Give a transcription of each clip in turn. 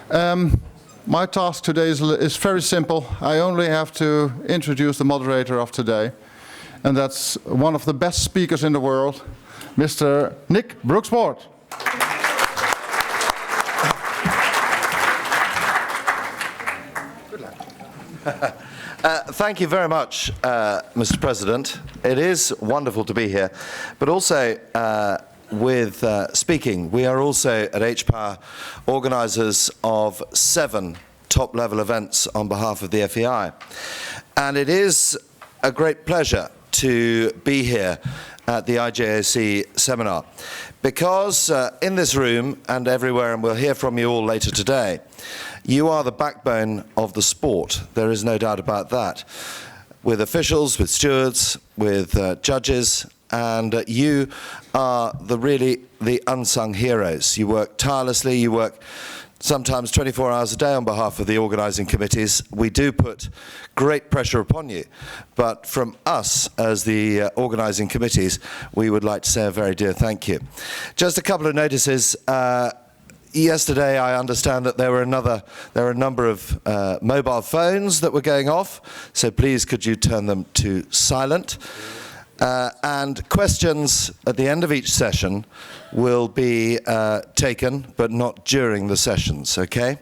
My task today is very simple. I only have to introduce the moderator of today, and that's one of the best speakers in the world, Mr. Nick Brooks-Ward. Good luck. Thank you very much, Mr. President. It is wonderful to be here, but also with speaking. We are also at H-Power organisers of 7 top-level events on behalf of the FEI. And it is a great pleasure to be here at the IJOC seminar, because in this room and everywhere, and we'll hear from you all later today, you are the backbone of the sport. There is no doubt about that. With officials, with stewards, with judges, and you are really the unsung heroes. You work tirelessly, you work sometimes 24 hours a day on behalf of the organising committees. We do put great pressure upon you, but from us as the organising committees, we would like to say a very dear thank you. Just a couple of notices. Yesterday, I understand that there were a number of mobile phones that were going off, so please could you turn them to silent. And questions at the end of each session will be taken, but not during the sessions, okay?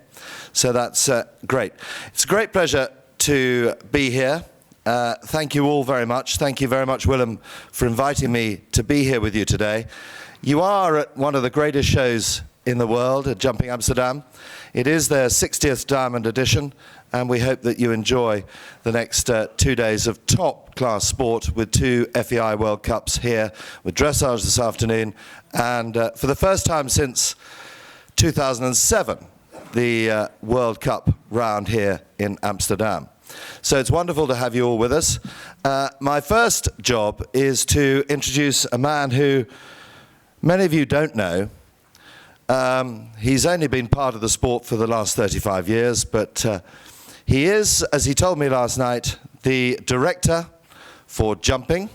So that's great. It's a great pleasure to be here. Thank you all very much. Thank you very much, Willem, for inviting me to be here with you today. You are at one of the greatest shows in the world, at Jumping Amsterdam. It is their 60th Diamond edition, and we hope that you enjoy the next 2 days of top-class sport with 2 FEI World Cups here, with dressage this afternoon, and for the first time since 2007, the World Cup round here in Amsterdam. So it's wonderful to have you all with us. My first job is to introduce a man who many of you don't know. He's only been part of the sport for the last 35 years, but he is, as he told me last night, the director for jumping,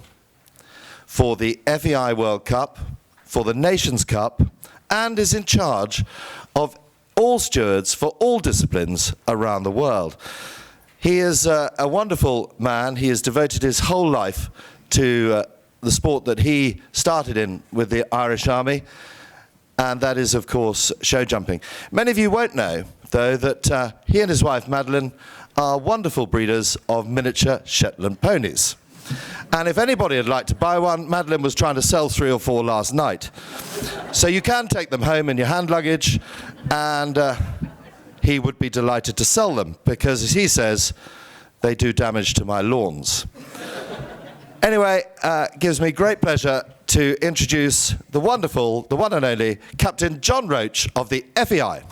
for the FEI World Cup, for the Nations Cup, and is in charge of all stewards for all disciplines around the world. He is a wonderful man. He has devoted his whole life to the sport that he started in with the Irish Army, and that is, of course, show jumping. Many of you won't know, though, that he and his wife, Madeline, are wonderful breeders of miniature Shetland ponies. And if anybody would like to buy one, Madeline was trying to sell 3 or 4 last night. So you can take them home in your hand luggage, and he would be delighted to sell them, because, as he says, they do damage to my lawns. Anyway, it gives me great pleasure to introduce the wonderful, the one and only, Captain John Roche of the FEI.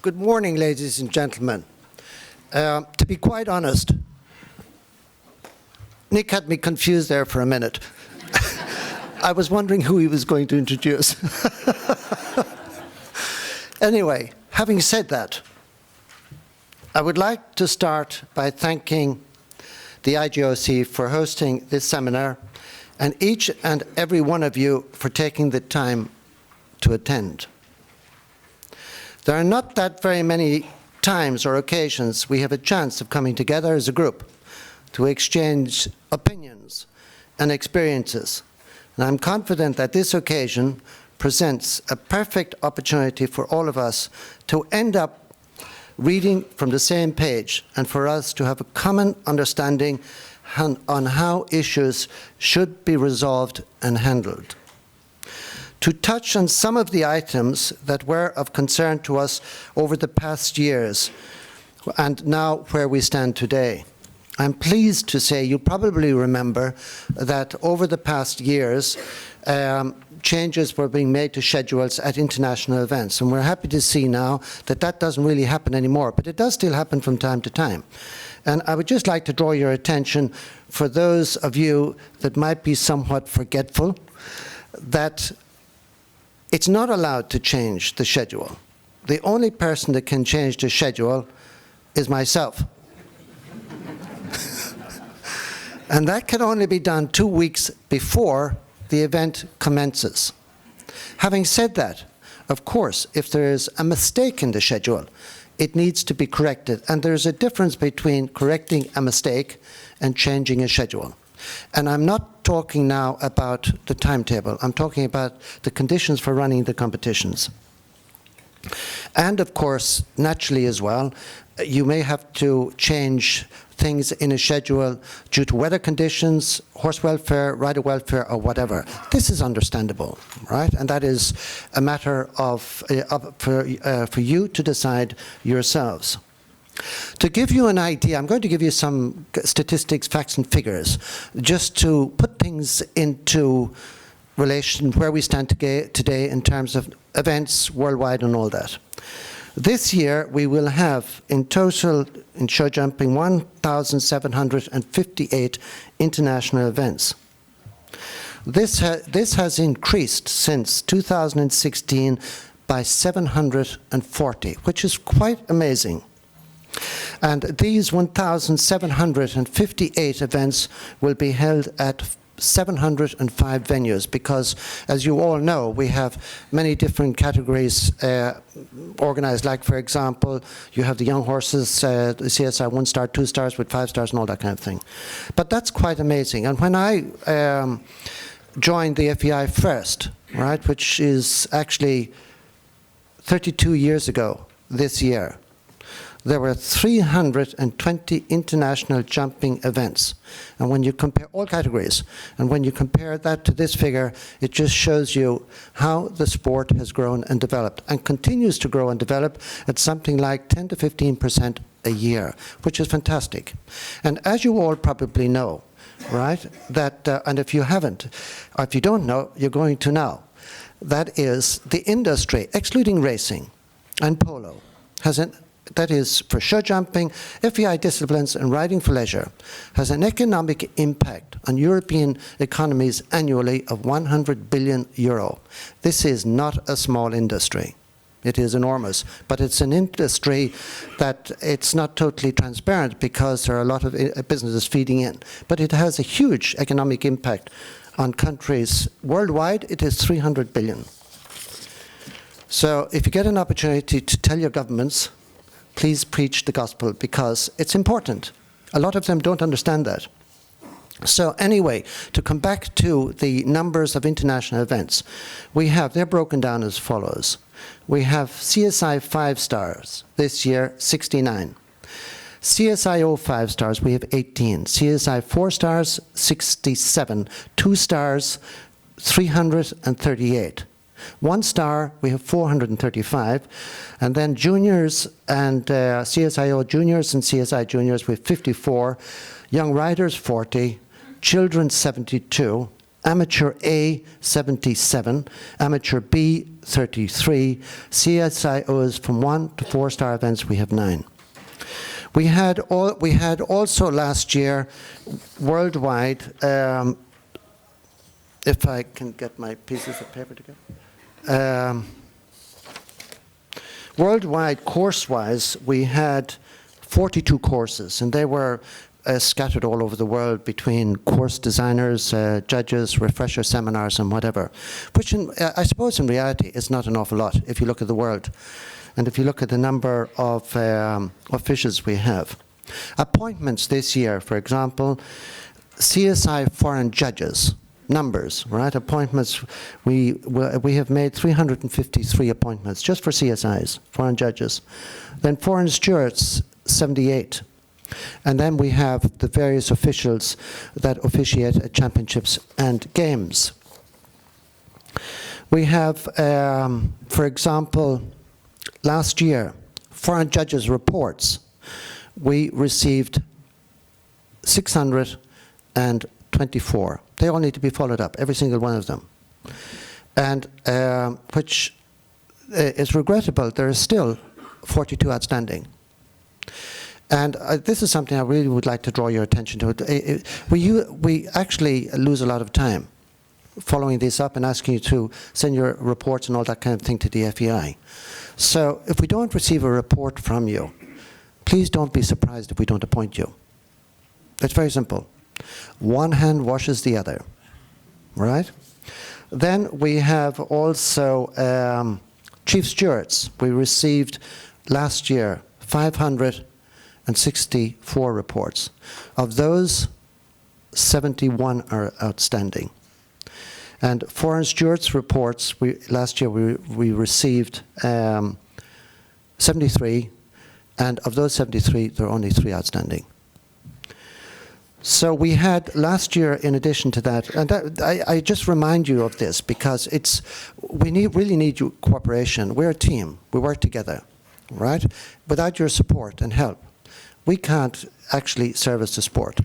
Good morning, ladies and gentlemen. To be quite honest, Nick had me confused there for a minute. I was wondering who he was going to introduce. Anyway, having said that, I would like to start by thanking the IJOC for hosting this seminar, and each and every one of you for taking the time to attend. There are not that very many times or occasions we have a chance of coming together as a group to exchange opinions and experiences. And I'm confident that this occasion presents a perfect opportunity for all of us to end up reading from the same page, and for us to have a common understanding on how issues should be resolved and handled. To touch on some of the items that were of concern to us over the past years, and now where we stand today. I'm pleased to say you probably remember that over the past years, changes were being made to schedules at international events, and we're happy to see now that that doesn't really happen anymore, but it does still happen from time to time. And I would just like to draw your attention, for those of you that might be somewhat forgetful, that it's not allowed to change the schedule. The only person that can change the schedule is myself. And that can only be done 2 weeks before the event commences. Having said that, of course, if there is a mistake in the schedule, it needs to be corrected. And there's a difference between correcting a mistake and changing a schedule. And I'm not talking now about the timetable. I'm talking about the conditions for running the competitions. And of course, naturally as well, you may have to change things in a schedule due to weather conditions, horse welfare, rider welfare, or whatever. This is understandable, right? And that is a matter for you to decide yourselves. To give you an idea, I'm going to give you some statistics, facts, and figures, just to put things into relation where we stand today in terms of events worldwide and all that. This year, we will have in total in show jumping 1,758 international events. This has increased since 2016 by 740, which is quite amazing. And these 1,758 events will be held at 705 venues, because, as you all know, we have many different categories organized. Like, for example, you have the young horses, the CSI 1 star, 2 stars with 5 stars and all that kind of thing. But that's quite amazing. And when I joined the FEI first, right, which is actually 32 years ago this year, there were 320 international jumping events. And when you compare all categories, and when you compare that to this figure, it just shows you how the sport has grown and developed, and continues to grow and develop at something like 10 to 15% a year, which is fantastic. And as you all probably know, right, that, and if you haven't, or if you don't know, you're going to know, that is the industry, excluding racing and polo, that is, for show jumping, FEI disciplines and riding for leisure, has an economic impact on European economies annually of 100 billion euro. This is not a small industry. It is enormous, but it's an industry that it's not totally transparent because there are a lot of businesses feeding in. But it has a huge economic impact on countries worldwide. It is 300 billion. So if you get an opportunity to tell your governments, please preach the gospel, because it's important. A lot of them don't understand that. So anyway, to come back to the numbers of international events, they're broken down as follows. We have CSI 5 stars, this year 69. CSIO 5 stars, we have 18. CSI 4 stars, 67. 2 stars, 338. 1 star, we have 435, and then juniors and CSIO juniors and CSI juniors, we have 54, young riders 40, children 72, amateur A 77, amateur B 33, CSIOs from 1 to 4 star events, we have 9. We had also last year worldwide, if I can get my pieces of paper together. Worldwide, course-wise, we had 42 courses, and they were scattered all over the world between course designers, judges, refresher seminars, and whatever, which I suppose in reality is not an awful lot if you look at the world, and if you look at the number of officials we have. Appointments this year, for example, CSI foreign judges. Numbers, right? Appointments, we have made 353 appointments just for CSIs, foreign judges. Then foreign stewards, 78. And then we have the various officials that officiate at championships and games. We have, for example, last year, foreign judges' reports. We received 624. They all need to be followed up, every single one of them. And which is regrettable, there is still 42 outstanding. And this is something I really would like to draw your attention to. We actually lose a lot of time following this up and asking you to send your reports and all that kind of thing to the FEI. So if we don't receive a report from you, please don't be surprised if we don't appoint you. It's very simple. One hand washes the other, right? Then we have also chief stewards. We received last year 564 reports. Of those, 71 are outstanding. And foreign stewards reports, last year we received 73, and of those 73, there are only 3 outstanding. So we had last year, in addition to that, and I just remind you of this because we really need your cooperation. We're a team. We work together, right? Without your support and help, we can't actually service the sport.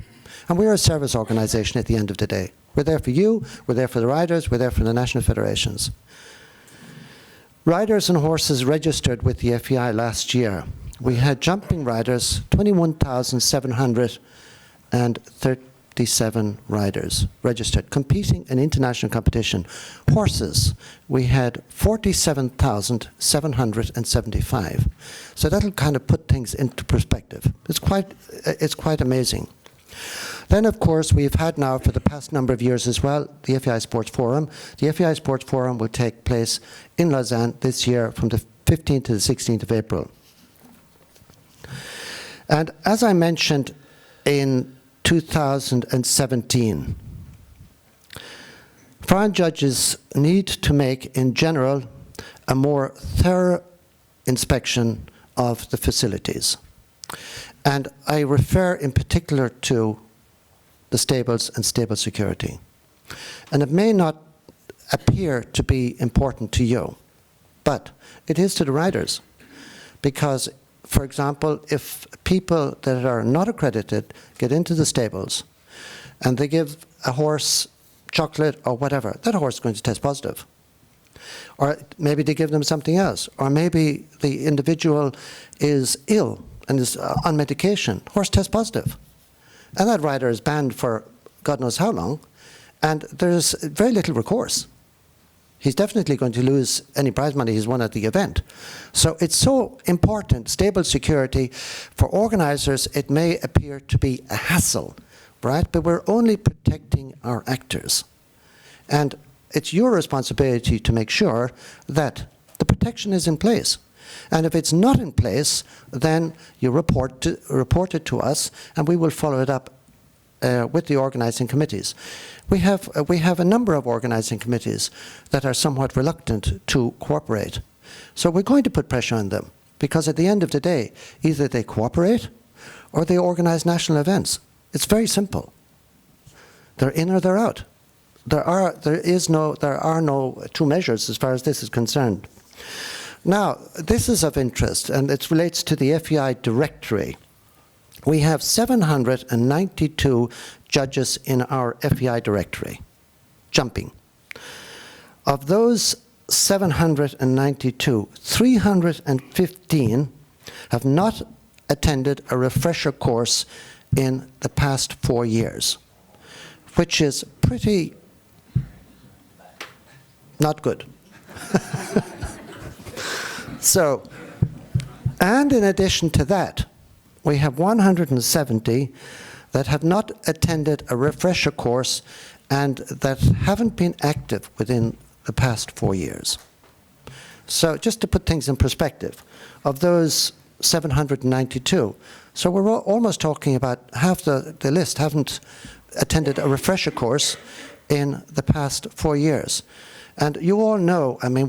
And we're a service organization at the end of the day. We're there for you, we're there for the riders, we're there for the national federations. Riders and horses registered with the FEI last year. We had jumping riders, 21,737 riders registered, competing in international competition. Horses, we had 47,775. So that'll kind of put things into perspective. It's quite amazing. Then, of course, we've had now for the past number of years as well, the FEI Sports Forum. The FEI Sports Forum will take place in Lausanne this year from the 15th to the 16th of April. And as I mentioned in 2017, foreign judges need to make, in general, a more thorough inspection of the facilities. And I refer in particular to the stables and stable security. And it may not appear to be important to you, but it is to the riders. Because, for example, if people that are not accredited get into the stables and they give a horse chocolate or whatever, that horse is going to test positive. Or maybe they give them something else. Or maybe the individual is ill and is on medication. Horse tests positive. And that rider is banned for God knows how long, and there's very little recourse. He's definitely going to lose any prize money he's won at the event. So it's so important, stable security. For organizers, it may appear to be a hassle, right? But we're only protecting our actors. And it's your responsibility to make sure that the protection is in place. And if it's not in place, then you report it to us, and we will follow it up with the organizing committees. We have a number of organizing committees that are somewhat reluctant to cooperate. So we're going to put pressure on them, because at the end of the day, either they cooperate or they organize national events. It's very simple. They're in or they're out. There are no 2 measures as far as this is concerned. Now, this is of interest, and it relates to the FEI directory. We have 792 judges in our FEI directory, jumping. Of those 792, 315 have not attended a refresher course in the past 4 years, which is pretty not good. So, and in addition to that, we have 170 that have not attended a refresher course and that haven't been active within the past 4 years. So just to put things in perspective, of those 792, so we're almost talking about half the list haven't attended a refresher course in the past 4 years. And you all know, I mean,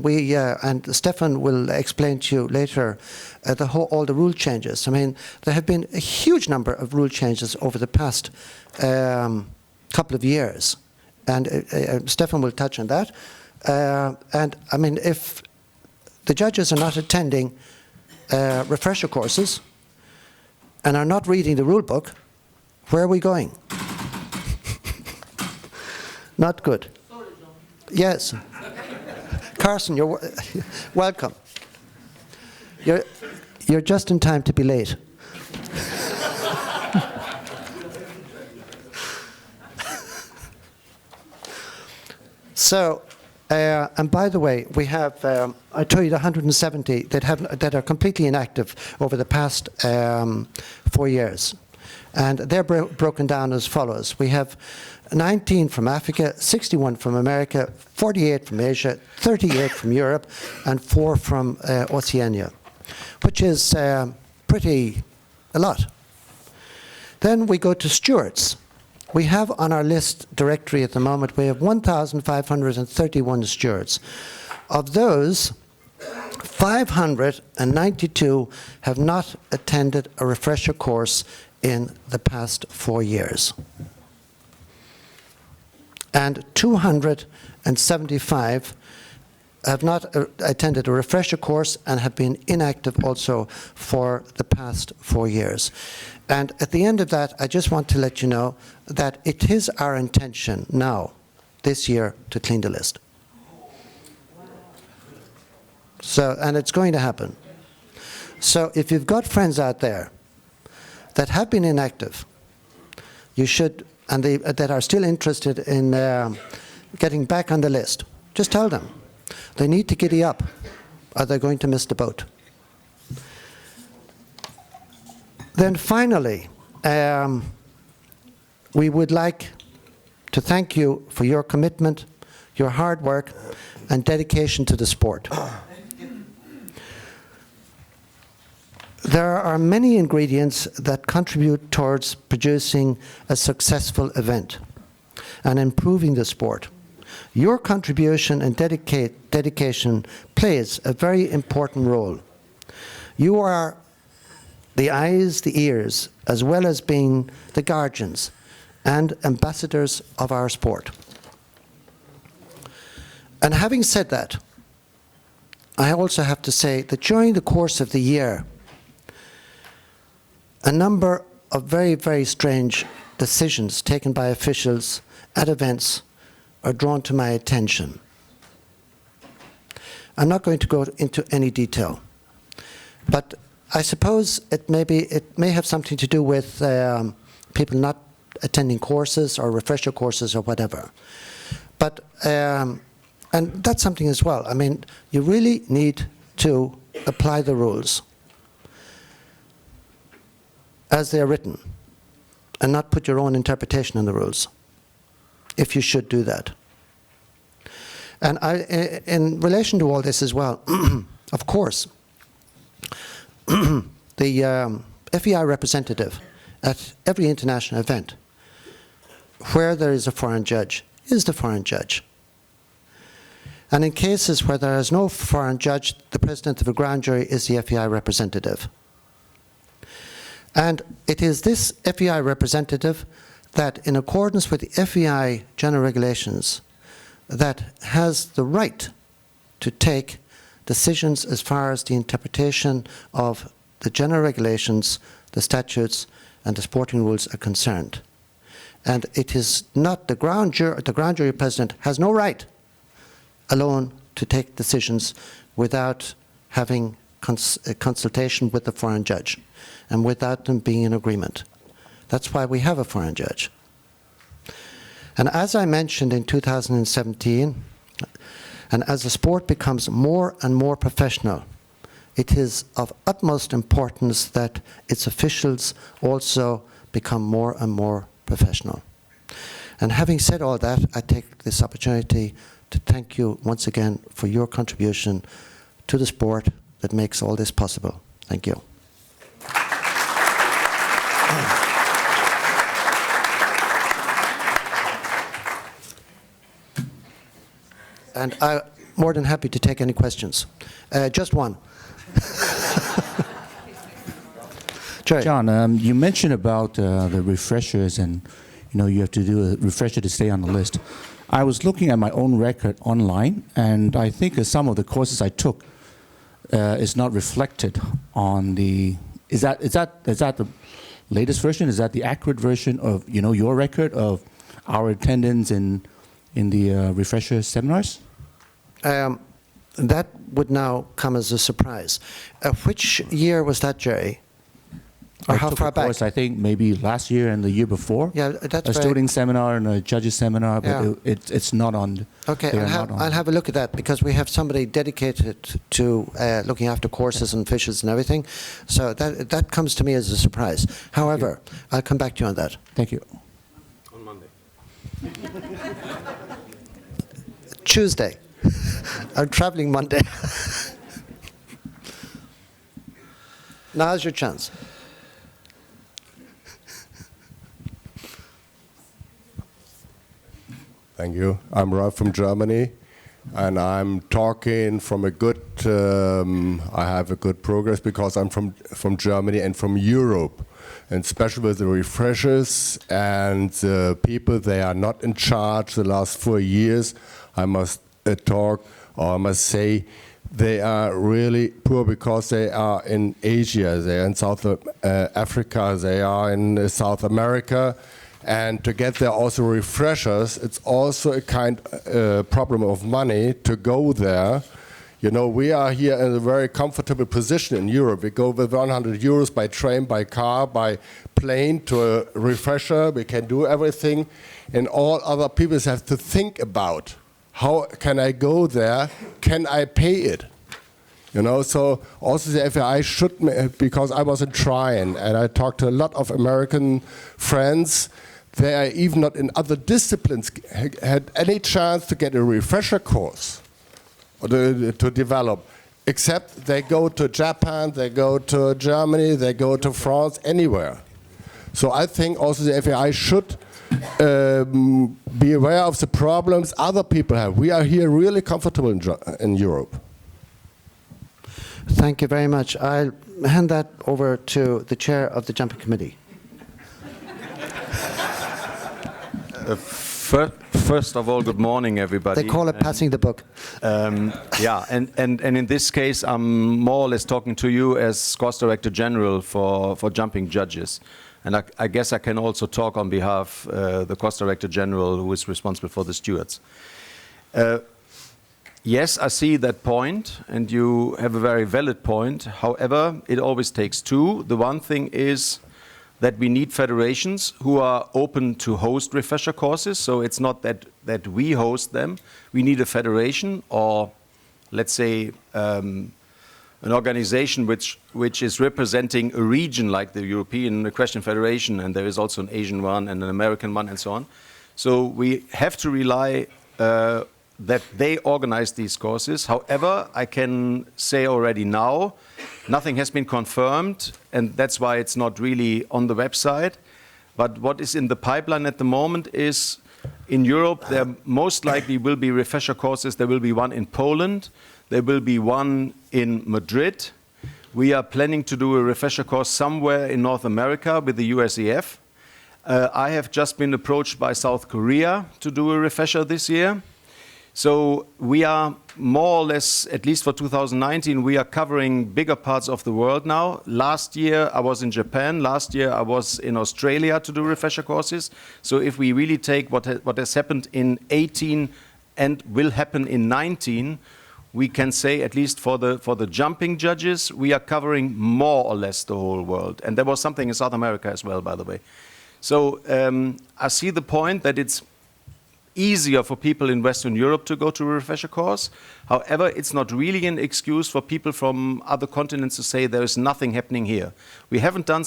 and Stefan will explain to you later all the rule changes. I mean, there have been a huge number of rule changes over the past couple of years. And Stefan will touch on that. And I mean, if the judges are not attending refresher courses and are not reading the rule book, where are we going? Not good. Yes. Carson, you're welcome. You're just in time to be late. So, And by the way, we have, I told you, the 170 that are completely inactive over the past 4 years. And they're broken down as follows. We have 19 from Africa, 61 from America, 48 from Asia, 38 from Europe, and 4 from Oceania, which is a lot. Then we go to stewards. We have on our list directory at the moment, we have 1,531 stewards. Of those, 592 have not attended a refresher course in the past 4 years. And 275 have not attended a refresher course and have been inactive also for the past 4 years. And at the end of that, I just want to let you know that it is our intention now, this year, to clean the list. So, and it's going to happen. So if you've got friends out there that have been inactive, you should, and that are still interested in getting back on the list, just tell them. They need to giddy up, or they're going to miss the boat. Then finally, we would like to thank you for your commitment, your hard work, and dedication to the sport. There are many ingredients that contribute towards producing a successful event and improving the sport. Your contribution and dedication plays a very important role. You are the eyes, the ears, as well as being the guardians and ambassadors of our sport. And having said that, I also have to say that during the course of the year, a number of very, very strange decisions taken by officials at events are drawn to my attention. I'm not going to go into any detail, but I suppose it may have something to do with people not attending courses or refresher courses or whatever. But, and that's something as well. I mean, you really need to apply the rules as they are written and not put your own interpretation on the rules, if you should do that. And in relation to all this as well, of course, the FEI representative at every international event where there is a foreign judge is the foreign judge. And in cases where there is no foreign judge, the president of a grand jury is the FEI representative. And it is this FEI representative that, in accordance with the FEI general regulations, that has the right to take decisions as far as the interpretation of the general regulations, the statutes, and the sporting rules are concerned. And it is not the grand jury president has no right alone to take decisions without having consultation with the foreign judge and without them being in agreement. That's why we have a foreign judge. And as I mentioned in 2017, and as the sport becomes more and more professional, it is of utmost importance that its officials also become more and more professional. And having said all that, I take this opportunity to thank you once again for your contribution to the sport that makes all this possible. Thank you. And I'm more than happy to take any questions. Just one. Jerry. John, you mentioned about the refreshers, and you have to do a refresher to stay on the list. I was looking at my own record online, and I think some of the courses I took is not reflected on the. Is that the latest version? Is that the accurate version of your record of our attendance in the refresher seminars? That would now come as a surprise. Which year was that, Jerry? Or I how took far a back? course, I think maybe last year and the year before. Yeah, that's a very- student seminar and a judges seminar, but Yeah. it's not on. Okay, they are I'll not on. have a look at that, because we have somebody dedicated to looking after courses and fishes and everything. So that comes to me as a surprise. However, I'll come back to you on that. Thank you. On Monday. Tuesday. I'm traveling Monday. Now's your chance. Thank you. I'm Ralph from Germany, and I'm talking from a good. I have a good progress because I'm from Germany and from Europe, and especially with the refreshers and the people. They are not in charge the last 4 years. I must I must say, they are really poor because they are in Asia, they are in South Africa, they are in South America. And to get there also refreshers, it's also a kind problem of money to go there. You know, we are here in a very comfortable position in Europe. We go with 100 euros by train, by car, by plane to a refresher. We can do everything. And all other people have to think about, how can I go there? Can I pay it? You know, so also the FEI should, because I was in Trine and I talked to a lot of American friends. They are even not in other disciplines had any chance to get a refresher course or to develop, except they go to Japan, they go to Germany, they go to France, anywhere. So I think also the FEI should be aware of the problems other people have. We are here really comfortable in Europe. Thank you very much. I'll hand that over to the chair of the jumping committee. First of all, good morning, everybody. They call it passing the book. Yeah, and in this case, I'm more or less talking to you as Course Director General for jumping judges. And I guess I can also talk on behalf of the Course Director General, who is responsible for the stewards. Yes, I see that point, and you have a very valid point. However, it always takes two. The one thing is that we need federations who are open to host refresher courses. So it's not that we host them. We need a federation, or let's say an organization which is representing a region like the European Equestrian Federation, and there is also an Asian one and an American one and so on. So we have to rely that they organize these courses. However, I can say already now, nothing has been confirmed, and that's why it's not really on the website. But what is in the pipeline at the moment is, in Europe, there most likely will be refresher courses. There will be one in Poland. There will be one in Madrid. We are planning to do a refresher course somewhere in North America with the USEF. I have just been approached by South Korea to do a refresher this year. So we are more or less, at least for 2019, we are covering bigger parts of the world now. Last year I was in Japan. Last year I was in Australia to do refresher courses. So if we really take what has happened in 18 and will happen in 19, we can say, at least for the jumping judges, we are covering more or less the whole world. And there was something in South America as well, by the way. So I see the point that it's easier for people in Western Europe to go to a refresher course. However, it's not really an excuse for people from other continents to say there is nothing happening here. We haven't done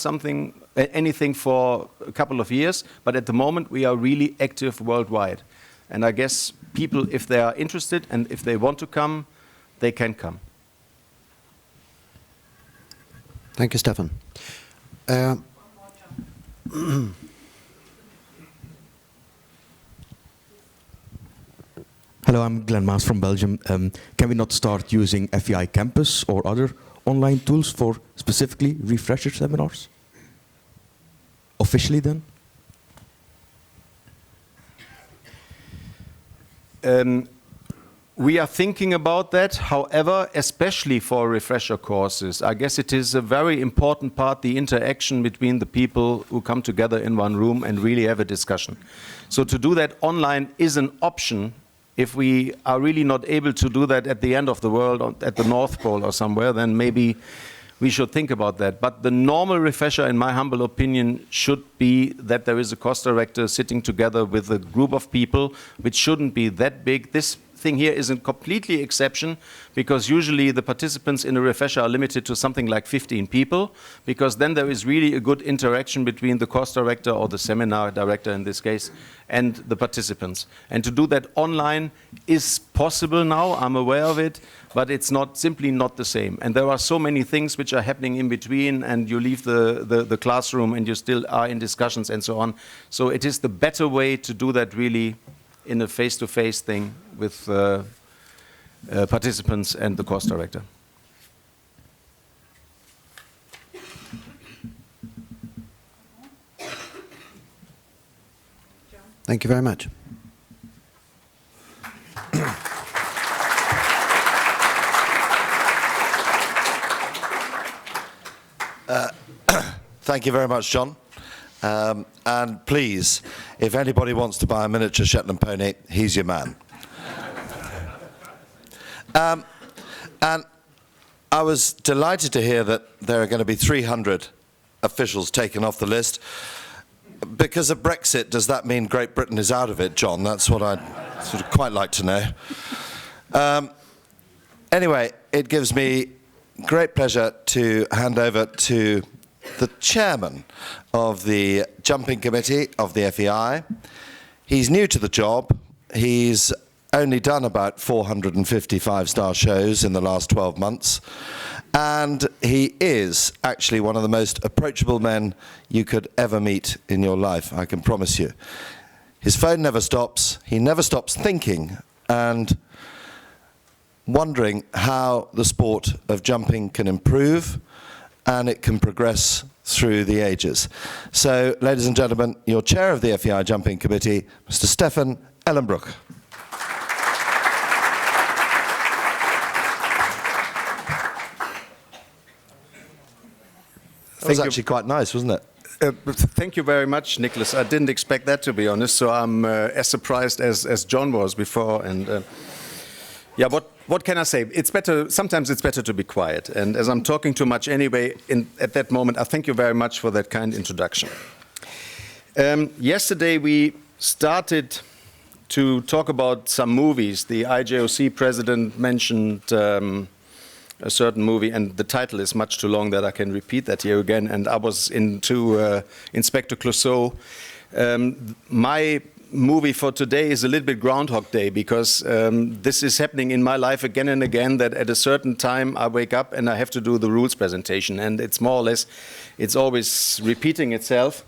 anything for a couple of years, but at the moment we are really active worldwide. And I guess people, if they are interested and if they want to come, they can come. Thank you, Stefan. Hello, I'm Glenn Maas from Belgium. Can we not start using FEI Campus or other online tools for specifically refresher seminars? Officially then? We are thinking about that. However, especially for refresher courses, I guess it is a very important part, the interaction between the people who come together in one room and really have a discussion. So to do that online is an option. If we are really not able to do that at the end of the world, at the North Pole or somewhere, then maybe we should think about that. But the normal refresher, in my humble opinion, should be that there is a course director sitting together with a group of people, which shouldn't be that big. This thing here is a completely exception, because usually the participants in a refresher are limited to something like 15 people, because then there is really a good interaction between the course director, or the seminar director in this case, and the participants. And to do that online is possible now, I'm aware of it, but it's simply not the same. And there are so many things which are happening in between, and you leave the classroom and you still are in discussions and so on. So it is the better way to do that really in a face-to-face thing with participants and the course director. Thank you very much. Thank you very much, John. And please, if anybody wants to buy a miniature Shetland pony, he's your man. And I was delighted to hear that there are going to be 300 officials taken off the list. Because of Brexit, does that mean Great Britain is out of it, John? That's what I'd sort of quite like to know. Anyway, it gives me great pleasure to hand over to the chairman of the jumping committee of the FEI. He's new to the job. He's only done about 450 five-star shows in the last 12 months. And he is actually one of the most approachable men you could ever meet in your life, I can promise you. His phone never stops. He never stops thinking and wondering how the sport of jumping can improve and it can progress through the ages. So, ladies and gentlemen, your chair of the FEI Jumping Committee, Mr. Stefan Ellenbroek. That was actually quite nice, wasn't it? Thank you very much, Nicholas. I didn't expect that, to be honest, so I'm as surprised as John was before. And yeah, what can I say? It's better. Sometimes it's better to be quiet. And as I'm talking too much anyway, at that moment, I thank you very much for that kind introduction. Yesterday we started to talk about some movies. The IJOC president mentioned a certain movie, and the title is much too long that I can repeat that here again. And I was into Inspector Clouseau. My movie for today is a little bit Groundhog Day, because this is happening in my life again and again, that at a certain time I wake up and I have to do the rules presentation, and it's more or less, it's always repeating itself.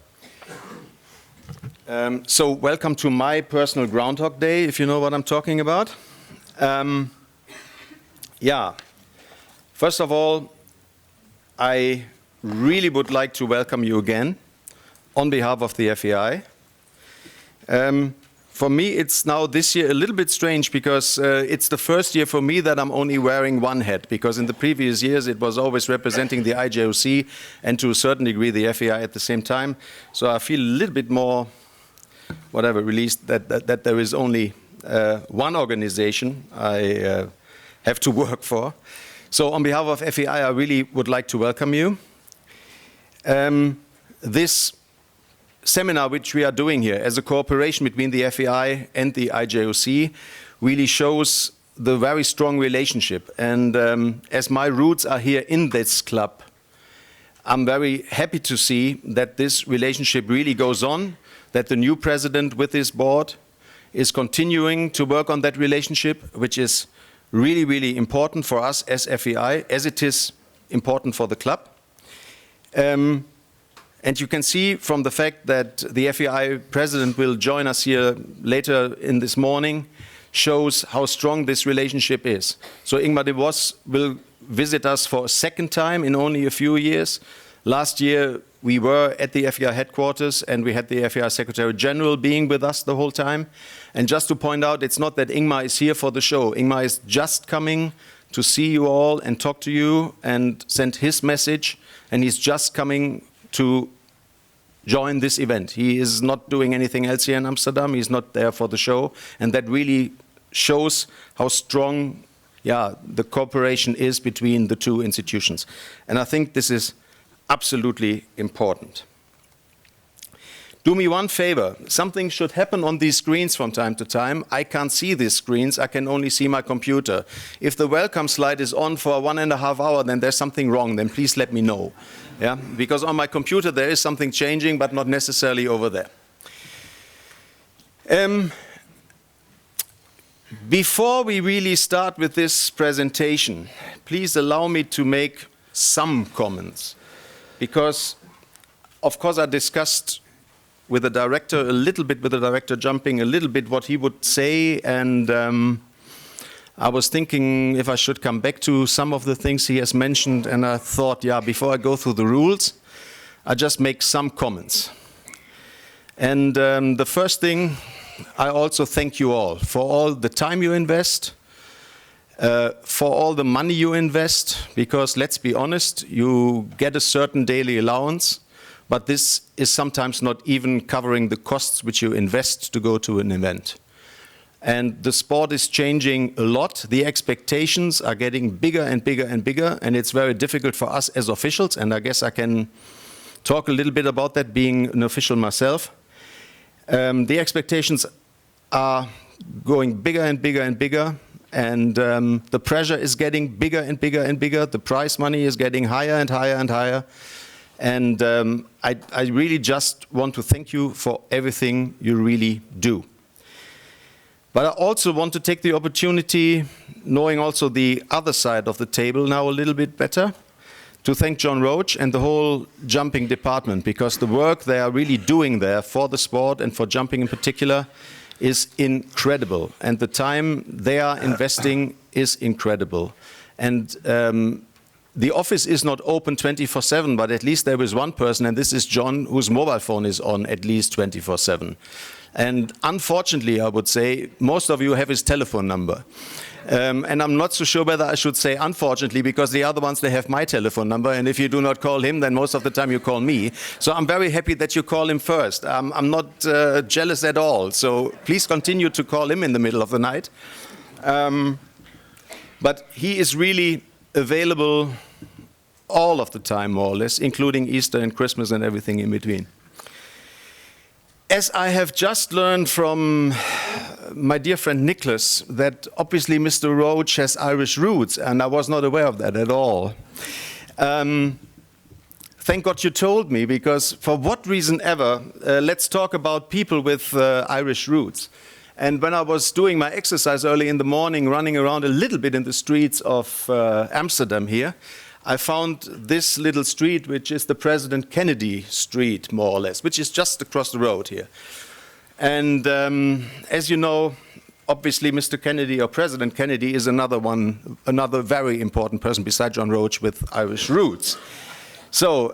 So welcome to my personal Groundhog Day, if you know what I'm talking about. Yeah, first of all, I really would like to welcome you again on behalf of the FEI. For me, it's now this year a little bit strange, because it's the first year for me that I'm only wearing one hat, because in the previous years it was always representing the IJOC and to a certain degree the FEI at the same time. So I feel a little bit more, whatever, released that there is only one organization I have to work for. So on behalf of FEI, I really would like to welcome you. This seminar which we are doing here as a cooperation between the FEI and the IJOC really shows the very strong relationship. And as my roots are here in this club, I'm very happy to see that this relationship really goes on, that the new president with his board is continuing to work on that relationship, which is really, really important for us as FEI, as it is important for the club. And you can see from the fact that the FEI president will join us here later in this morning, shows how strong this relationship is. So Ingmar de Vos will visit us for a second time in only a few years. Last year we were at the FEI headquarters and we had the FEI Secretary General being with us the whole time. And just to point out, it's not that Ingmar is here for the show. Ingmar is just coming to see you all and talk to you and send his message, and he's just coming to join this event. He is not doing anything else here in Amsterdam. He's not there for the show. And that really shows how strong the cooperation is between the two institutions. And I think this is absolutely important. Do me one favor, something should happen on these screens from time to time. I can't see these screens, I can only see my computer. If the welcome slide is on for 1.5 hours, then there's something wrong, then please let me know. Yeah? Because on my computer there is something changing, but not necessarily over there. Before we really start with this presentation, please allow me to make some comments. Because, of course, I discussed with the director, a little bit with the director jumping, a little bit what he would say, and I was thinking if I should come back to some of the things he has mentioned, and I thought, yeah, before I go through the rules, I just make some comments. And the first thing, I also thank you all for all the time you invest, for all the money you invest, because let's be honest, you get a certain daily allowance, but this is sometimes not even covering the costs which you invest to go to an event. And the sport is changing a lot. The expectations are getting bigger and bigger and bigger, and it's very difficult for us as officials, and I guess I can talk a little bit about that being an official myself. The expectations are going bigger and bigger and bigger, and the pressure is getting bigger and bigger and bigger. The prize money is getting higher and higher and higher. And I really just want to thank you for everything you really do. But I also want to take the opportunity, knowing also the other side of the table now a little bit better, to thank John Roche and the whole jumping department, because the work they are really doing there for the sport and for jumping in particular is incredible. And the time they are investing is incredible. And the office is not open 24/7, but at least there is one person, and this is John, whose mobile phone is on at least 24/7. And unfortunately, I would say, most of you have his telephone number. And I'm not so sure whether I should say unfortunately, because the other ones, they have my telephone number, and if you do not call him, then most of the time you call me. So I'm very happy that you call him first. I'm not jealous at all, so please continue to call him in the middle of the night. But he is really available all of the time, more or less, including Easter and Christmas and everything in between. As I have just learned from my dear friend Nicholas, that obviously Mr. Roche has Irish roots, and I was not aware of that at all. Thank God you told me, because for what reason ever, let's talk about people with Irish roots. And when I was doing my exercise early in the morning, running around a little bit in the streets of Amsterdam here, I found this little street, which is the President Kennedy Street, more or less, which is just across the road here. And as you know, obviously Mr. Kennedy, or President Kennedy, is another very important person besides John Roche with Irish roots. So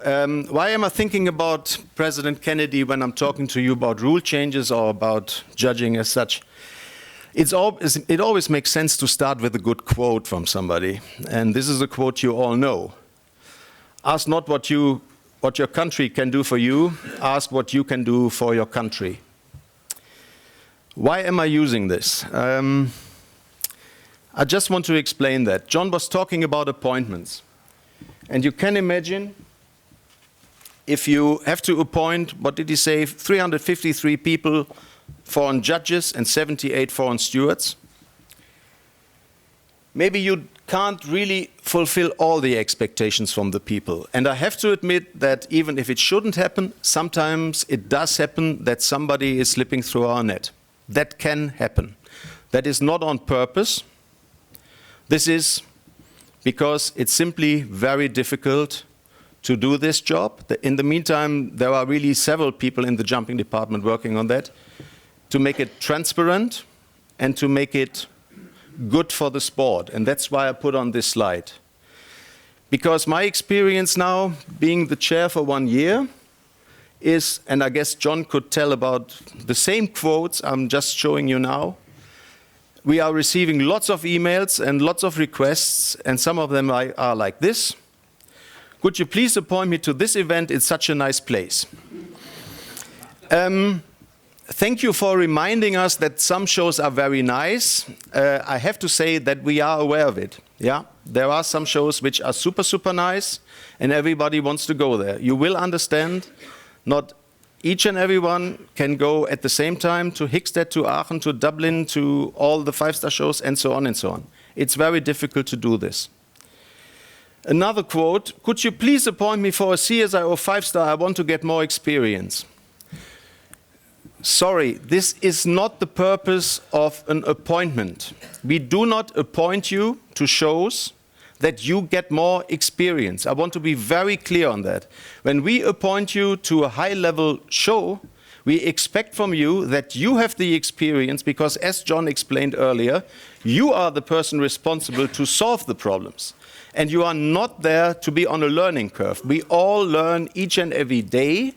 why am I thinking about President Kennedy when I'm talking to you about rule changes or about judging as such? It always makes sense to start with a good quote from somebody. And this is a quote you all know. Ask not what your country can do for you, ask what you can do for your country. Why am I using this? I just want to explain that. John was talking about appointments. And you can imagine if you have to appoint, what did he say, 353 people, foreign judges and 78 foreign stewards. Maybe you can't really fulfill all the expectations from the people. And I have to admit that even if it shouldn't happen, sometimes it does happen that somebody is slipping through our net. That can happen. That is not on purpose. This is because it's simply very difficult to do this job. In the meantime, there are really several people in the jumping department working on that, to make it transparent and to make it good for the sport. And that's why I put on this slide. Because my experience now, being the chair for 1 year, is, and I guess John could tell about the same quotes I'm just showing you now, we are receiving lots of emails and lots of requests, and some of them are like this. Could you please appoint me to this event? It's such a nice place. thank you for reminding us that some shows are very nice. I have to say that we are aware of it. Yeah, there are some shows which are super, super nice, and everybody wants to go there. You will understand, not each and everyone can go at the same time to Hickstead, to Aachen, to Dublin, to all the five-star shows, and so on and so on. It's very difficult to do this. Another quote, could you please appoint me for a CSI or five-star? I want to get more experience. Sorry, this is not the purpose of an appointment. We do not appoint you to shows that you get more experience. I want to be very clear on that. When we appoint you to a high-level show, we expect from you that you have the experience because, as John explained earlier, you are the person responsible to solve the problems. And you are not there to be on a learning curve. We all learn each and every day.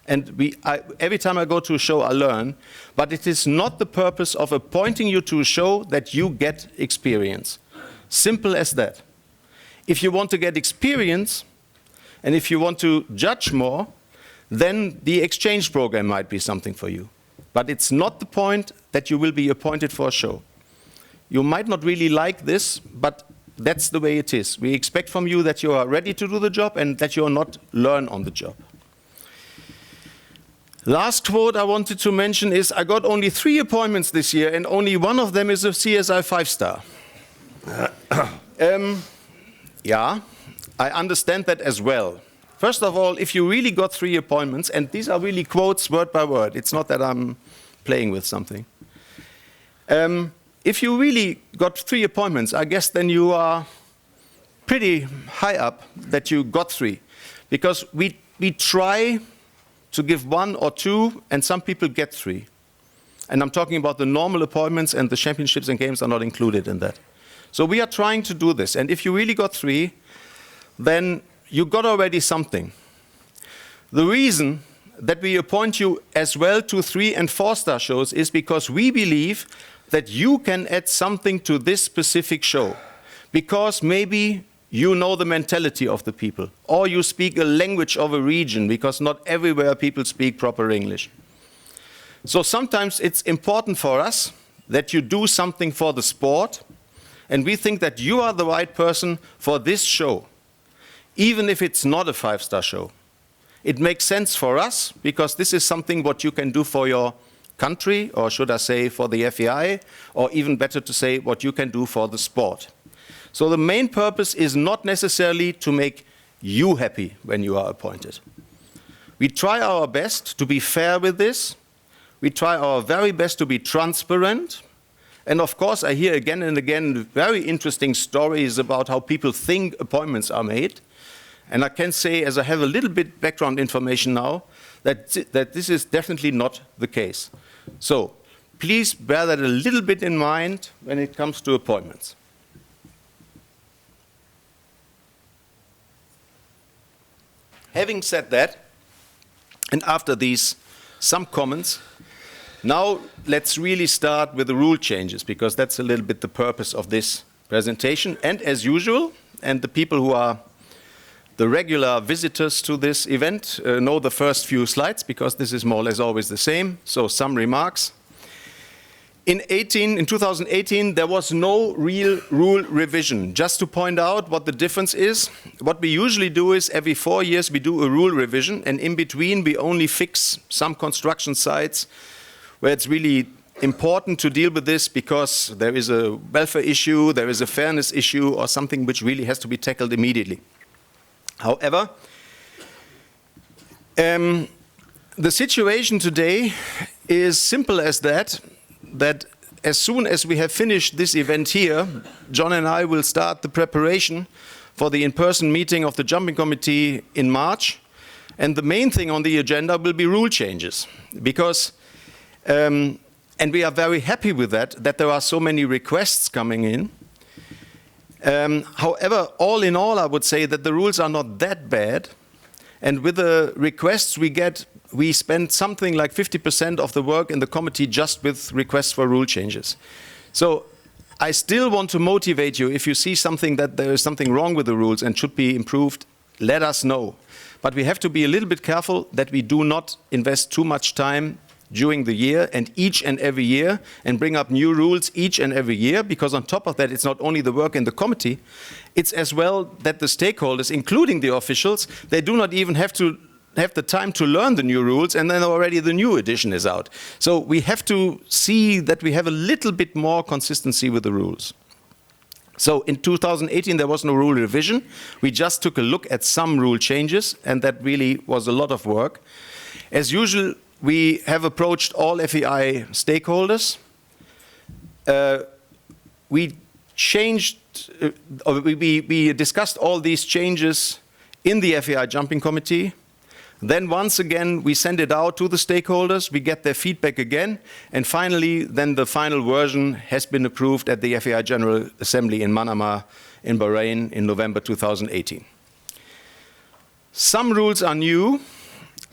And every time I go to a show, I learn. But it is not the purpose of appointing you to a show that you get experience. Simple as that. If you want to get experience, and if you want to judge more, then the exchange program might be something for you. But it's not the point that you will be appointed for a show. You might not really like this, but that's the way it is. We expect from you that you are ready to do the job and that you are not learn on the job. Last quote I wanted to mention is, I got only 3 appointments this year, and only one of them is a CSI 5-star. Yeah, I understand that as well. First of all, if you really got 3 appointments, and these are really quotes word by word, it's not that I'm playing with something. If you really got 3 appointments, I guess then you are pretty high up that you got 3. Because we try to give 1 or 2, and some people get 3. And I'm talking about the normal appointments, and the championships and games are not included in that. So we are trying to do this, and if you really got 3, then you got already something. The reason that we appoint you as well to 3- and 4-star shows is because we believe that you can add something to this specific show. Because maybe you know the mentality of the people, or you speak a language of a region, because not everywhere people speak proper English. So sometimes it's important for us that you do something for the sport, and we think that you are the right person for this show, even if it's not a 5-star show. It makes sense for us, because this is something what you can do for your country, or should I say for the FEI, or even better to say what you can do for the sport. So the main purpose is not necessarily to make you happy when you are appointed. We try our best to be fair with this. We try our very best to be transparent. And of course, I hear again and again very interesting stories about how people think appointments are made. And I can say, as I have a little bit background information now, that this is definitely not the case. So please bear that a little bit in mind when it comes to appointments. Having said that, and after these some comments, now let's really start with the rule changes, because that's a little bit the purpose of this presentation. And as usual, and the people who are the regular visitors to this event know the first few slides, because this is more or less always the same. So some remarks. In 2018, there was no real rule revision. Just to point out what the difference is, what we usually do is every 4 years we do a rule revision, and in between we only fix some construction sites where it's really important to deal with this because there is a welfare issue, there is a fairness issue, or something which really has to be tackled immediately. However, the situation today is simple as that as soon as we have finished this event here, John and I will start the preparation for the in-person meeting of the jumping committee in March. And the main thing on the agenda will be rule changes. Because, and we are very happy with that there are so many requests coming in. However, all in all, I would say that the rules are not that bad. And with the requests we get, we spend something like 50% of the work in the committee just with requests for rule changes. So I still want to motivate you. If you see something that there is something wrong with the rules and should be improved, let us know. But we have to be a little bit careful that we do not invest too much time during the year and each and every year and bring up new rules each and every year, because on top of that, it's not only the work in the committee, it's as well that the stakeholders, including the officials, they do not even have the time to learn the new rules, and then already the new edition is out. So we have to see that we have a little bit more consistency with the rules. So in 2018, there was no rule revision. We just took a look at some rule changes, and that really was a lot of work. As usual, we have approached all FEI stakeholders. We discussed all these changes in the FEI Jumping Committee. Then once again, we send it out to the stakeholders, we get their feedback again, and finally, then the final version has been approved at the FEI General Assembly in Manama in Bahrain in November 2018. Some rules are new,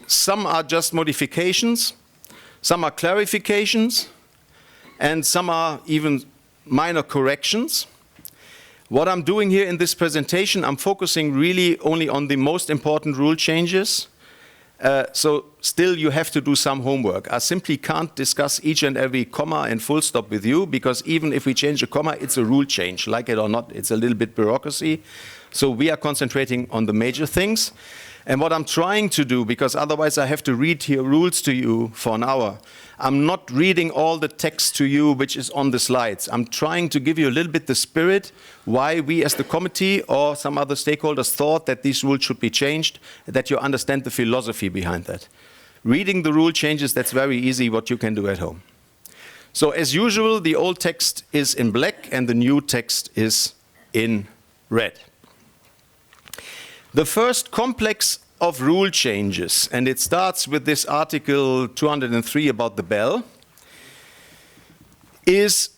some are just modifications, some are clarifications, and some are even minor corrections. What I'm doing here in this presentation, I'm focusing really only on the most important rule changes. So still you have to do some homework. I simply can't discuss each and every comma and full stop with you, because even if we change a comma, it's a rule change, like it or not. It's a little bit bureaucracy. So we are concentrating on the major things. And what I'm trying to do, because otherwise I have to read here rules to you for an hour, I'm not reading all the text to you which is on the slides. I'm trying to give you a little bit the spirit why we as the committee or some other stakeholders thought that these rules should be changed, that you understand the philosophy behind that. Reading the rule changes, that's very easy, what you can do at home. So as usual, the old text is in black and the new text is in red. The first complex of rule changes, and it starts with this Article 203 about the bell, is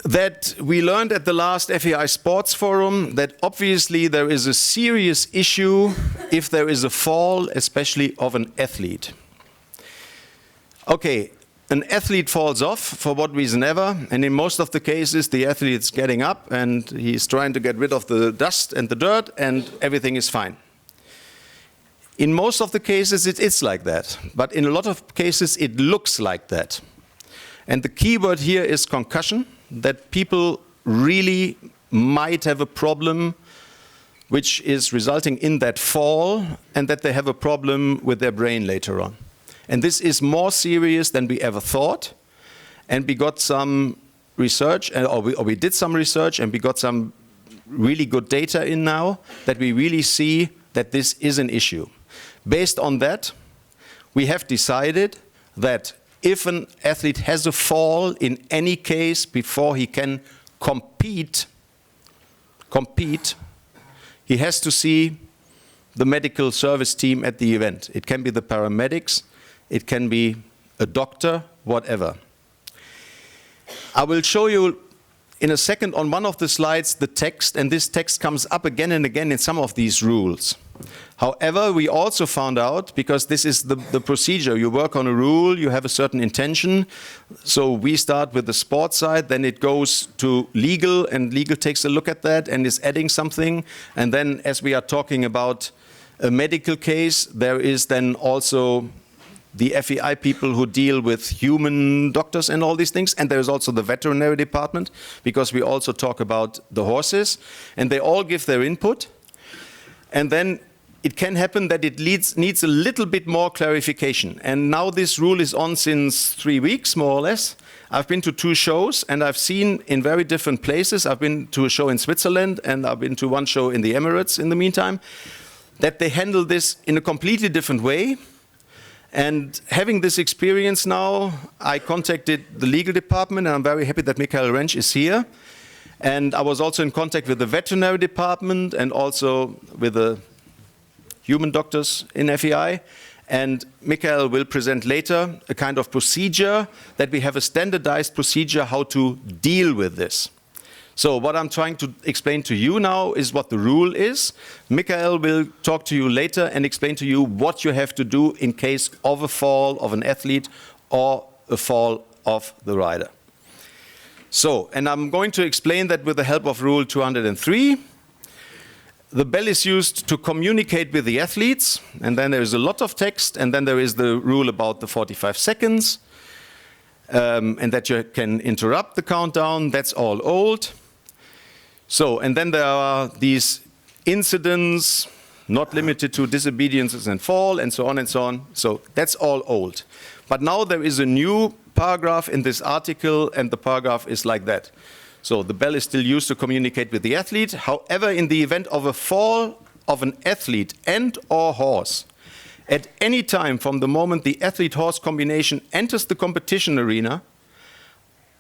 that we learned at the last FEI Sports Forum that obviously there is a serious issue if there is a fall, especially of an athlete. Okay, an athlete falls off for what reason ever, and in most of the cases the athlete is getting up and he's trying to get rid of the dust and the dirt and everything is fine. In most of the cases it is like that, but in a lot of cases it looks like that. And the key word here is concussion, that people really might have a problem which is resulting in that fall, and that they have a problem with their brain later on. And this is more serious than we ever thought, and we got some research, or we did some research, and we got some really good data in now that we really see that this is an issue. Based on that, we have decided that if an athlete has a fall in any case before he can compete, he has to see the medical service team at the event. It can be the paramedics, it can be a doctor, whatever. I will show you in a second on one of the slides the text, and this text comes up again and again in some of these rules. However, we also found out, because this is the procedure, you work on a rule, you have a certain intention, so we start with the sports side, then it goes to legal, and legal takes a look at that and is adding something, and then as we are talking about a medical case, there is then also the FEI people who deal with human doctors and all these things, and there is also the veterinary department, because we also talk about the horses, and they all give their input, and then it can happen that it needs a little bit more clarification. And now this rule is on since 3 weeks, more or less. I've been to 2 shows, and I've seen in very different places. I've been to a show in Switzerland, and I've been to one show in the Emirates in the meantime, that they handle this in a completely different way. And having this experience now, I contacted the legal department, and I'm very happy that Michael Rentsch is here. And I was also in contact with the veterinary department and also with the human doctors in FEI. And Michael will present later a kind of procedure that we have a standardized procedure how to deal with this. So what I'm trying to explain to you now is what the rule is. Michael will talk to you later and explain to you what you have to do in case of a fall of an athlete or a fall of the rider. So, and I'm going to explain that with the help of Rule 203. The bell is used to communicate with the athletes, and then there is a lot of text, and then there is the rule about the 45 seconds. and that you can interrupt the countdown. That's all old. So, and then there are these incidents, not limited to disobediences and fall, and so on and so on. So that's all old. But now there is a new paragraph in this article, and the paragraph is like that. So the bell is still used to communicate with the athlete. However, in the event of a fall of an athlete and/or horse, at any time from the moment the athlete-horse combination enters the competition arena,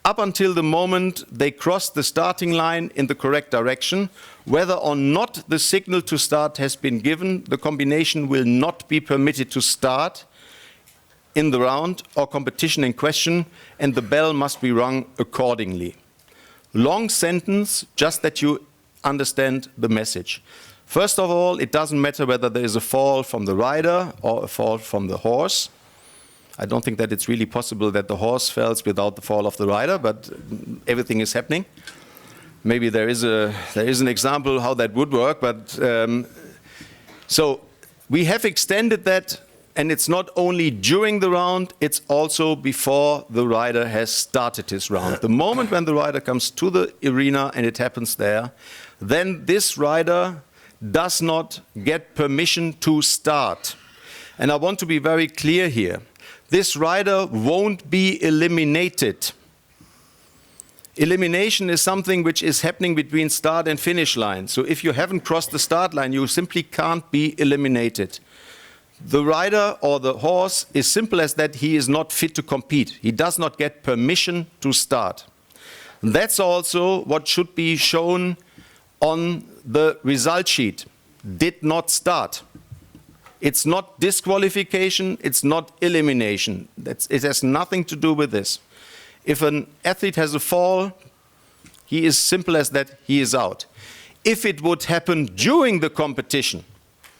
up until the moment they cross the starting line in the correct direction, whether or not the signal to start has been given, the combination will not be permitted to start in the round or competition in question, and the bell must be rung accordingly. Long sentence, just that you understand the message. First of all, it doesn't matter whether there is a fall from the rider or a fall from the horse. I don't think that it's really possible that the horse falls without the fall of the rider, but everything is happening. Maybe there is an example how that would work, but so we have extended that, and it's not only during the round, it's also before the rider has started his round. The moment when the rider comes to the arena and it happens there, then this rider does not get permission to start. And I want to be very clear here. This rider won't be eliminated. Elimination is something which is happening between start and finish line. So if you haven't crossed the start line, you simply can't be eliminated. The rider or the horse is simple as that. He is not fit to compete. He does not get permission to start. That's also what should be shown on the result sheet. Did not start. It's not disqualification, it's not elimination. It has nothing to do with this. If an athlete has a fall, he is simple as that, he is out. If it would happen during the competition,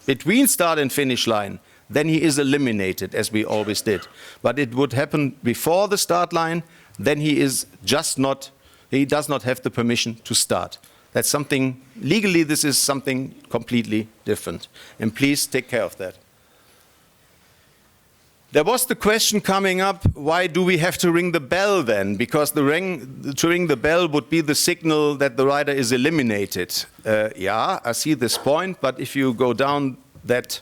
between start and finish line, then he is eliminated, as we always did. But it would happen before the start line, then he does not have the permission to start. That's something, legally this is something completely different. And please take care of that. There was the question coming up, why do we have to ring the bell then? Because to ring the bell would be the signal that the rider is eliminated. Yeah, I see this point, but if you go down that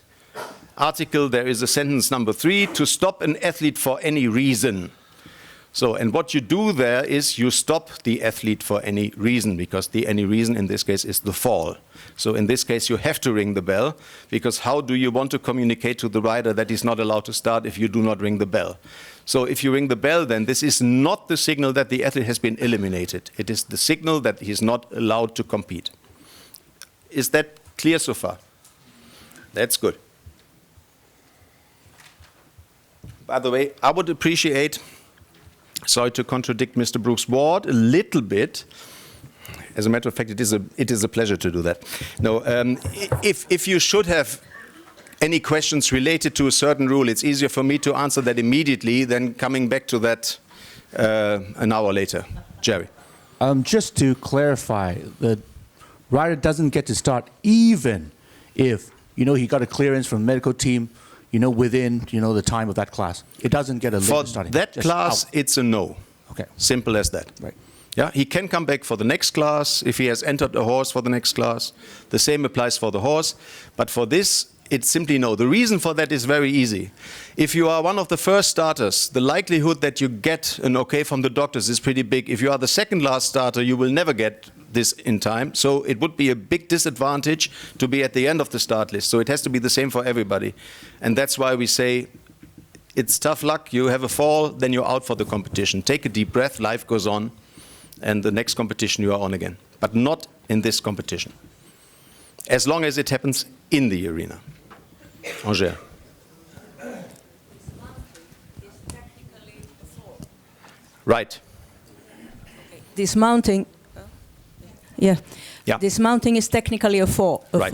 article, there is a sentence number 3, to stop an athlete for any reason. So, and what you do there is you stop the athlete for any reason, because the any reason in this case is the fall. So in this case you have to ring the bell, because how do you want to communicate to the rider that he's not allowed to start if you do not ring the bell? So if you ring the bell, then this is not the signal that the athlete has been eliminated. It is the signal that he's not allowed to compete. Is that clear so far? That's good. By the way, I would appreciate, sorry to contradict Mr. Brooks-Ward a little bit. As a matter of fact, it is a pleasure to do that. No, if you should have any questions related to a certain rule, it's easier for me to answer that immediately than coming back to that an hour later. Jerry. Just to clarify, the rider doesn't get to start even if, he got a clearance from the medical team, within, the time of that class. It doesn't get a late starting. For that class, it's a no. Okay. Simple as that. Right. Yeah, he can come back for the next class if he has entered a horse for the next class. The same applies for the horse. But for this, it's simply no. The reason for that is very easy. If you are one of the first starters, the likelihood that you get an okay from the doctors is pretty big. If you are the second last starter, you will never get this in time. So it would be a big disadvantage to be at the end of the start list. So it has to be the same for everybody. And that's why we say it's tough luck. You have a fall, then you're out for the competition. Take a deep breath, life goes on. And the next competition you are on again. But not in this competition. As long as it happens in the arena. Angers. Right. Dismounting. Yeah. Yeah. Dismounting is technically a fall. Right.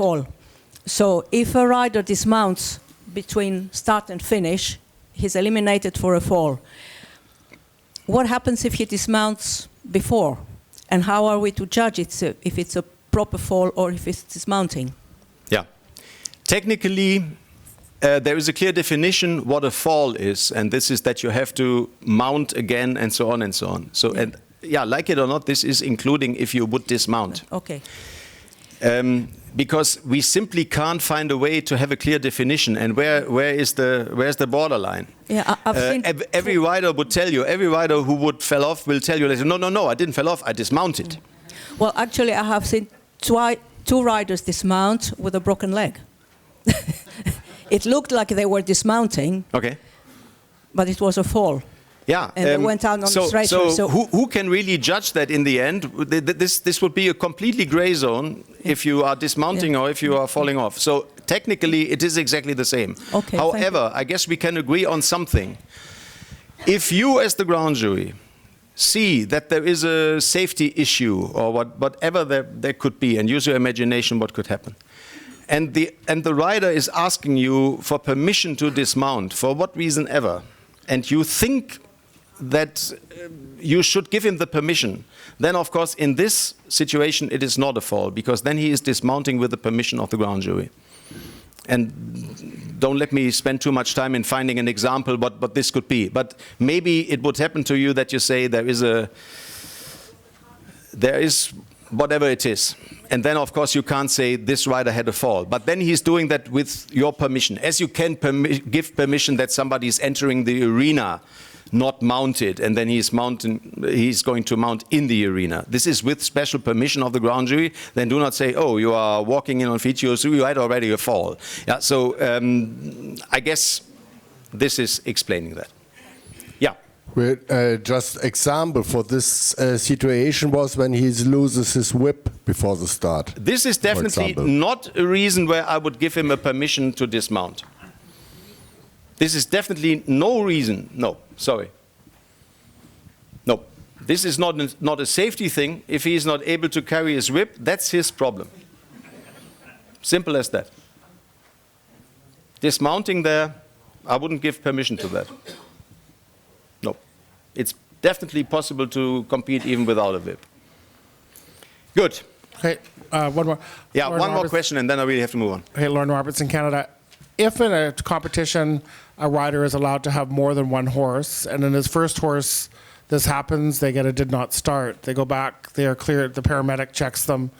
So if a rider dismounts between start and finish, he's eliminated for a fall. What happens if he dismounts before? And how are we to judge it, if it's a proper fall or if it's dismounting? Yeah. Technically, There is a clear definition what a fall is, and this is that you have to mount again and so on and so on. So, and yeah, like it or not, this is including if you would dismount. Okay. Because we simply can't find a way to have a clear definition, and where's the borderline? Yeah, I've seen Every rider would tell you, every rider who would fell off will tell you, no, I didn't fell off, I dismounted. Well, actually, I have seen two riders dismount with a broken leg. It looked like they were dismounting, Okay. but it was a fall. Yeah, And they went out on the stretcher. So who can really judge that in the end? This would be a completely gray zone if you are dismounting or if you are falling off. So technically, it is exactly the same. Okay, However, I guess we can agree on something. If you, as the ground jury, see that there is a safety issue or whatever there could be, and use your imagination what could happen, and the rider is asking you for permission to dismount for what reason ever, and you think that you should give him the permission, then of course in this situation it is not a fall, because then he is dismounting with the permission of the ground jury. And don't let me spend too much time in finding an example what this could be. But maybe it would happen to you that you say there is whatever it is. And then of course you can't say this rider had a fall. But then he's doing that with your permission. As you can give permission that somebody is entering the arena not mounted, and then he's going to mount in the arena. This is with special permission of the ground jury. Then do not say, oh, you are walking in on feet, you had already a fall. Yeah, so I guess this is explaining that. Yeah. Well, just example for this situation was when he loses his whip before the start. This is definitely not a reason where I would give him a permission to dismount. This is definitely no reason. No, sorry. No, this is not a safety thing. If he is not able to carry his whip, that's his problem. Simple as that. Dismounting there, I wouldn't give permission to that. No, it's definitely possible to compete even without a whip. Good. Okay, one more. Yeah, Lauren one more Roberts. question, and then I really have to move on. Hey, Lauren Roberts in Canada. If in a competition a rider is allowed to have more than one horse, and in his first horse this happens, they get a did not start. They go back, they are cleared, the paramedic checks them,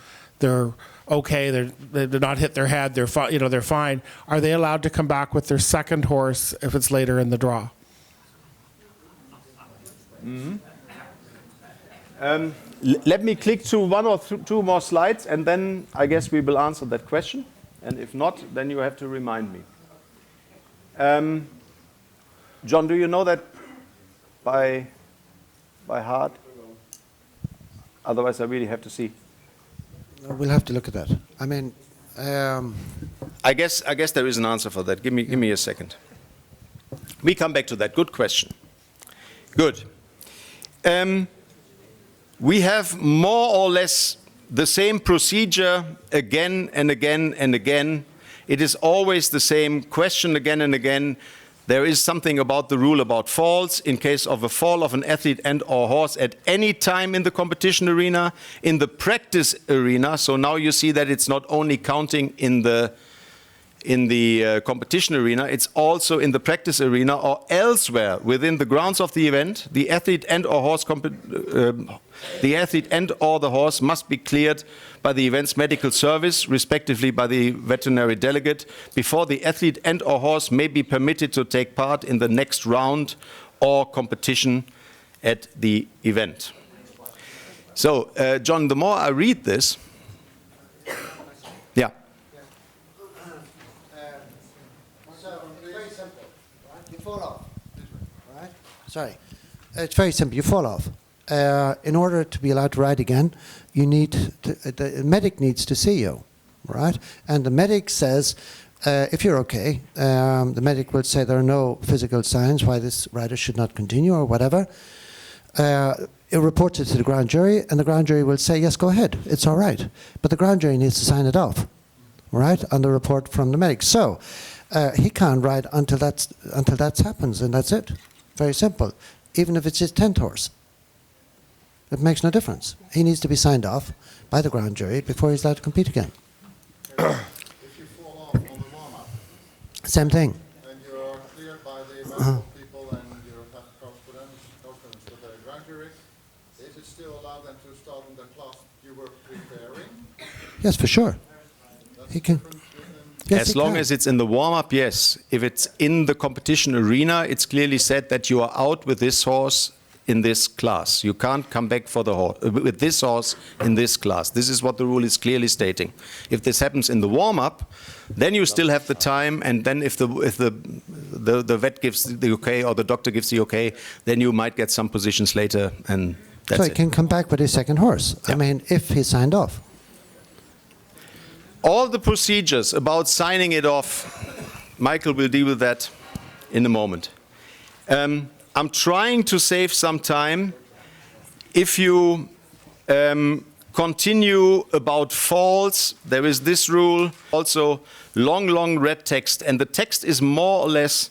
they're okay, they did not hit their head, they're fine. Are they allowed to come back with their second horse if it's later in the draw? Let me click to one or two more slides, and then I guess we will answer that question. And if not, then you have to remind me. John, do you know that by heart? Otherwise, I really have to see. We'll have to look at that. I mean, I guess there is an answer for that. Give me a second. We come back to that. Good question. Good. We have more or less the same procedure again and again and again. It is always the same question again and again. There is something about the rule about falls. In case of a fall of an athlete and or horse at any time in the competition arena, in the practice arena. So now you see that it's not only counting in the competition arena, it's also in the practice arena or elsewhere within the grounds of the event. The athlete and or the horse must be cleared by the event's medical service, respectively by the veterinary delegate, before the athlete and or horse may be permitted to take part in the next round or competition at the event. So, John, the more I read this, yeah. so it's very simple, right? You fall off, right? Sorry. It's very simple. You fall off. In order to be allowed to ride again, you need the medic needs to see you, right? And the medic says, if you're okay, the medic will say there are no physical signs why this rider should not continue or whatever. It reports it to the ground jury, and the ground jury will say, yes, go ahead, it's all right. But the ground jury needs to sign it off, right, on the report from the medic. So he can't ride until that happens, and that's it. Very simple. Even if it's his 10th horse. It makes no difference. He needs to be signed off by the ground jury before he's allowed to compete again. If you fall off on the warm-up. Same thing. And you are cleared by the medical people and you have correspondence with the grand jury. Is it still allowed then to start in the class you were preparing? Yes, for sure. He can. Yes, As he long can. as it's in the warm-up, yes. If it's in the competition arena, it's clearly said that you are out with this horse in this class. You can't come back for the horse with this horse in this class. This is what the rule is clearly stating. If this happens in the warm-up, then you still have the time, and then if the vet gives the okay or the doctor gives the okay, then you might get some positions later, and that's So he it. can come back with his second horse. I Yeah. mean, if he signed off. All the procedures about signing it off, Michael will deal with that in a moment. I'm trying to save some time. If you continue about falls, there is this rule, also long red text, and the text is more or less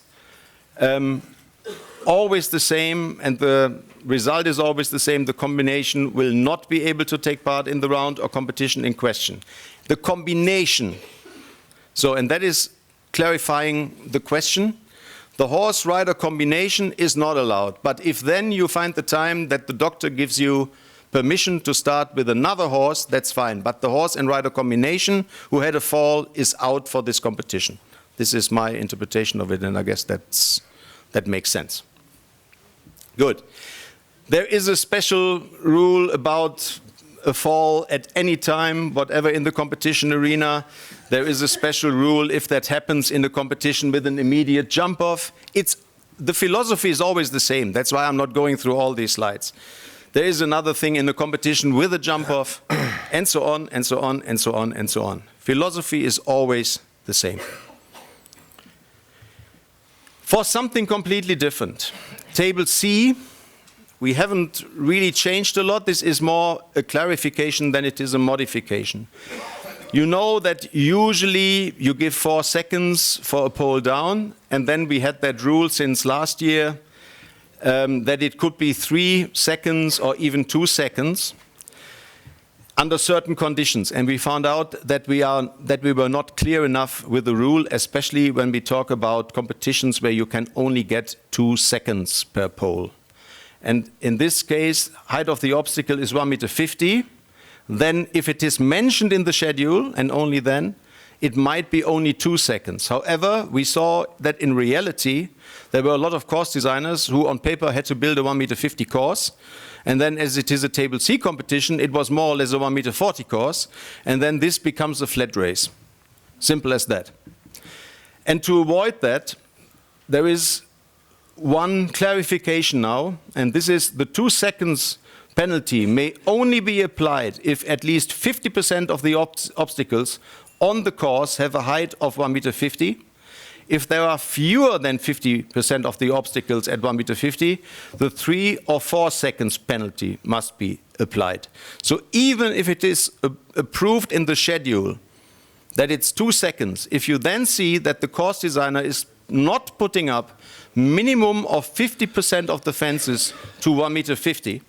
always the same, and the result is always the same. The combination will not be able to take part in the round or competition in question. The combination, and that is clarifying the question. The horse-rider combination is not allowed, but if then you find the time that the doctor gives you permission to start with another horse, that's fine. But the horse and rider combination who had a fall is out for this competition. This is my interpretation of it, and I guess that makes sense. Good. There is a special rule about a fall at any time, whatever in the competition arena. There is a special rule if that happens in the competition with an immediate jump off. The philosophy is always the same. That's why I'm not going through all these slides. There is another thing in the competition with a jump off, and so on, and so on, and so on, and so on. Philosophy is always the same. For something completely different, Table C, we haven't really changed a lot. This is more a clarification than it is a modification. You know that usually you give 4 seconds for a pole down, and then we had that rule since last year that it could be 3 seconds or even 2 seconds under certain conditions. And we found out that we were not clear enough with the rule, especially when we talk about competitions where you can only get 2 seconds per pole. And in this case, height of the obstacle is 1.50 meters. Then if it is mentioned in the schedule, and only then, it might be only 2 seconds. However, we saw that in reality, there were a lot of course designers who on paper had to build a 1.50 meter course. And then as it is a Table C competition, it was more or less a 1.40 meter course. And then this becomes a flat race. Simple as that. And to avoid that, there is one clarification now, and this is the 2 seconds penalty may only be applied if at least 50% of the obstacles on the course have a height of 1.50 meter. If there are fewer than 50% of the obstacles at 1.50 meter, the 3 or 4 seconds penalty must be applied. So even if it is approved in the schedule that it's 2 seconds, if you then see that the course designer is not putting up minimum of 50% of the fences to 1.50 meter,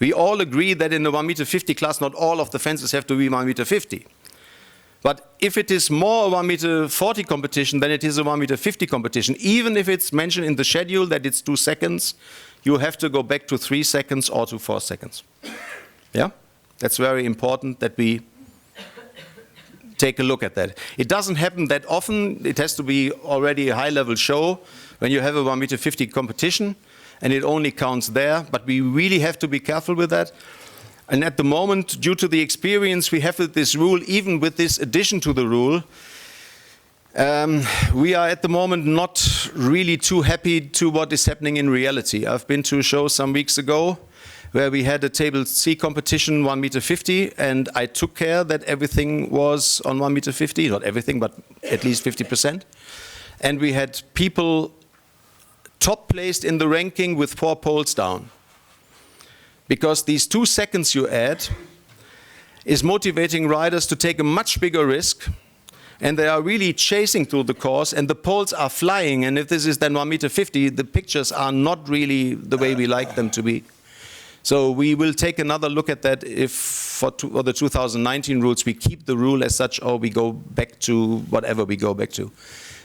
we all agree that in the 1.50 meter class, not all of the fences have to be 1.50 meter. But if it is more a 1.40 meter competition than it is a 1.50 meter competition, even if it's mentioned in the schedule that it's 2 seconds, you have to go back to 3 seconds or to 4 seconds. Yeah? That's very important that we take a look at that. It doesn't happen that often. It has to be already a high-level show when you have a 1.50 meter competition, and it only counts there. But we really have to be careful with that. And at the moment, due to the experience we have with this rule, even with this addition to the rule, we are at the moment not really too happy to what is happening in reality. I've been to a show some weeks ago where we had a Table C competition, 1.50 meter, and I took care that everything was on 1.50 meter, not everything, but at least 50%. And we had people top placed in the ranking with 4 poles down. Because these 2 seconds you add is motivating riders to take a much bigger risk, and they are really chasing through the course, and the poles are flying, and if this is then 1.50 meter, the pictures are not really the way we like them to be. So we will take another look at that if for the 2019 rules we keep the rule as such, or we go back to whatever we go back to.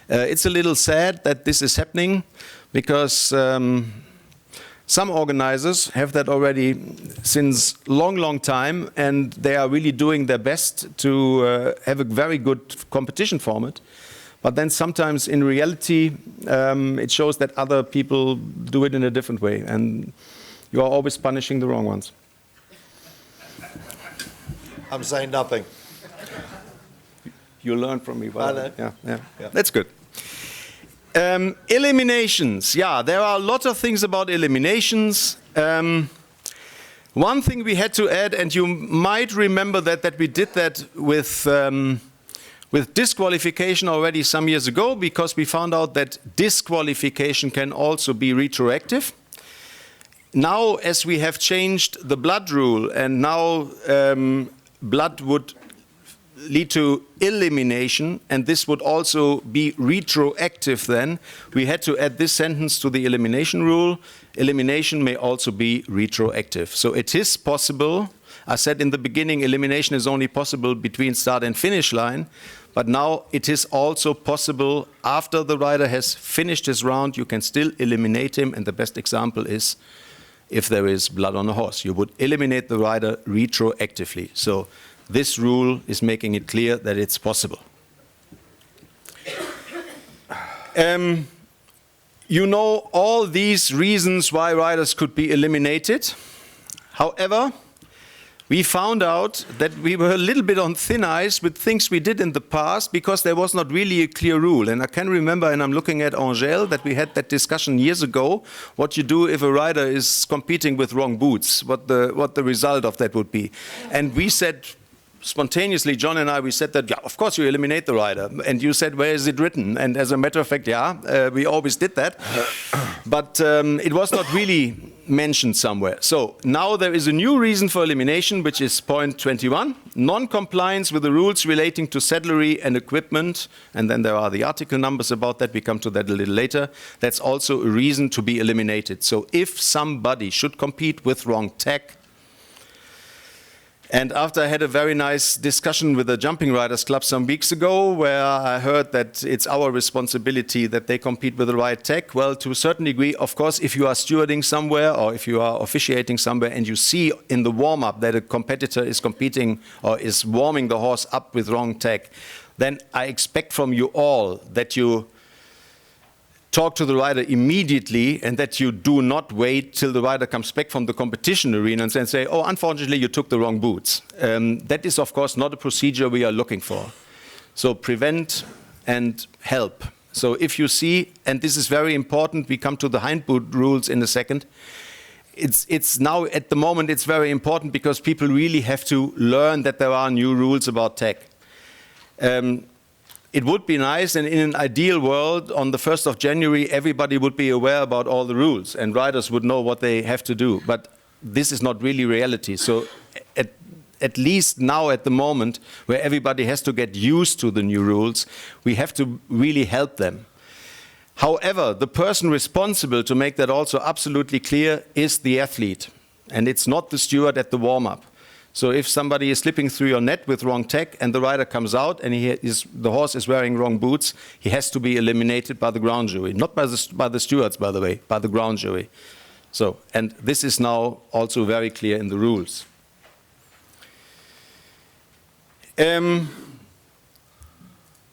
It's a little sad that this is happening because some organizers have that already since long time, and they are really doing their best to have a very good competition format. But then sometimes in reality, it shows that other people do it in a different way, and you are always punishing the wrong ones. I'm saying nothing. You learn from me. I know. Yeah. That's good. Eliminations. Yeah, there are a lot of things about eliminations. One thing we had to add, and you might remember that we did that with disqualification already some years ago, because we found out that disqualification can also be retroactive. Now, as we have changed the blood rule, and now blood would lead to elimination, and this would also be retroactive then, we had to add this sentence to the elimination rule. Elimination may also be retroactive. So it is possible. I said in the beginning, elimination is only possible between start and finish line, but now it is also possible after the rider has finished his round, you can still eliminate him, and the best example is if there is blood on a horse. You would eliminate the rider retroactively. So this rule is making it clear that it's possible. You know all these reasons why riders could be eliminated. However, we found out that we were a little bit on thin ice with things we did in the past because there was not really a clear rule. And I can remember, and I'm looking at Angèle, that we had that discussion years ago, what you do if a rider is competing with wrong boots, what the result of that would be. And we said, spontaneously, John and I, we said that, yeah, of course you eliminate the rider. And you said, where is it written? And as a matter of fact, yeah, we always did that. But it was not really mentioned somewhere. So now there is a new reason for elimination, which is point 21. Non-compliance with the rules relating to saddlery and equipment. And then there are the article numbers about that. We come to that a little later. That's also a reason to be eliminated. So if somebody should compete with wrong tech, and after I had a very nice discussion with the Jumping Riders Club some weeks ago, where I heard that it's our responsibility that they compete with the right tech, well, to a certain degree, of course, if you are stewarding somewhere or if you are officiating somewhere and you see in the warm-up that a competitor is competing or is warming the horse up with wrong tech, then I expect from you all that you talk to the rider immediately and that you do not wait till the rider comes back from the competition arena and then say, oh, unfortunately, you took the wrong boots. That is, of course, not a procedure we are looking for. So prevent and help. So if you see, and this is very important, we come to the hind boot rules in a second. It's now, at the moment, it's very important because people really have to learn that there are new rules about tech. It would be nice, and in an ideal world, on the 1st of January, everybody would be aware about all the rules, and riders would know what they have to do. But this is not really reality. So at least now, at the moment, where everybody has to get used to the new rules, we have to really help them. However, the person responsible to make that also absolutely clear is the athlete, and it's not the steward at the warm-up. So if somebody is slipping through your net with wrong tech and the rider comes out and the horse is wearing wrong boots, he has to be eliminated by the ground jury. Not by the stewards, by the way, by the ground jury. So, and this is now also very clear in the rules.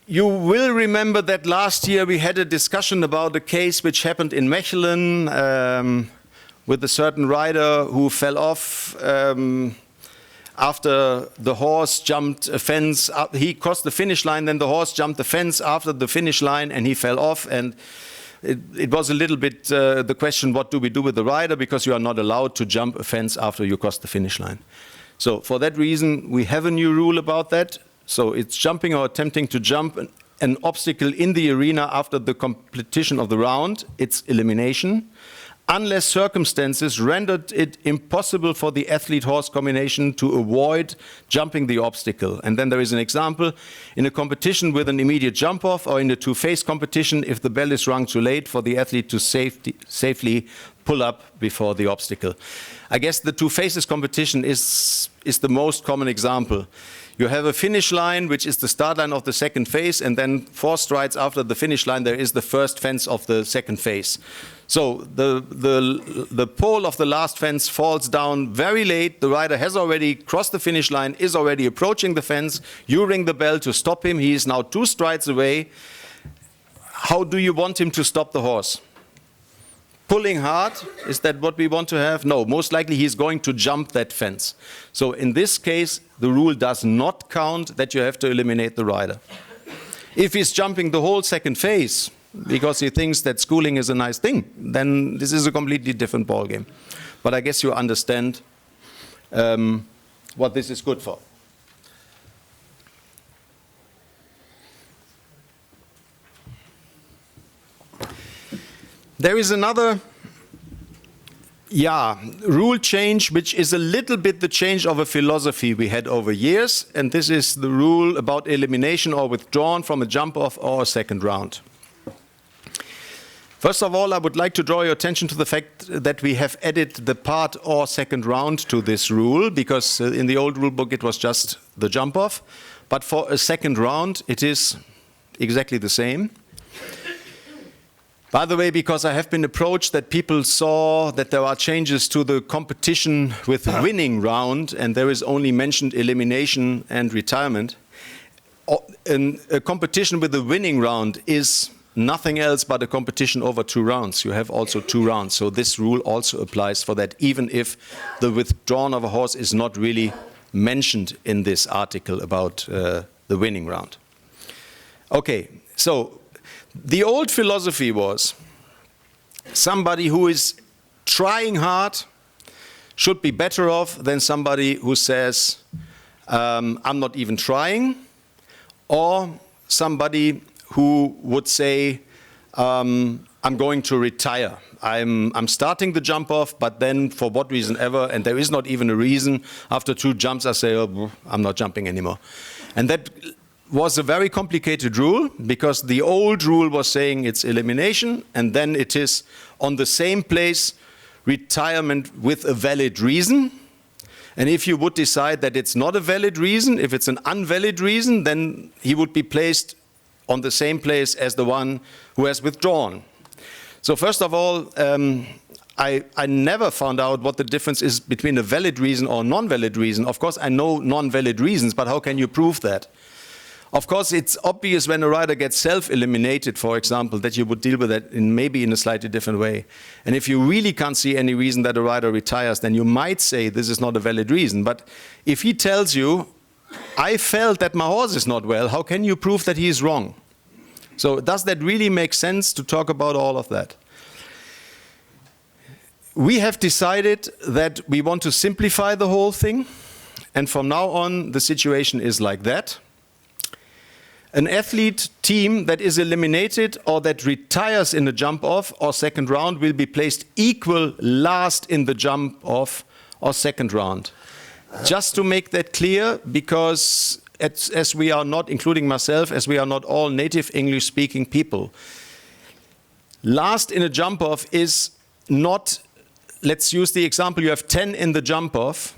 You will remember that last year we had a discussion about a case which happened in Mechelen with a certain rider who fell off after the horse jumped a fence. He crossed the finish line, then the horse jumped the fence after the finish line and he fell off. And it was a little bit the question, what do we do with the rider? Because you are not allowed to jump a fence after you cross the finish line. So for that reason, we have a new rule about that. So it's jumping or attempting to jump an obstacle in the arena after the completion of the round. It's elimination, unless circumstances rendered it impossible for the athlete-horse combination to avoid jumping the obstacle. And then there is an example, in a competition with an immediate jump-off or in a two-phase competition, if the bell is rung too late for the athlete to safely pull up before the obstacle. I guess the two-phases competition is the most common example. You have a finish line, which is the start line of the second phase, and then 4 strides after the finish line, there is the first fence of the second phase. So the pole of the last fence falls down very late. The rider has already crossed the finish line, is already approaching the fence. You ring the bell to stop him. He is now 2 strides away. How do you want him to stop the horse? Pulling hard, is that what we want to have? No, most likely he's going to jump that fence. So in this case, the rule does not count that you have to eliminate the rider. If he's jumping the whole second phase because he thinks that schooling is a nice thing, then this is a completely different ballgame. But I guess you understand what this is good for. There is another rule change, which is a little bit the change of a philosophy we had over years, and this is the rule about elimination or withdrawn from a jump-off or a second round. First of all, I would like to draw your attention to the fact that we have added the part or second round to this rule, because in the old rule book it was just the jump-off, but for a second round it is exactly the same. By the way, because I have been approached that people saw that there are changes to the competition with winning round, and there is only mentioned elimination and retirement. A competition with the winning round is nothing else but a competition over 2 rounds. You have also 2 rounds, so this rule also applies for that, even if the withdrawn of a horse is not really mentioned in this article about the winning round. Okay, so the old philosophy was somebody who is trying hard should be better off than somebody who says, I'm not even trying, or somebody who would say, I'm going to retire. I'm starting the jump off, but then for what reason ever, and there is not even a reason, after 2 jumps I say, oh, I'm not jumping anymore. And that was a very complicated rule, because the old rule was saying it's elimination, and then it is on the same place retirement with a valid reason. And if you would decide that it's not a valid reason, if it's an invalid reason, then he would be placed on the same place as the one who has withdrawn. So first of all, I never found out what the difference is between a valid reason or non-valid reason. Of course, I know non-valid reasons, but how can you prove that? Of course, it's obvious when a rider gets self-eliminated, for example, that you would deal with that maybe in a slightly different way. And if you really can't see any reason that a rider retires, then you might say this is not a valid reason. But if he tells you, I felt that my horse is not well, how can you prove that he is wrong? So does that really make sense to talk about all of that? We have decided that we want to simplify the whole thing, and from now on the situation is like that. An athlete team that is eliminated or that retires in the jump-off or second round will be placed equal last in the jump-off or second round. Just to make that clear, because as we are not, including myself, as we are not all native English-speaking people, last in a jump-off is not, let's use the example, you have 10 in the jump-off,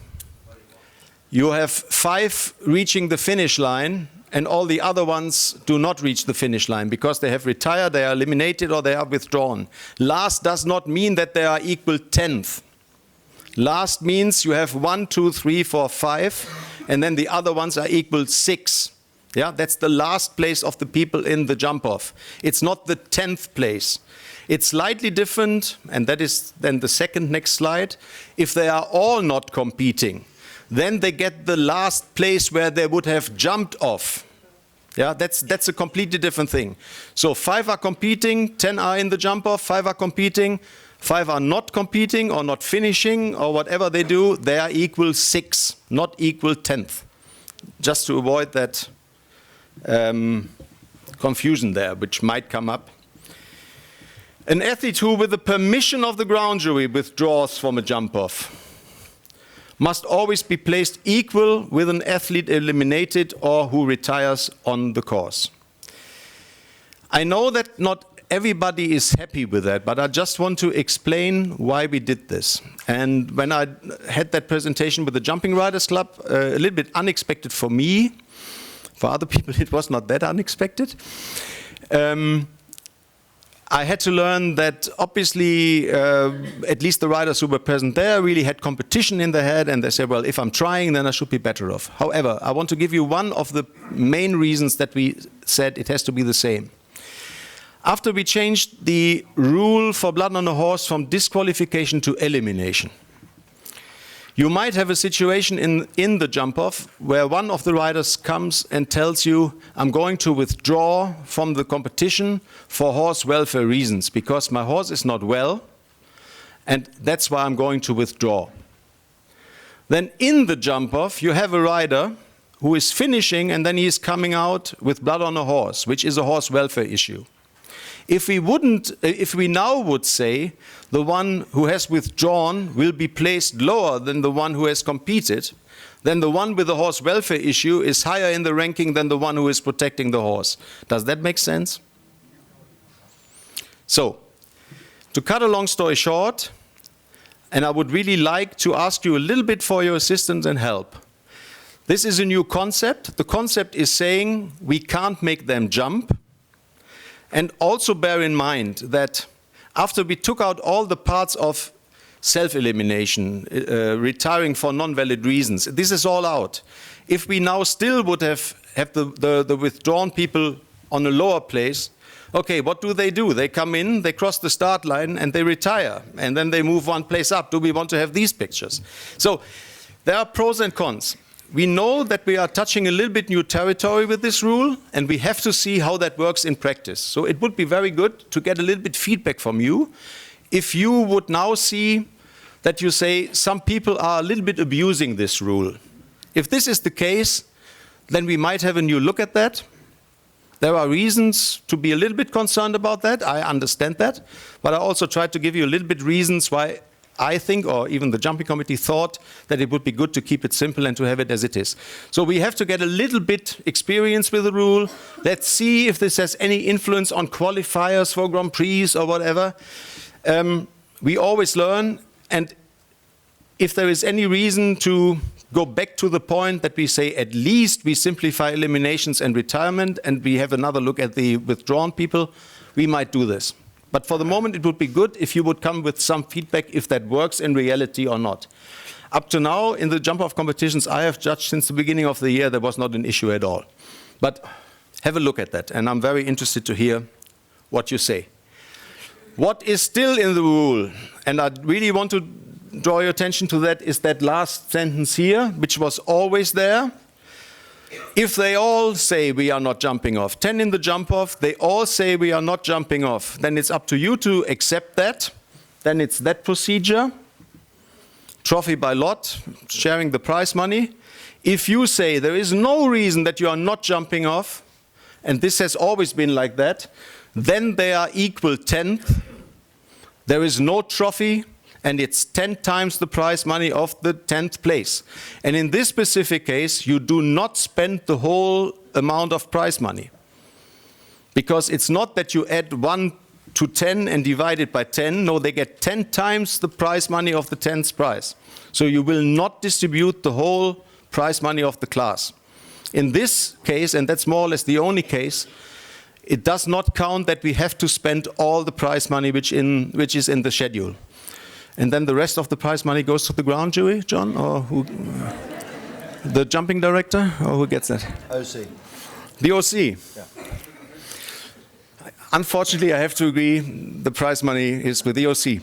you have 5 reaching the finish line, and all the other ones do not reach the finish line because they have retired, they are eliminated, or they are withdrawn. Last does not mean that they are equal 10th. Last means you have 1, 2, 3, 4, 5, and then the other ones are equal 6. Yeah, that's the last place of the people in the jump-off. It's not the 10th place. It's slightly different, and that is then the next slide. If they are all not competing, then they get the last place where they would have jumped off. Yeah, that's a completely different thing. So 5 are competing, 10 are in the jump-off, 5 are competing, 5 are not competing or not finishing or whatever they do, they are equal 6, not equal 10th. Just to avoid that confusion there, which might come up. An athlete who, with the permission of the ground jury, withdraws from a jump-off must always be placed equal with an athlete eliminated or who retires on the course. I know that not everybody is happy with that, but I just want to explain why we did this. And when I had that presentation with the Jumping Riders Club, a little bit unexpected for me. For other people, it was not that unexpected. I had to learn that obviously, at least the riders who were present there really had competition in their head, and they said, well, if I'm trying, then I should be better off. However, I want to give you one of the main reasons that we said it has to be the same. After we changed the rule for blood on a horse from disqualification to elimination, you might have a situation in the jump-off where one of the riders comes and tells you, I'm going to withdraw from the competition for horse welfare reasons, because my horse is not well, and that's why I'm going to withdraw. Then in the jump-off, you have a rider who is finishing, and then he is coming out with blood on a horse, which is a horse welfare issue. If we now would say the one who has withdrawn will be placed lower than the one who has competed, then the one with the horse welfare issue is higher in the ranking than the one who is protecting the horse. Does that make sense? So, to cut a long story short, and I would really like to ask you a little bit for your assistance and help. This is a new concept. The concept is saying we can't make them jump. And also bear in mind that after we took out all the parts of self-elimination, retiring for non-valid reasons, this is all out. If we now still would have the withdrawn people on a lower place, okay, what do? They come in, they cross the start line, and they retire. And then they move one place up. Do we want to have these pictures? So there are pros and cons. We know that we are touching a little bit new territory with this rule, and we have to see how that works in practice. So it would be very good to get a little bit feedback from you. If you would now see that you say some people are a little bit abusing this rule. If this is the case, then we might have a new look at that. There are reasons to be a little bit concerned about that. I understand that. But I also tried to give you a little bit reasons why I think, or even the jumping committee thought, that it would be good to keep it simple and to have it as it is. So we have to get a little bit experience with the rule. Let's see if this has any influence on qualifiers for Grand Prix or whatever. We always learn, and if there is any reason to go back to the point that we say at least we simplify eliminations and retirement, and we have another look at the withdrawn people, we might do this. But for the moment, it would be good if you would come with some feedback if that works in reality or not. Up to now, in the jump-off competitions I have judged since the beginning of the year, there was not an issue at all. But have a look at that, and I'm very interested to hear what you say. What is still in the rule, and I really want to draw your attention to that, is that last sentence here, which was always there. If they all say we are not jumping off, 10 in the jump off, they all say we are not jumping off, then it's up to you to accept that. Then it's that procedure, trophy by lot, sharing the prize money. If you say there is no reason that you are not jumping off, and this has always been like that, then they are equal 10th. There is no trophy, and it's 10 times the prize money of the 10th place. And in this specific case, you do not spend the whole amount of prize money. Because it's not that you add 1 to 10 and divide it by 10. No, they get 10 times the prize money of the 10th prize. So you will not distribute the whole prize money of the class. In this case, and that's more or less the only case, it does not count that we have to spend all the prize money which is in the schedule. And then the rest of the prize money goes to the ground jury, John, or who? The jumping director, or who gets that? OC. The OC. Yeah. Unfortunately, I have to agree, the prize money is with the OC.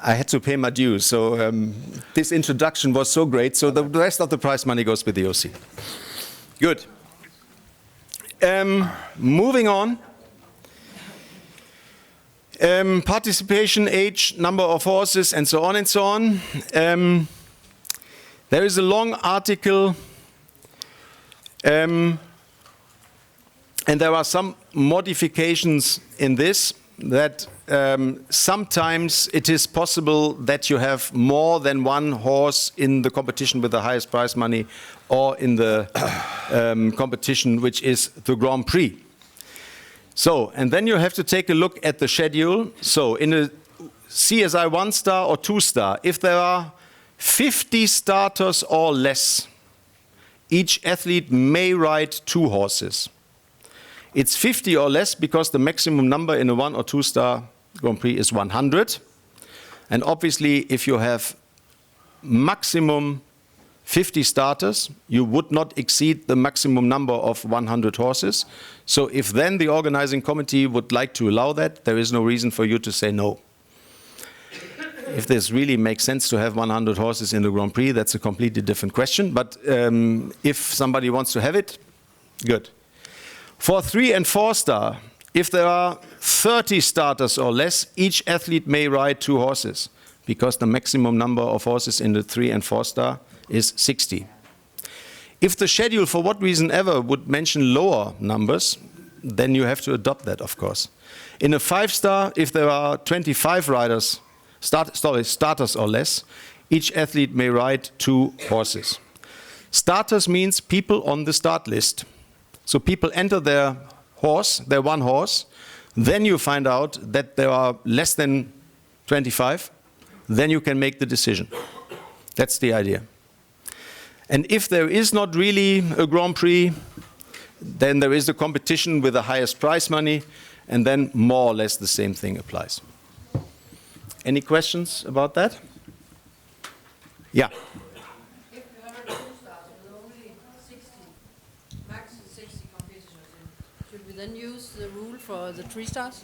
I had to pay my dues, so this introduction was so great, so the rest of the prize money goes with the OC. Good. Moving on. Participation, age, number of horses, and so on and so on. There is a long article, and there are some modifications in this, that sometimes it is possible that you have more than one horse in the competition with the highest prize money, or in the competition which is the Grand Prix. So, and then you have to take a look at the schedule. So, in a CSI 1-star or 2-star, if there are 50 starters or less, each athlete may ride 2 horses. It's 50 or less because the maximum number in a 1- or 2-star Grand Prix is 100. And obviously, if you have maximum 50 starters, you would not exceed the maximum number of 100 horses. So if then the organizing committee would like to allow that, there is no reason for you to say no. If this really makes sense to have 100 horses in the Grand Prix, that's a completely different question. But if somebody wants to have it, good. For 3- and 4-star, if there are 30 starters or less, each athlete may ride 2 horses, because the maximum number of horses in the 3- and 4-star is 60. If the schedule, for what reason ever, would mention lower numbers, then you have to adopt that, of course. In a 5-star, if there are 25 riders, starters or less, each athlete may ride 2 horses. Starters means people on the start list. So people enter their horse, their 1 horse, then you find out that there are less than 25, then you can make the decision. That's the idea. And if there is not really a Grand Prix, then there is the competition with the highest prize money, and then more or less the same thing applies. Any questions about that? Yeah. If you have a 2-star with only 60, max 60 competitors in, should we then use the rule for the 3 stars?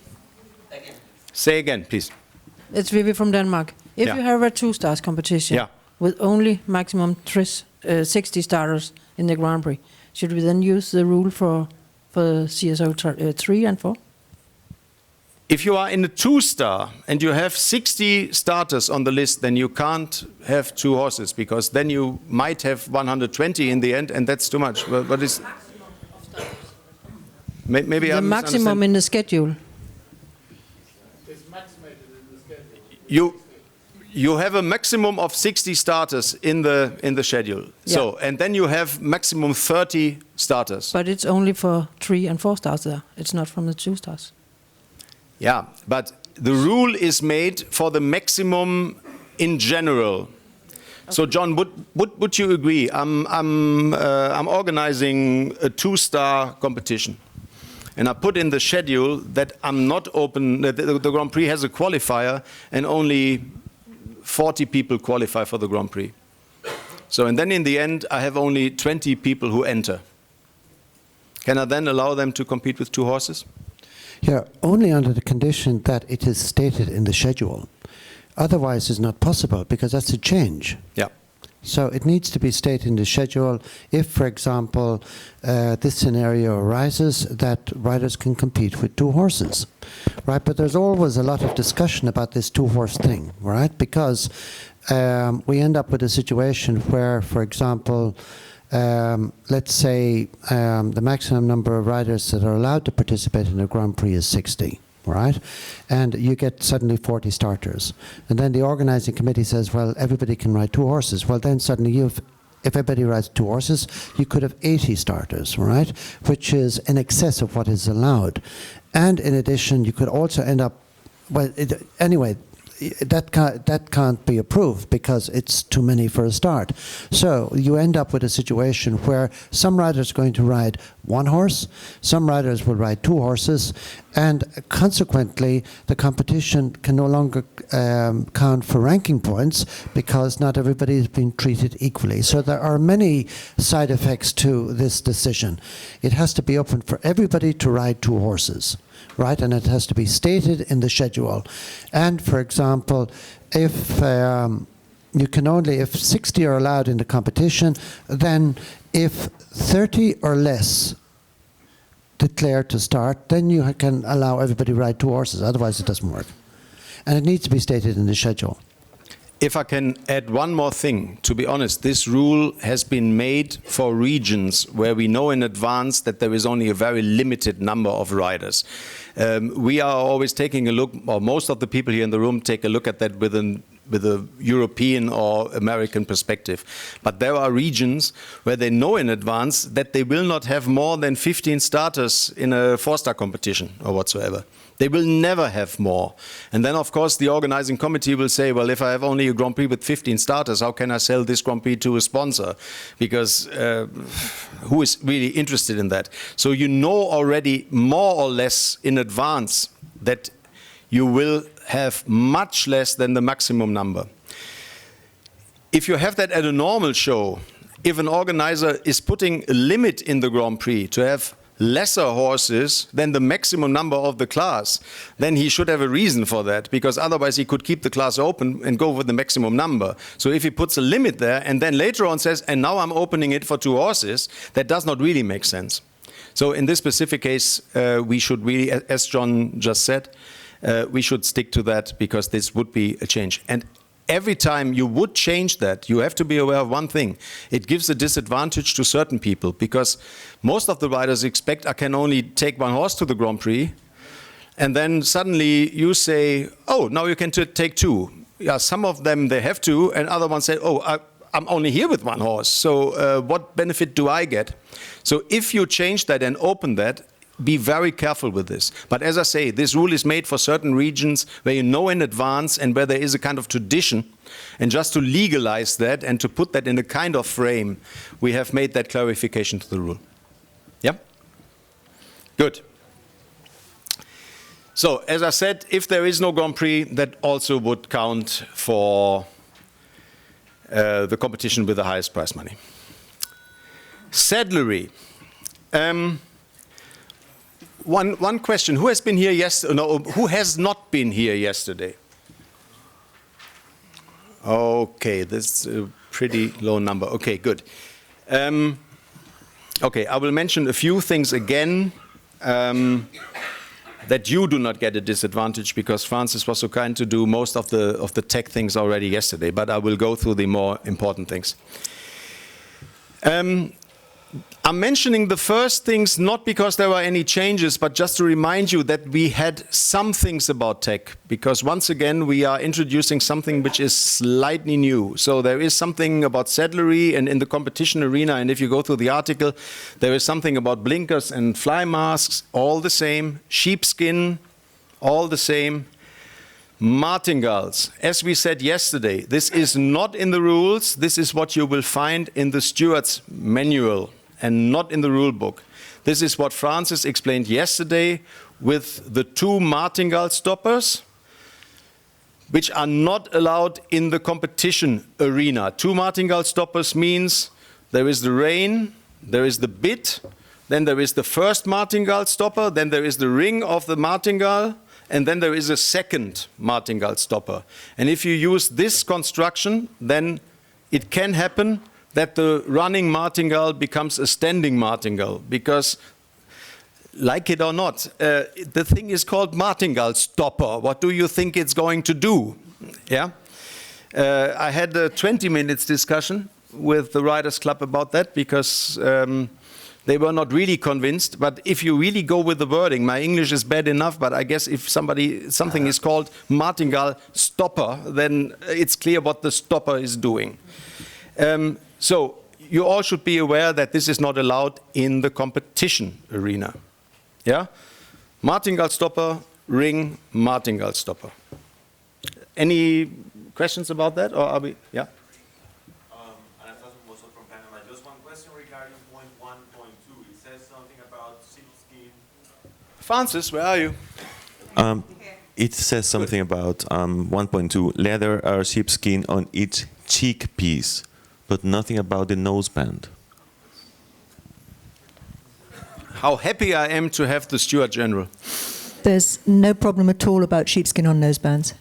Again. Say again, please. It's Vivi from Denmark. If you have a 2 stars competition with only maximum 60 starters in the Grand Prix, should we then use the rule for CSO 3 and 4? If you are in a 2-star and you have 60 starters on the list, then you can't have 2 horses, because then you might have 120 in the end, and that's too much. What is maybe the maximum in the schedule? You have a maximum of 60 starters in the schedule. Yeah. So, and then you have maximum 30 starters. But it's only for 3 and 4 stars there. It's not from the 2 stars. Yeah, but the rule is made for the maximum in general. Okay. So, John, would you agree? I'm organizing a 2-star competition, and I put in the schedule that I'm not open. That the Grand Prix has a qualifier, and only 40 people qualify for the Grand Prix. So, and then in the end, I have only 20 people who enter. Can I then allow them to compete with 2 horses? Yeah, only under the condition that it is stated in the schedule. Otherwise, it's not possible, because that's a change. Yeah. So it needs to be stated in the schedule if, for example, this scenario arises that riders can compete with 2 horses, right? But there's always a lot of discussion about this 2-horse thing, right? Because we end up with a situation where, for example, let's say the maximum number of riders that are allowed to participate in a Grand Prix is 60, right? And you get suddenly 40 starters. And then the organizing committee says, well, everybody can ride 2 horses. Well, then suddenly if everybody rides 2 horses, you could have 80 starters, right? Which is in excess of what is allowed. And in addition, you could also end up, well, anyway, that can't be approved because it's too many for a start. So you end up with a situation where some riders are going to ride 1 horse, some riders will ride 2 horses, and consequently the competition can no longer count for ranking points because not everybody is being treated equally. So there are many side effects to this decision. It has to be open for everybody to ride 2 horses. Right, and it has to be stated in the schedule. And for example, if if 60 are allowed in the competition, then if 30 or less declare to start, then you can allow everybody to ride 2 horses. Otherwise, it doesn't work. And it needs to be stated in the schedule. If I can add one more thing, to be honest, this rule has been made for regions where we know in advance that there is only a very limited number of riders. We are always taking a look, or most of the people here in the room take a look at that with a with a European or American perspective. But there are regions where they know in advance that they will not have more than 15 starters in a 4-star competition or whatsoever. They will never have more. And then, of course, the organizing committee will say, well, if I have only a Grand Prix with 15 starters, how can I sell this Grand Prix to a sponsor? Because who is really interested in that? So you know already more or less in advance that you will have much less than the maximum number. If you have that at a normal show, if an organizer is putting a limit in the Grand Prix to have lesser horses than the maximum number of the class, then he should have a reason for that, because otherwise he could keep the class open and go with the maximum number. So if he puts a limit there and then later on says, and now I'm opening it for 2 horses, that does not really make sense. So in this specific case, we should really, as John just said, we should stick to that, because this would be a change. And every time you would change that, you have to be aware of one thing. It gives a disadvantage to certain people, because most of the riders expect I can only take 1 horse to the Grand Prix, and then suddenly you say, oh, now you can take 2. Yeah, some of them they have to, and other ones say, oh, I'm only here with 1 horse, so what benefit do I get? So if you change that and open that, be very careful with this. But as I say, this rule is made for certain regions where you know in advance and where there is a kind of tradition. And just to legalize that and to put that in a kind of frame, we have made that clarification to the rule. Yeah? Good. So, as I said, if there is no Grand Prix, that also would count for the competition with the highest prize money. Saddlery. One question: who has been here yesterday? No, who has not been here yesterday? Okay, that's a pretty low number. Okay, good. Okay, I will mention a few things again that you do not get a disadvantage, because Francis was so kind to do most of the tech things already yesterday. But I will go through the more important things. I'm mentioning the first things not because there were any changes, but just to remind you that we had some things about tech, because once again we are introducing something which is slightly new. So there is something about saddlery and in the competition arena, and if you go through the article, there is something about blinkers and fly masks, all the same, sheepskin, all the same. Martingales, as we said yesterday, this is not in the rules, this is what you will find in the steward's manual and not in the rule book. This is what Francis explained yesterday with the 2 martingale stoppers, which are not allowed in the competition arena. 2 martingale stoppers means there is the rein, there is the bit, then there is the first martingale stopper, then there is the ring of the martingale, and then there is a second martingale stopper. And if you use this construction, then it can happen that the running martingale becomes a standing martingale, because, like it or not, the thing is called martingale stopper. What do you think it's going to do? Yeah? I had a 20 minutes discussion with the Riders Club about that, because they were not really convinced. But if you really go with the wording, my English is bad enough, but I guess if something is called martingale stopper, then it's clear what the stopper is doing. So you all should be aware that this is not allowed in the competition arena. Yeah? Martingale stopper, ring, martingale stopper. Any questions about that, or are we? Yeah. From Panama. Just one question regarding point 1.2. It says something about sheepskin. Francis, where are you? It says something about 1.2 leather or sheepskin on each cheek piece, but nothing about the noseband. How happy I am to have the Steward General. There's no problem at all about sheepskin on nosebands.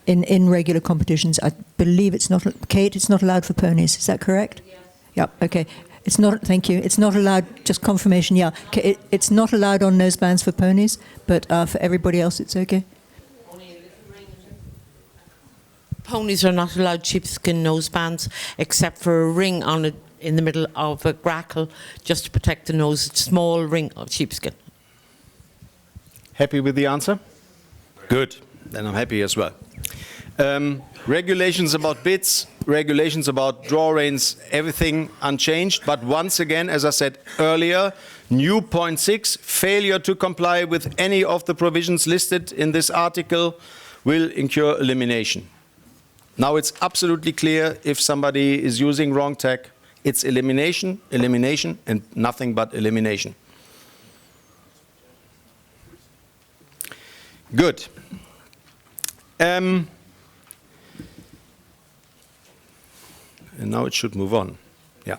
In regular competitions, I believe it's not, Kate, it's not allowed for ponies. Is that correct? Yes. Yep, okay. It's not, thank you. It's not allowed, just confirmation, yeah. It's not allowed on nosebands for ponies, but for everybody else it's okay. Ponies are not allowed sheepskin nosebands except for a ring on it in the middle of a grackle just to protect the nose. It's a small ring of sheepskin. Happy with the answer? Good. Then I'm happy as well. Regulations about bits, regulations about draw reins, everything unchanged. But once again, as I said earlier, new point 6, failure to comply with any of the provisions listed in this article will incur elimination. Now it's absolutely clear if somebody is using wrong tech, it's elimination, elimination, and nothing but elimination. Good. And now it should move on. Yeah.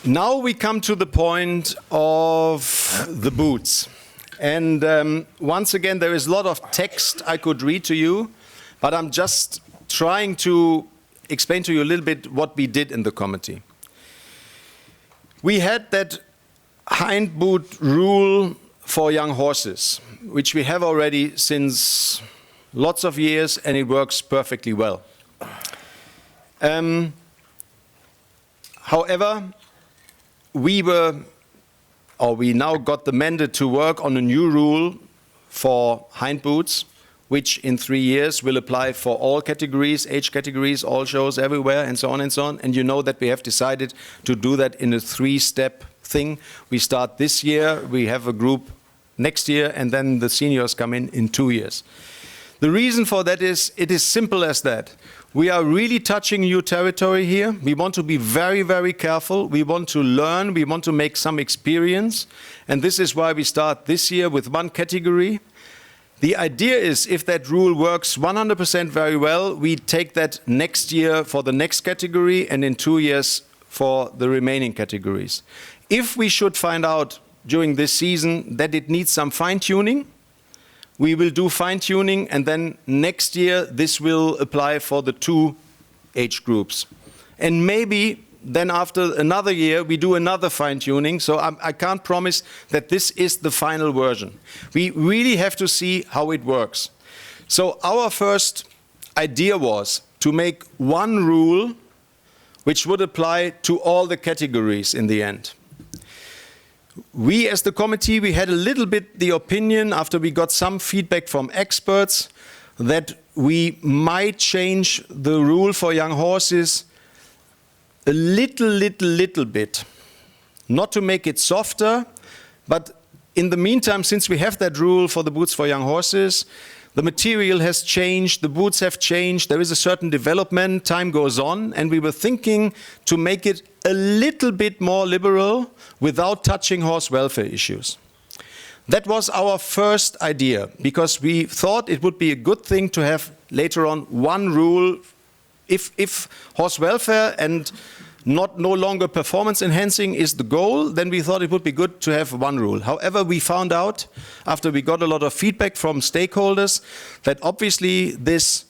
Now we come to the point of the boots. And once again, there is a lot of text I could read to you, but I'm just trying to explain to you a little bit what we did in the committee. We had that hind boot rule for young horses, which we have already since lots of years, and it works perfectly well. However, we now got the mandate to work on a new rule for hind boots, which in 3 years will apply for all categories, age categories, all shows everywhere, and so on and so on. And you know that we have decided to do that in a 3-step thing. We start this year, we have a group next year, and then the seniors come in 2 years. The reason for that is, it is simple as that. We are really touching new territory here. We want to be very, very careful. We want to learn. We want to make some experience. And this is why we start this year with one category. The idea is, if that rule works 100% very well, we take that next year for the next category and in 2 years for the remaining categories. If we should find out during this season that it needs some fine-tuning, we will do fine-tuning, and then next year this will apply for the 2 age groups. And maybe then after another year we do another fine-tuning, so I can't promise that this is the final version. We really have to see how it works. So our first idea was to make one rule which would apply to all the categories in the end. We, as the committee, we had a little bit the opinion, after we got some feedback from experts, that we might change the rule for young horses a little bit. Not to make it softer, but in the meantime, since we have that rule for the boots for young horses, the material has changed, the boots have changed, there is a certain development, time goes on, and we were thinking to make it a little bit more liberal without touching horse welfare issues. That was our first idea, because we thought it would be a good thing to have later on one rule. If horse welfare and no longer performance enhancing is the goal, then we thought it would be good to have one rule. However, we found out, after we got a lot of feedback from stakeholders, that obviously this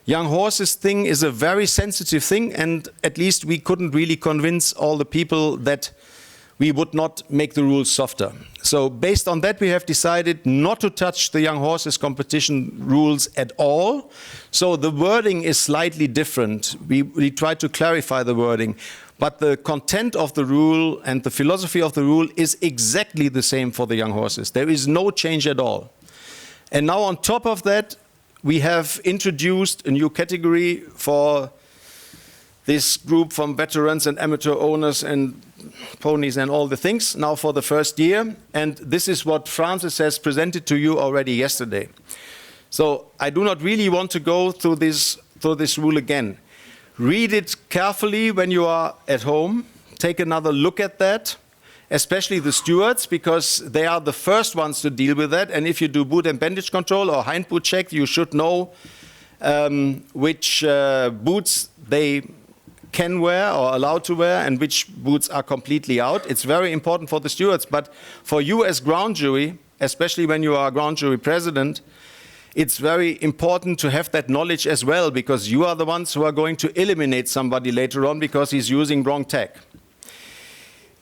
young horses thing is a very sensitive thing, and at least we couldn't really convince all the people that we would not make the rules softer. So based on that, we have decided not to touch the young horses competition rules at all. So the wording is slightly different. We tried to clarify the wording, but the content of the rule and the philosophy of the rule is exactly the same for the young horses. There is no change at all. And now on top of that, we have introduced a new category for this group from veterans and amateur owners and ponies and all the things now for the first year. And this is what Francis has presented to you already yesterday. So I do not really want to go through this rule again. Read it carefully when you are at home. Take another look at that, especially the stewards, because they are the first ones to deal with that. And if you do boot and bandage control or hind boot check, you should know which boots they can wear or allowed to wear and which boots are completely out. It's very important for the stewards, but for you as ground jury, especially when you are ground jury president, it's very important to have that knowledge as well, because you are the ones who are going to eliminate somebody later on because he's using wrong tech.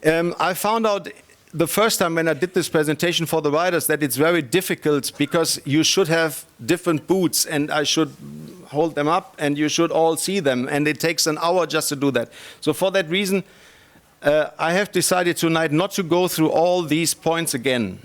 I found out the first time when I did this presentation for the riders that it's very difficult, because you should have different boots and I should hold them up and you should all see them, and it takes an hour just to do that. So for that reason, I have decided tonight not to go through all these points again.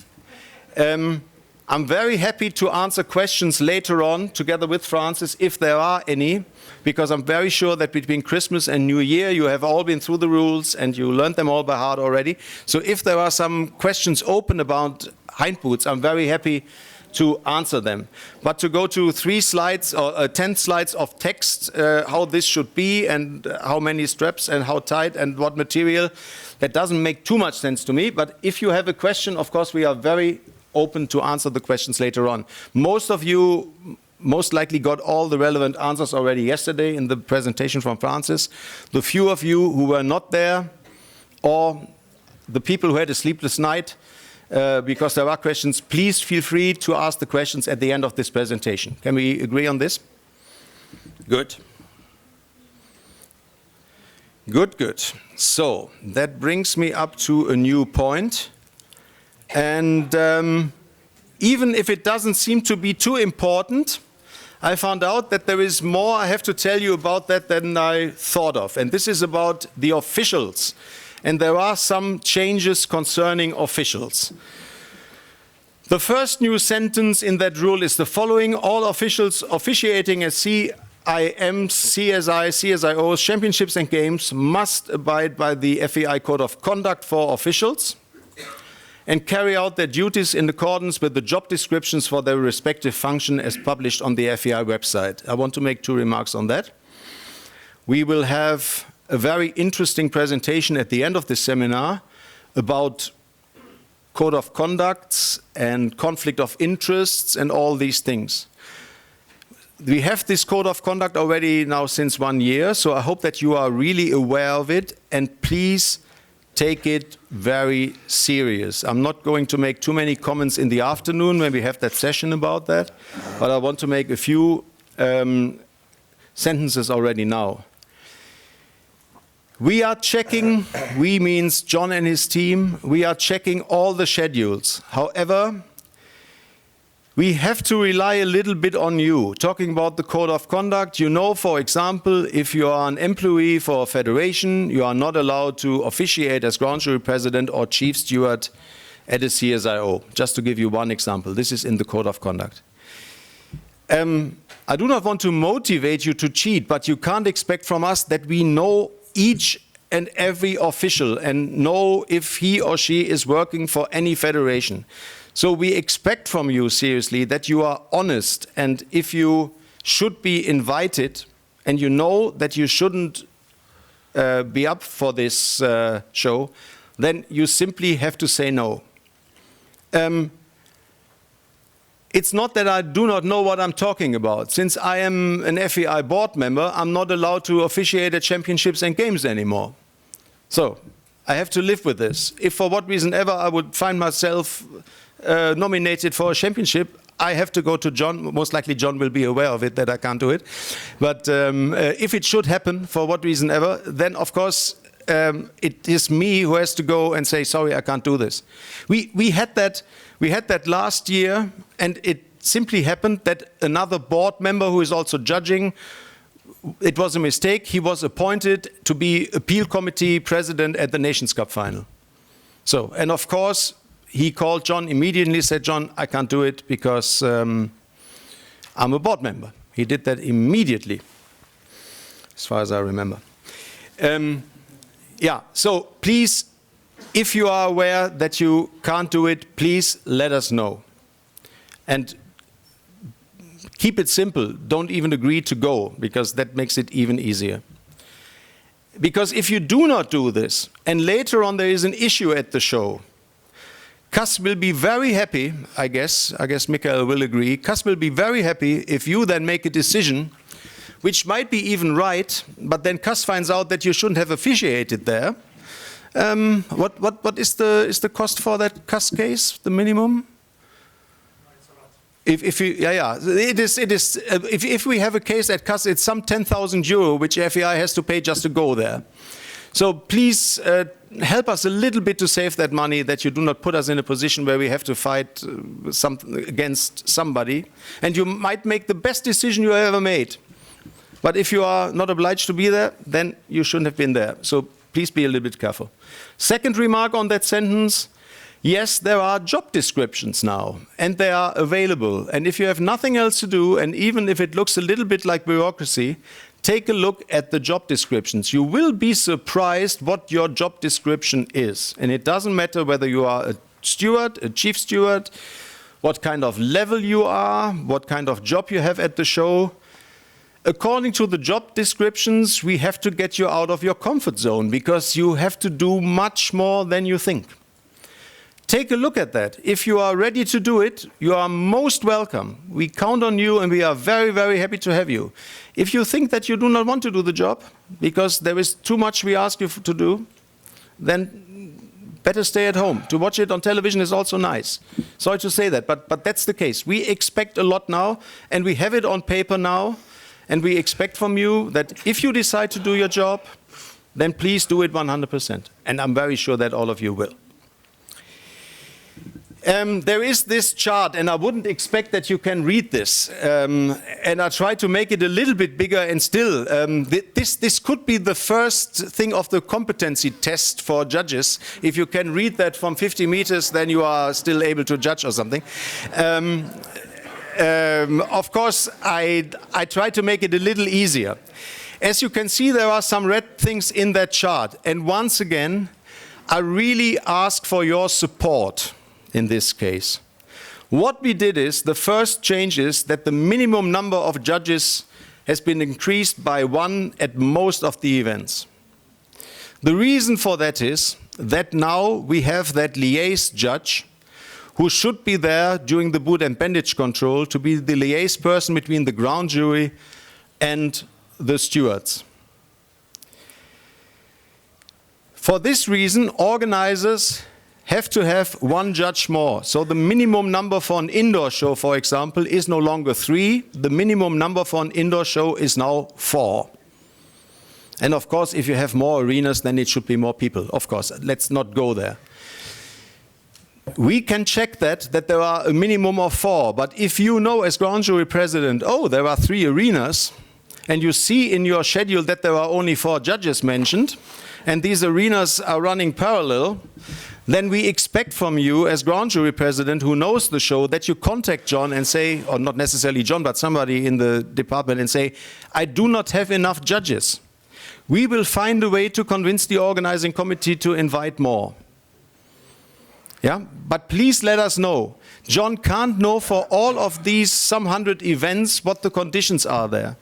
I'm very happy to answer questions later on together with Francis if there are any, because I'm very sure that between Christmas and New Year you have all been through the rules and you learned them all by heart already. So if there are some questions open about hindboots, I'm very happy to answer them. But to go to 3 slides or 10 slides of text, how this should be and how many straps and how tight and what material, that doesn't make too much sense to me. But if you have a question, of course, we are very open to answer the questions later on. Most of you most likely got all the relevant answers already yesterday in the presentation from Francis. The few of you who were not there, or the people who had a sleepless night, because there are questions, please feel free to ask the questions at the end of this presentation. Can we agree on this? Good. Good, good. So that brings me up to a new point. And even if it doesn't seem to be too important, I found out that there is more I have to tell you about that than I thought of. And this is about the officials. And there are some changes concerning officials. The first new sentence in that rule is the following: all officials officiating at CIM, CSI, CSIOs, championships and games must abide by the FEI Code of Conduct for officials and carry out their duties in accordance with the job descriptions for their respective function as published on the FEI website. I want to make 2 remarks on that. We will have a very interesting presentation at the end of this seminar about code of conducts and conflict of interests and all these things. We have this code of conduct already now since 1 year, so I hope that you are really aware of it, and please take it very serious. I'm not going to make too many comments in the afternoon when we have that session about that, but I want to make a few sentences already now. We are checking, we means John and his team, we are checking all the schedules. However, we have to rely a little bit on you. Talking about the code of conduct, you know, for example, if you are an employee for a federation, you are not allowed to officiate as ground jury president or chief steward at a CSIO. Just to give you one example, this is in the code of conduct. I do not want to motivate you to cheat, but you can't expect from us that we know each and every official and know if he or she is working for any federation. So we expect from you, seriously, that you are honest, and if you should be invited and you know that you shouldn't be up for this show, then you simply have to say no. It's not that I do not know what I'm talking about. Since I am an FEI board member, I'm not allowed to officiate at championships and games anymore. So I have to live with this. If for what reason ever I would find myself nominated for a championship, I have to go to John. Most likely John will be aware of it, that I can't do it. But if it should happen, for what reason ever, then of course it is me who has to go and say, sorry, I can't do this. We had that last year, and it simply happened that another board member who is also judging, it was a mistake. He was appointed to be appeal committee president at the Nations Cup final. So, and of course, he called John immediately, said, John, I can't do it because I'm a board member. He did that immediately, as far as I remember. Yeah, so please, if you are aware that you can't do it, please let us know. And keep it simple. Don't even agree to go, because that makes it even easier. Because if you do not do this, and later on there is an issue at the show, CAS will be very happy, I guess Michael will agree, CAS will be very happy if you then make a decision which might be even right, but then CAS finds out that you shouldn't have officiated there. What is the cost for that CAS case, the minimum? If we have a case at CAS, it's some 10,000 euro, which FEI has to pay just to go there. So please help us a little bit to save that money, that you do not put us in a position where we have to fight against somebody. And you might make the best decision you ever made. But if you are not obliged to be there, then you shouldn't have been there. So please be a little bit careful. Second remark on that sentence, Yes, there are job descriptions now, and they are available. And if you have nothing else to do, and even if it looks a little bit like bureaucracy, take a look at the job descriptions. You will be surprised what your job description is. And it doesn't matter whether you are a steward, a chief steward, what kind of level you are, what kind of job you have at the show. According to the job descriptions, we have to get you out of your comfort zone because you have to do much more than you think. Take a look at that. If you are ready to do it, you are most welcome. We count on you and we are very, very happy to have you. If you think that you do not want to do the job because there is too much we ask you to do, then better stay at home. To watch it on television is also nice. Sorry to say that, but that's the case. We expect a lot now, and we have it on paper now, and we expect from you that if you decide to do your job, then please do it 100%. And I'm very sure that all of you will. There is this chart, and I wouldn't expect that you can read this. And I try to make it a little bit bigger, and still, this could be the first thing of the competency test for judges. If you can read that from 50 meters, then you are still able to judge or something. Of course, I try to make it a little easier. As you can see, there are some red things in that chart. And once again, I really ask for your support in this case. What we did is, the first change is that the minimum number of judges has been increased by 1 at most of the events. The reason for that is that now we have that liaise judge who should be there during the boot and bandage control to be the liaise person between the ground jury and the stewards. For this reason, organizers have to have 1 judge more. So the minimum number for an indoor show, for example, is no longer 3. The minimum number for an indoor show is now 4. And of course, if you have more arenas, then it should be more people. Of course, let's not go there. We can check that there are a minimum of 4. But if you know as grand jury president, oh, there are 3 arenas, and you see in your schedule that there are only 4 judges mentioned, and these arenas are running parallel, then we expect from you as grand jury president who knows the show that you contact John and say, or not necessarily John, but somebody in the department, and say, I do not have enough judges. We will find a way to convince the organizing committee to invite more. Yeah, but please let us know. John can't know for all of these some 100 events what the conditions are there.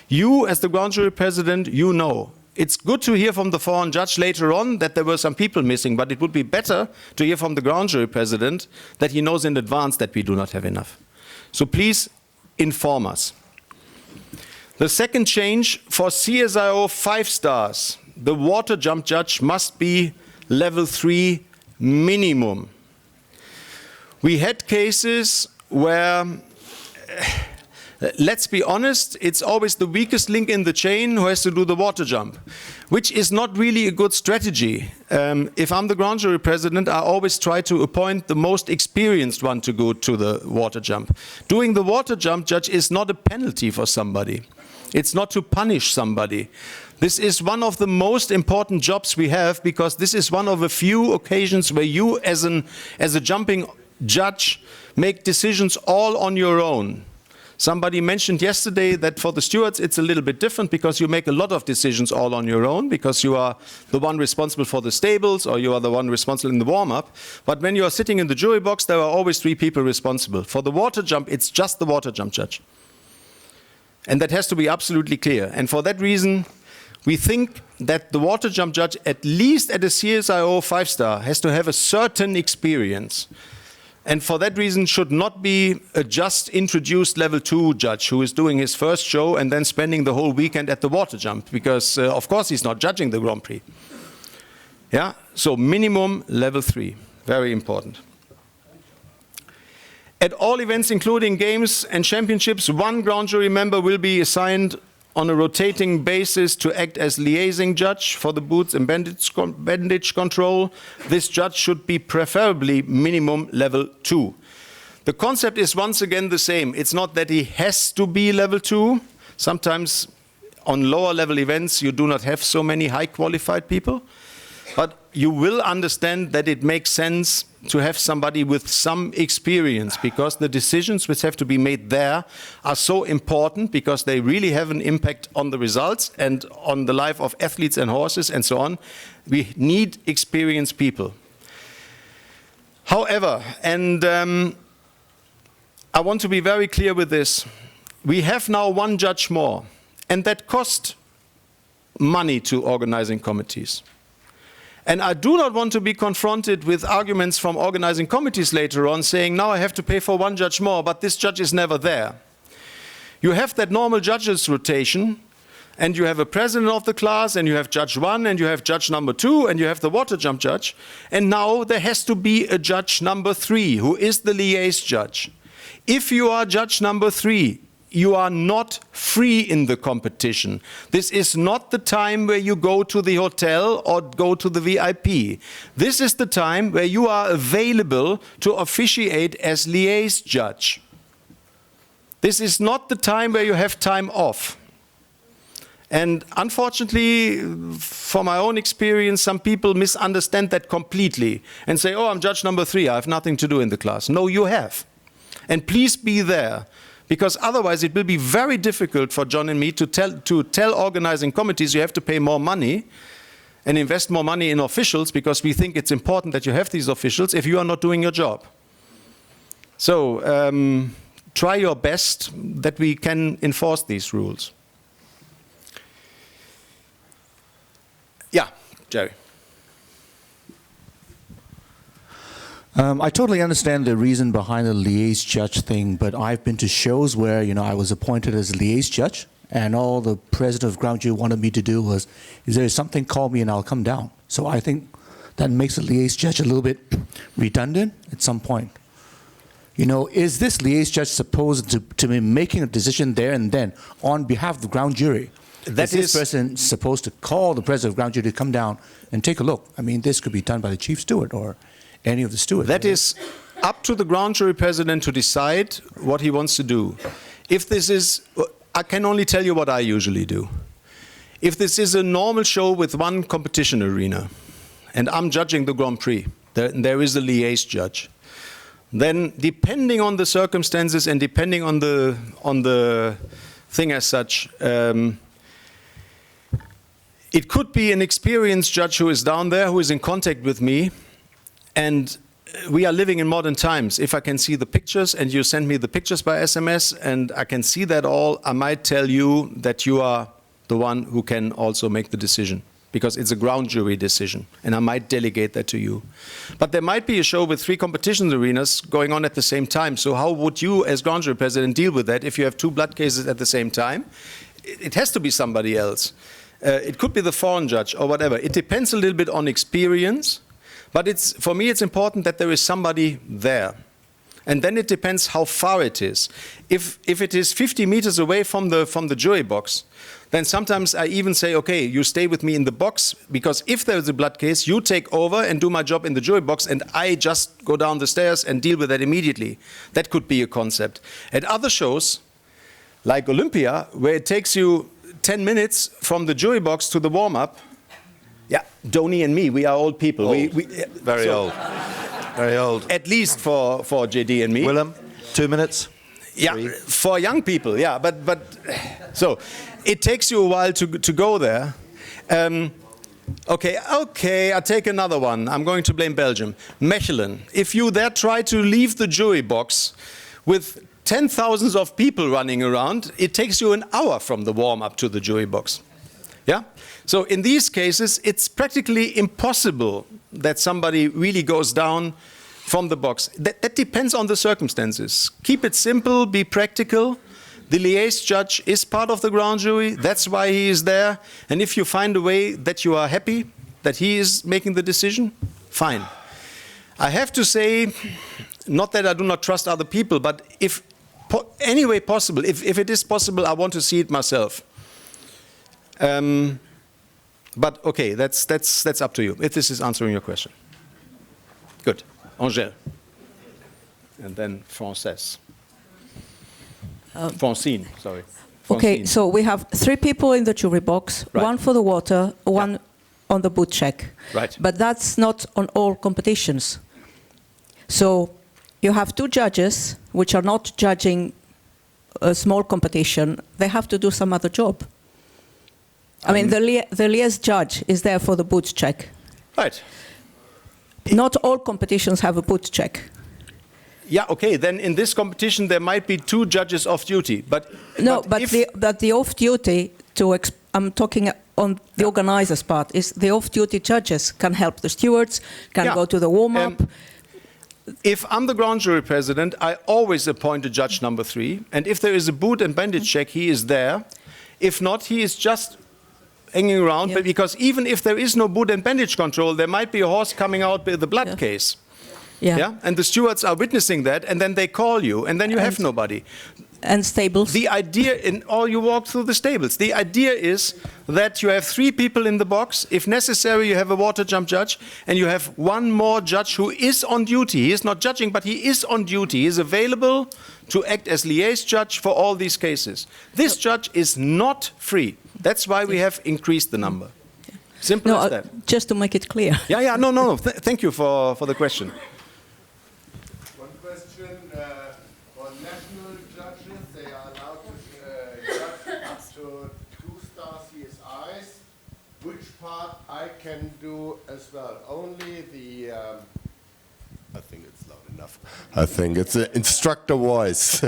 You, as the grand jury president, you know. It's good to hear from the foreign judge later on that there were some people missing, but it would be better to hear from the grand jury president that he knows in advance that we do not have enough. So please inform us. The second change for CSIO 5 stars, the water jump judge must be level 3 minimum. We had cases where, let's be honest, it's always the weakest link in the chain who has to do the water jump, which is not really a good strategy. If I'm the grand jury president, I always try to appoint the most experienced one to go to the water jump. Doing the water jump judge is not a penalty for somebody. It's not to punish somebody. This is one of the most important jobs we have, because this is one of a few occasions where you as a jumping judge make decisions all on your own. Somebody mentioned yesterday that for the stewards it's a little bit different, because you make a lot of decisions all on your own, because you are the one responsible for the stables, or you are the one responsible in the warm-up. But when you are sitting in the jury box, there are always 3 people responsible. For the water jump, it's just the water jump judge. And that has to be absolutely clear. And for that reason, we think that the water jump judge, at least at a CSIO 5-star, has to have a certain experience. And for that reason should not be a just introduced level 2 judge who is doing his first show and then spending the whole weekend at the water jump, because of course he's not judging the Grand Prix. Yeah, so minimum level 3, very important. At all events, including games and championships, 1 grand jury member will be assigned on a rotating basis to act as liaising judge for the boots and bandage control. This judge should be preferably minimum level 2. The concept is once again the same. It's not that he has to be level 2. Sometimes on lower level events you do not have so many high qualified people. But you will understand that it makes sense to have somebody with some experience, because the decisions which have to be made there are so important, because they really have an impact on the results and on the life of athletes and horses and so on. We need experienced people. However, and I want to be very clear with this, we have now one judge more, and that costs money to organizing committees. And I do not want to be confronted with arguments from organizing committees later on saying, now I have to pay for one judge more, but this judge is never there. You have that normal judges rotation, and you have a president of the class, and you have judge 1, and you have judge number 2, and you have the water jump judge. And now there has to be a judge number 3, who is the liaise judge. If you are judge number 3, you are not free in the competition. This is not the time where you go to the hotel or go to the VIP. This is the time where you are available to officiate as liaise judge. This is not the time where you have time off. And unfortunately, from my own experience, some people misunderstand that completely and say, oh, I'm judge number 3, I have nothing to do in the class. No, you have. And please be there. Because otherwise it will be very difficult for John and me to tell organizing committees you have to pay more money and invest more money in officials, because we think it's important that you have these officials if you are not doing your job. So try your best that we can enforce these rules. Yeah, Jerry. I totally understand the reason behind the liaise judge thing, but I've been to shows where, I was appointed as a liaise judge, and all the president of ground jury wanted me to do was, if there is something, call me and I'll come down. So I think that makes the liaise judge a little bit redundant at some point. Is this liaise judge supposed to be making a decision there and then on behalf of the ground jury? Is this person supposed to call the president of ground jury to come down and take a look? I mean, this could be done by the chief steward or any of the stewards. That is up to the ground jury president to decide what he wants to do. If this is, I can only tell you what I usually do. If this is a normal show with one competition arena, and I'm judging the Grand Prix, there is a liaise judge, then depending on the circumstances and depending on the thing as such, it could be an experienced judge who is down there, who is in contact with me. And we are living in modern times. If I can see the pictures and you send me the pictures by SMS and I can see that all, I might tell you that you are the one who can also make the decision, because it's a ground jury decision, and I might delegate that to you. But there might be a show with 3 competition arenas going on at the same time. So how would you, as ground jury president, deal with that if you have 2 blood cases at the same time? It has to be somebody else. It could be the foreign judge or whatever. It depends a little bit on experience. But for me, it's important that there is somebody there. And then it depends how far it is. If it is 50 meters away from the jury box, then sometimes I even say, okay, you stay with me in the box, because if there is a blood case, you take over and do my job in the jury box, and I just go down the stairs and deal with that immediately. That could be a concept. At other shows, like Olympia, where it takes you 10 minutes from the jury box to the warm-up, yeah, Donnie and me, we are old people. Old. Very old. Very old. At least for JD and me. Willem, 2 minutes? Yeah, 3. For young people, yeah. But so it takes you a while to go there. Okay, I'll take another one. I'm going to blame Belgium. Mechelen. If you there try to leave the jury box with 10,000s of people running around, it takes you an hour from the warm-up to the jury box. Yeah? So in these cases, it's practically impossible that somebody really goes down from the box. That depends on the circumstances. Keep it simple, be practical. The liaise judge is part of the ground jury. That's why he is there. And if you find a way that you are happy that he is making the decision, fine. I have to say, not that I do not trust other people, but if any way possible, if it is possible, I want to see it myself. But okay, that's up to you, if this is answering your question. Good. Angèle. And then Frances. Francine, sorry. Okay, Francine. so we have 3 people in the jury box, Right. one for the water, one on the boot check. Right. But that's not on all competitions. So you have two judges which are not judging a small competition. They have to do some other job. I mean, the liaison judge is there for the boot check. Right. Not all competitions have a boot check. Yeah, okay, then in this competition there might be two judges off duty. But the off-duty, I'm talking on the organizer's part, is the off-duty judges can help the stewards, can go to the warm-up. If I'm the ground jury president, I always appoint a judge number 3, and if there is a boot and bandage check, he is there. If not, he is just hanging around, but because even if there is no boot and bandage control, there might be a horse coming out with a blood case. Yeah. And the stewards are witnessing that, and then they call you, and then you have nobody. And stables. The idea, or you walk through the stables. The idea is that you have 3 people in the box. If necessary, you have a water jump judge, and you have one more judge who is on duty. He is not judging, but he is on duty. He is available to act as liaison judge for all these cases. This judge is not free. That's why we have increased the number. Simple as that. Just to make it clear. No. Thank you for the question. One question. For national judges, they are allowed to judge up to 2-star CSIs. Which part I can do as well? Only the... I think it's loud enough. I think it's an instructor voice.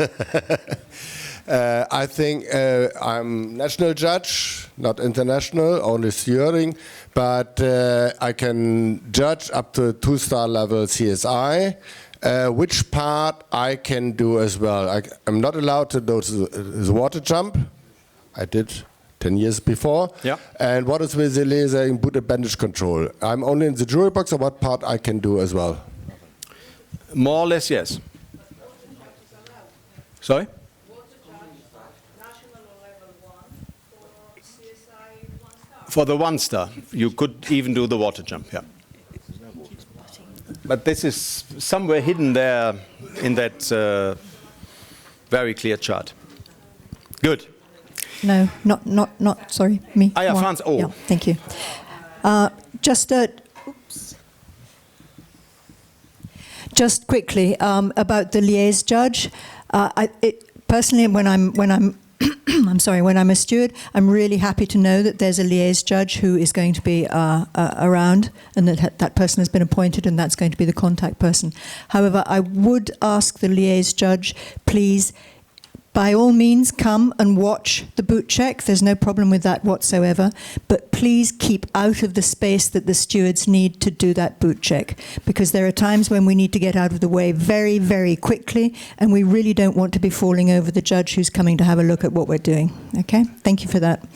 I think I'm national judge, not international, only steering, but I can judge up to 2-star level CSI. Which part I can do as well? I'm not allowed to do the water jump. I did 10 years before. Yeah. And what is with the laser in boot and bandage control? I'm only in the jury box, or what part I can do as well? More or less, yes. Sorry? For the 1-star, you could even do the water jump, yeah. But this is somewhere hidden there in that very clear chart. Good. No, not. Sorry, me. Ah, yeah, Franz. Oh, yeah, thank you. Just quickly about the liaison judge. Personally, when I'm when I'm a steward, I'm really happy to know that there's a liaison judge who is going to be around, and that person has been appointed, and that's going to be the contact person. However, I would ask the liaison judge, please, by all means, come and watch the boot check. There's no problem with that whatsoever. But please keep out of the space that the stewards need to do that boot check, because there are times when we need to get out of the way very, very quickly, and we really don't want to be falling over the judge who's coming to have a look at what we're doing. Okay? Thank you for that.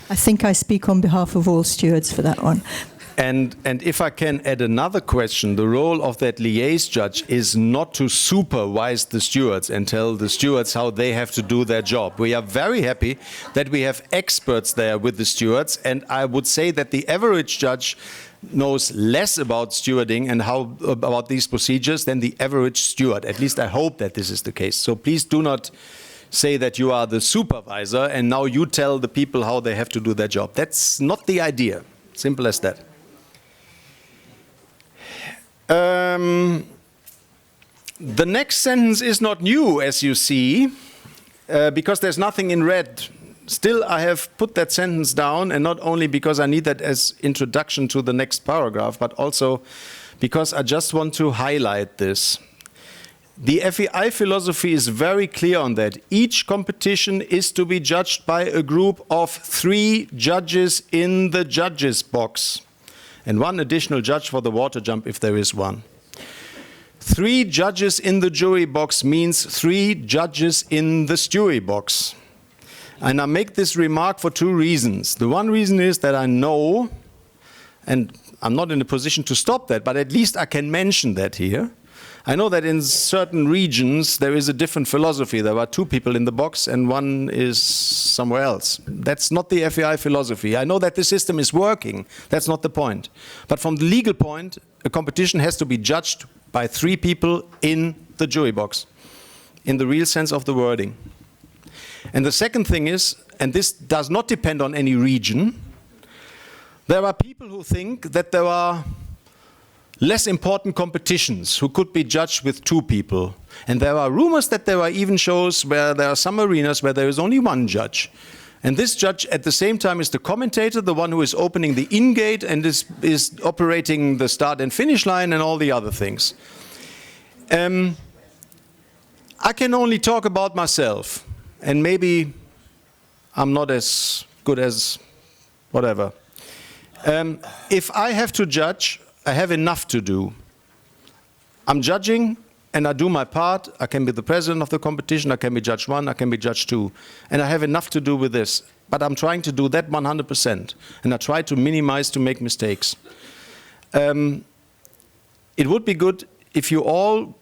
I think I speak on behalf of all stewards for that one. And if I can add another question, the role of that liaison judge is not to supervise the stewards and tell the stewards how they have to do their job. We are very happy that we have experts there with the stewards, and I would say that the average judge knows less about stewarding and about these procedures than the average steward. At least I hope that this is the case. So please do not say that you are the supervisor and now you tell the people how they have to do their job. That's not the idea. Simple as that. The next sentence is not new, as you see, because there's nothing in red. Still, I have put that sentence down, and not only because I need that as introduction to the next paragraph, but also because I just want to highlight this. The FEI philosophy is very clear on that. Each competition is to be judged by a group of 3 judges in the judges' box, and 1 additional judge for the water jump if there is one. 3 judges in the jury box means 3 judges in the stewy box. And I make this remark for 2 reasons. The one reason is that I know, and I'm not in a position to stop that, but at least I can mention that here. I know that in certain regions there is a different philosophy. There are 2 people in the box and 1 is somewhere else. That's not the FEI philosophy. I know that the system is working. That's not the point. But from the legal point, a competition has to be judged by 3 people in the jury box, in the real sense of the wording. And the second thing is, and this does not depend on any region, There are people who think that there are less important competitions who could be judged with 2 people. And there are rumors that there are even shows where there are some arenas where there is only 1 judge. And this judge at the same time is the commentator, the one who is opening the in-gate and is operating the start and finish line and all the other things. I can only talk about myself, and maybe I'm not as good as whatever. If I have to judge, I have enough to do. I'm judging and I do my part. I can be the president of the competition, I can be judge 1, I can be judge 2. And I have enough to do with this. But I'm trying to do that 100%. And I try to minimize to make mistakes. It would be good if you all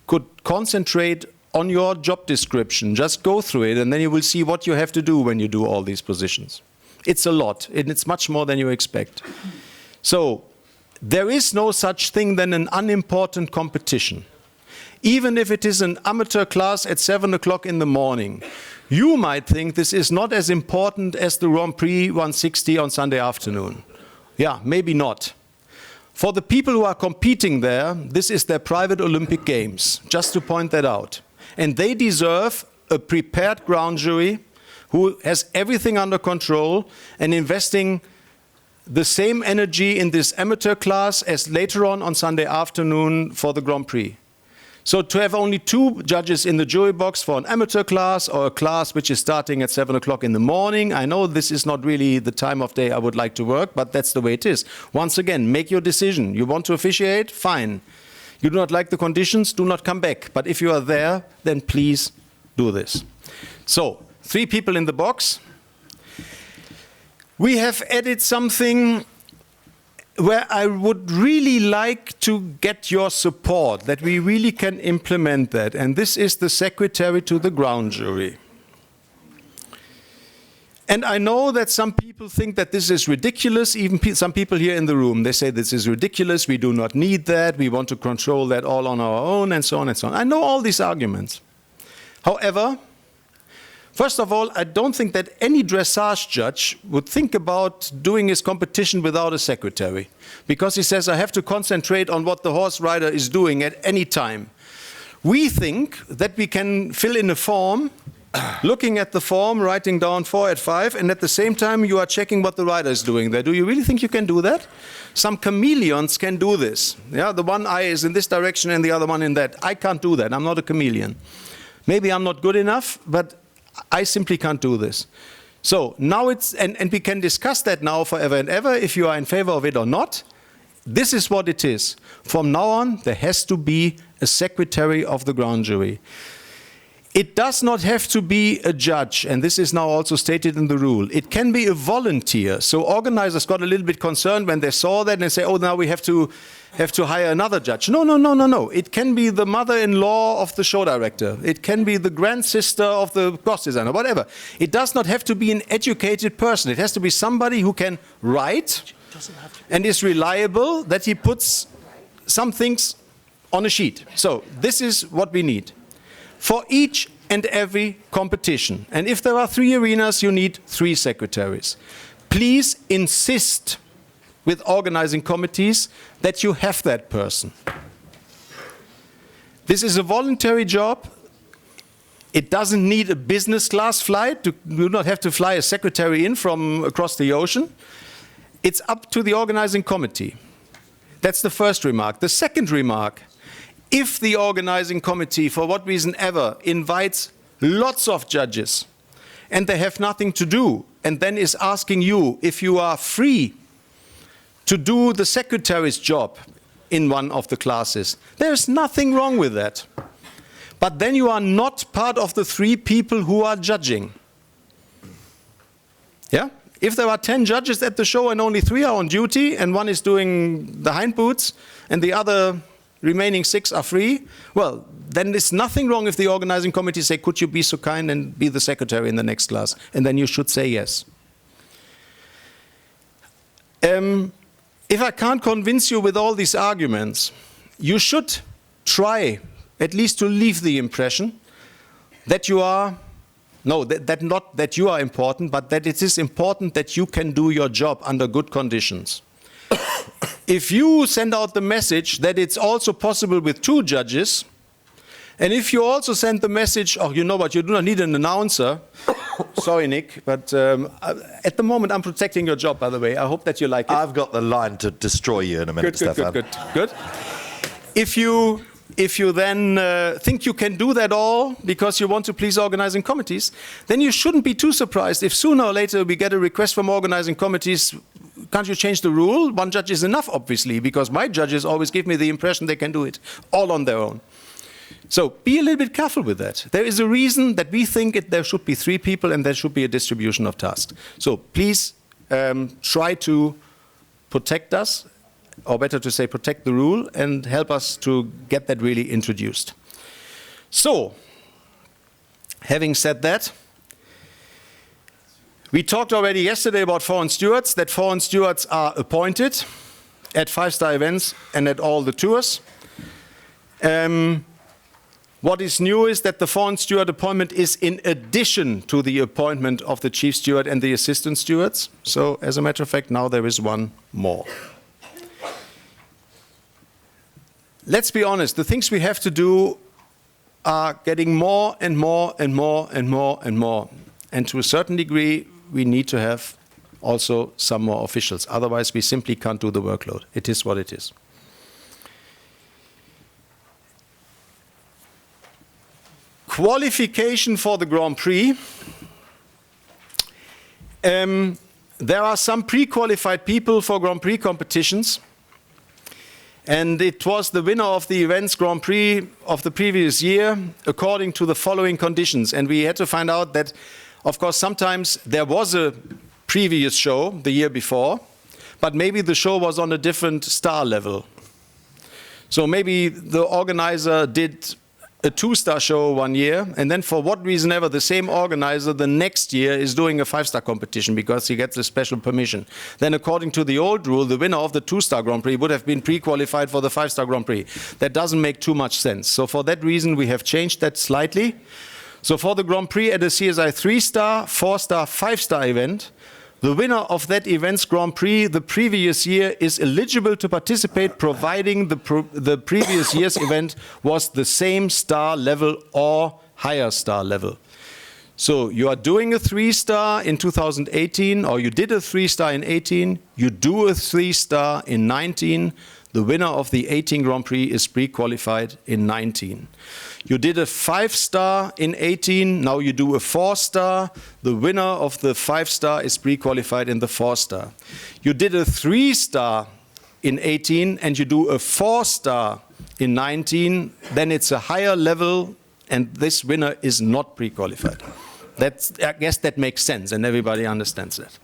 could concentrate on your job description. Just go through it and then you will see what you have to do when you do all these positions. It's a lot, and it's much more than you expect. So, there is no such thing than an unimportant competition. Even if it is an amateur class at 7 o'clock in the morning, you might think this is not as important as the Grand Prix 160 on Sunday afternoon. Yeah, maybe not. For the people who are competing there, this is their private Olympic Games, just to point that out. And they deserve a prepared ground jury who has everything under control and investing the same energy in this amateur class as later on Sunday afternoon for the Grand Prix. So to have only 2 judges in the jury box for an amateur class or a class which is starting at 7 o'clock in the morning, I know this is not really the time of day I would like to work, but that's the way it is. Once again, make your decision. You want to officiate? Fine. You do not like the conditions? Do not come back. But if you are there, then please do this. So, 3 people in the box. We have added something where I would really like to get your support, that we really can implement that, and this is the secretary to the ground jury. And I know that some people think that this is ridiculous, even some people here in the room, they say this is ridiculous, we do not need that, we want to control that all on our own, and so on and so on. I know all these arguments. However, first of all, I don't think that any dressage judge would think about doing his competition without a secretary, because he says, I have to concentrate on what the horse rider is doing at any time. We think that we can fill in a form, looking at the form, writing down 4 at 5, and at the same time you are checking what the rider is doing there. Do you really think you can do that? Some chameleons can do this. Yeah, the one eye is in this direction and the other one in that. I can't do that. I'm not a chameleon. Maybe I'm not good enough, but I simply can't do this. So now it's, and we can discuss that now forever and ever, if you are in favor of it or not. This is what it is. From now on, there has to be a secretary of the ground jury. It does not have to be a judge, and this is now also stated in the rule. It can be a volunteer. So organizers got a little bit concerned when they saw that and they say, oh, now we have to hire another judge. No. It can be the mother-in-law of the show director. It can be the grand-sister of the cost designer, whatever. It does not have to be an educated person. It has to be somebody who can write and is reliable, that he puts some things on a sheet. So this is what we need for each and every competition. And if there are 3 arenas, you need 3 secretaries. Please insist with organizing committees that you have that person. This is a voluntary job. It doesn't need a business class flight. You do not have to fly a secretary in from across the ocean. It's up to the organizing committee. That's the first remark. The second remark, if the organizing committee, for what reason ever, invites lots of judges and they have nothing to do, and then is asking you if you are free to do the secretary's job in one of the classes, there's nothing wrong with that. But then you are not part of the 3 people who are judging. Yeah? If there are 10 judges at the show and only 3 are on duty, and one is doing the hind boots, and the other remaining 6 are free, well, then there's nothing wrong if the organizing committee say, could you be so kind and be the secretary in the next class? And then you should say yes. If I can't convince you with all these arguments, you should try at least to leave the impression that you are No, not that you are important, but that it is important that you can do your job under good conditions. If you send out the message that it's also possible with 2 judges, and if you also send the message, oh, you know what, you do not need an announcer. Sorry, Nick, but at the moment I'm protecting your job, by the way. I hope that you like it. I've got the line to destroy you in a minute, Stefan. Good. If you then think you can do that all because you want to please organizing committees, then you shouldn't be too surprised if sooner or later we get a request from organizing committees. Can't you change the rule? 1 judge is enough, obviously, because my judges always give me the impression they can do it all on their own. So be a little bit careful with that. There is a reason that we think there should be 3 people and there should be a distribution of tasks. So please try to protect us, or better to say protect the rule, and help us to get that really introduced. So, having said that, we talked already yesterday about foreign stewards, that foreign stewards are appointed at 5-star events and at all the tours. What is new is that the foreign steward appointment is in addition to the appointment of the chief steward and the assistant stewards. So, as a matter of fact, now there is 1 more. Let's be honest, the things we have to do are getting more and more and more and more and more. And to a certain degree, we need to have also some more officials. Otherwise, we simply can't do the workload. It is what it is. Qualification for the Grand Prix. There are some pre-qualified people for Grand Prix competitions. And it was the winner of the events Grand Prix of the previous year according to the following conditions. And we had to find out that, of course, sometimes there was a previous show the year before, but maybe the show was on a different star level. So maybe the organizer did a 2-star show 1 year, and then for what reason ever, the same organizer the next year is doing a 5-star competition because he gets a special permission. Then according to the old rule, the winner of the 2-star Grand Prix would have been pre-qualified for the 5-star Grand Prix. That doesn't make too much sense. So for that reason, we have changed that slightly. So for the Grand Prix at a CSI 3-star, 4-star, 5-star event, the winner of that event's Grand Prix the previous year is eligible to participate providing the previous year's event was the same star level or higher star level. So you are doing a 3-star in 2018, or you did a 3-star in 18, you do a 3-star in 19, the winner of the 18 Grand Prix is pre-qualified in 19. You did a 5-star in 18, now you do a 4-star. The winner of the 5-star is pre-qualified in the 4-star. You did a 3-star in 18 and you do a 4-star in 19, then it's a higher level and this winner is not pre-qualified. I guess that makes sense and everybody understands that.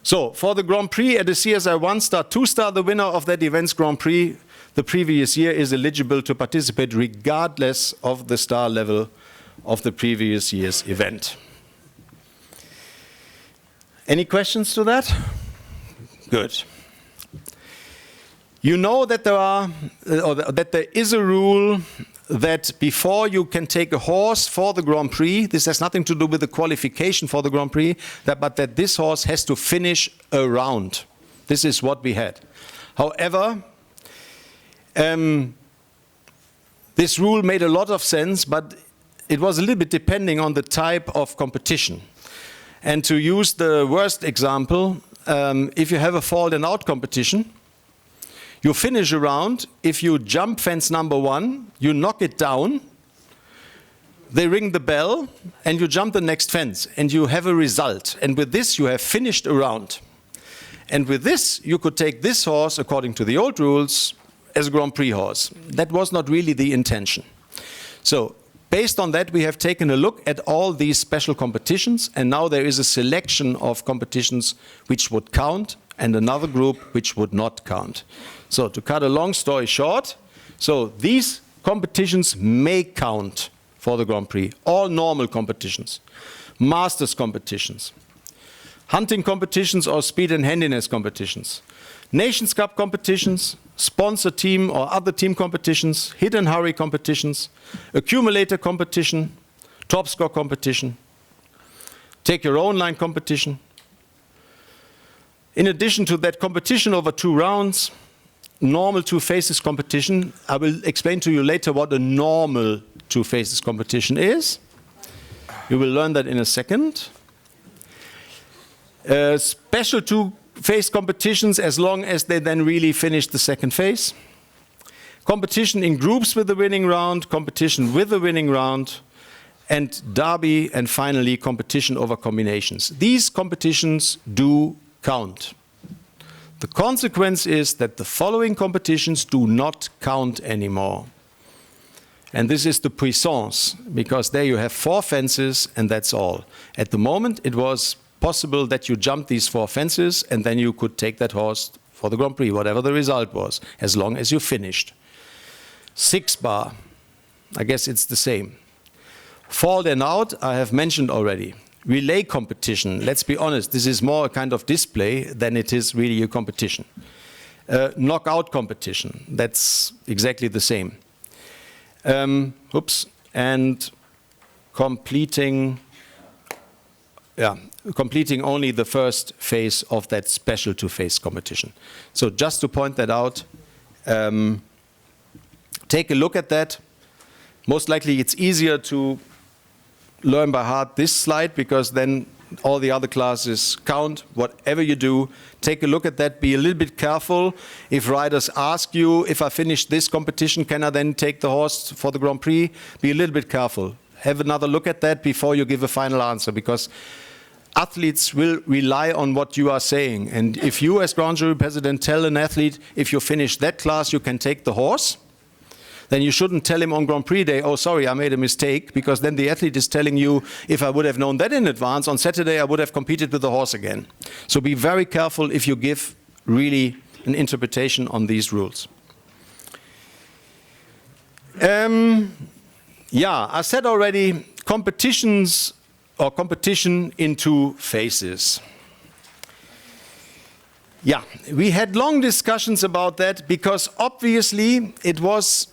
So, for the Grand Prix at a CSI 1-star, 2-star, the winner of that event's Grand Prix the previous year is eligible to participate regardless of the star level of the previous year's event. Any questions to that? Good. You know that there is a rule that before you can take a horse for the Grand Prix, this has nothing to do with the qualification for the Grand Prix, but that this horse has to finish a round. This is what we had. However, this rule made a lot of sense, but it was a little bit depending on the type of competition. And to use the worst example, if you have a fall and out competition, you finish a round, if you jump fence number 1, you knock it down, they ring the bell, and you jump the next fence, and you have a result. And with this, you have finished a round. And with this, you could take this horse, according to the old rules, as a Grand Prix horse. That was not really the intention. So, based on that, we have taken a look at all these special competitions, and now there is a selection of competitions which would count, and another group which would not count. So, to cut a long story short, so these competitions may count for the Grand Prix. All normal competitions, masters competitions, hunting competitions or speed and handiness competitions, Nations Cup competitions, sponsor team or other team competitions, hit and hurry competitions, accumulator competition, top score competition, take your own line competition. In addition to that competition over 2 rounds, normal 2 phases competition, I will explain to you later what a normal 2 phases competition is. You will learn that in a second. Special 2 phase competitions as long as they then really finish the second phase. Competition in groups with the winning round, competition with the winning round, and derby, and finally competition over combinations. These competitions do count. The consequence is that the following competitions do not count anymore. And this is the puissance, because there you have 4 fences and that's all. At the moment it was possible that you jumped these 4 fences and then you could take that horse for the Grand Prix, whatever the result was, as long as you finished. 6 bar, I guess it's the same. Fall then out, I have mentioned already. Relay competition, let's be honest, this is more a kind of display than it is really a competition. Knockout competition, that's exactly the same. And completing only the first phase of that special 2 phase competition. So just to point that out, take a look at that. Most likely it's easier to learn by heart this slide, because then all the other classes count. Whatever you do, take a look at that. Be a little bit careful. If riders ask you, if I finish this competition, can I then take the horse for the Grand Prix? Be a little bit careful. Have another look at that before you give a final answer, because athletes will rely on what you are saying. And if you as Grand Jury President tell an athlete, if you finish that class, you can take the horse, then you shouldn't tell him on Grand Prix day, oh, sorry, I made a mistake, because then the athlete is telling you, if I would have known that in advance, on Saturday I would have competed with the horse again. So be very careful if you give really an interpretation on these rules. I said already, competitions or competition in 2 phases. Yeah, we had long discussions about that, because obviously it was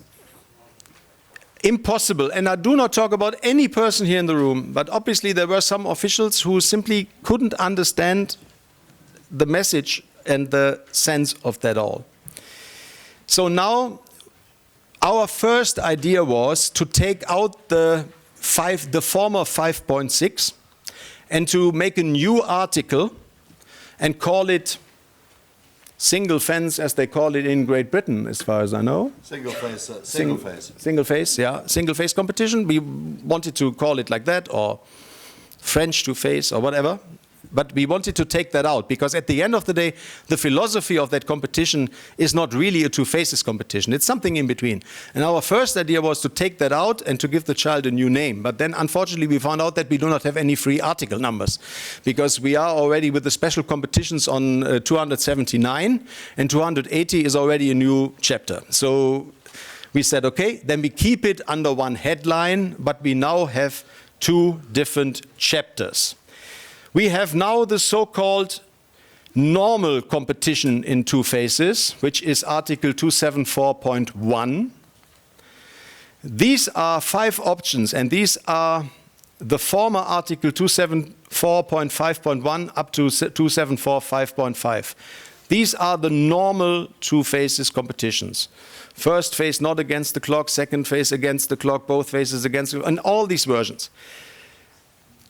impossible, and I do not talk about any person here in the room, but obviously there were some officials who simply couldn't understand the message and the sense of that all. So now our first idea was to take out the former 5.6 and to make a new article and call it single fence, as they call it in Great Britain, as far as I know. Single phase. Single phase, yeah. Single phase competition. We wanted to call it like that, or French 2 phase, or whatever. But we wanted to take that out, because at the end of the day, the philosophy of that competition is not really a 2 phases competition. It's something in between. And our first idea was to take that out and to give the child a new name. But then, unfortunately, we found out that we do not have any free article numbers, because we are already with the special competitions on 279, and 280 is already a new chapter. So we said, okay, then we keep it under one headline, but we now have 2 different chapters. We have now the so-called normal competition in 2 phases, which is Article 274.1. These are 5 options, and these are the former Article 274.5.1 up to 274.5.5. These are the normal 2 phases competitions. First phase not against the clock, second phase against the clock, both phases against the clock, and all these versions.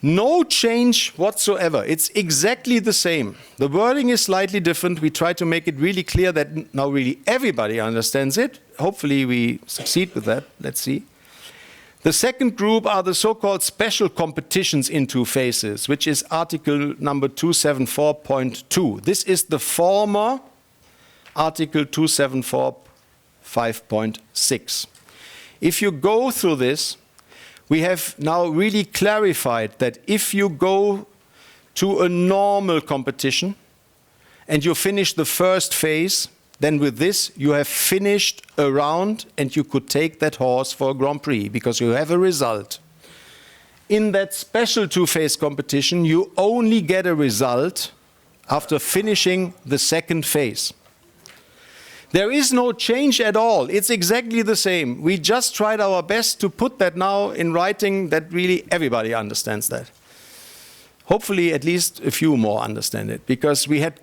No change whatsoever. It's exactly the same. The wording is slightly different. We try to make it really clear that now really everybody understands it. Hopefully we succeed with that. Let's see. The second group are the so-called special competitions in 2 phases, which is article number 274.2. This is the former article 274.5.6. If you go through this, we have now really clarified that if you go to a normal competition and you finish the first phase, then with this you have finished a round and you could take that horse for a Grand Prix because you have a result. In that special 2-phase competition, you only get a result after finishing the second phase. There is no change at all. It's exactly the same. We just tried our best to put that now in writing that really everybody understands that. hopefully at least a few more understand it, because we had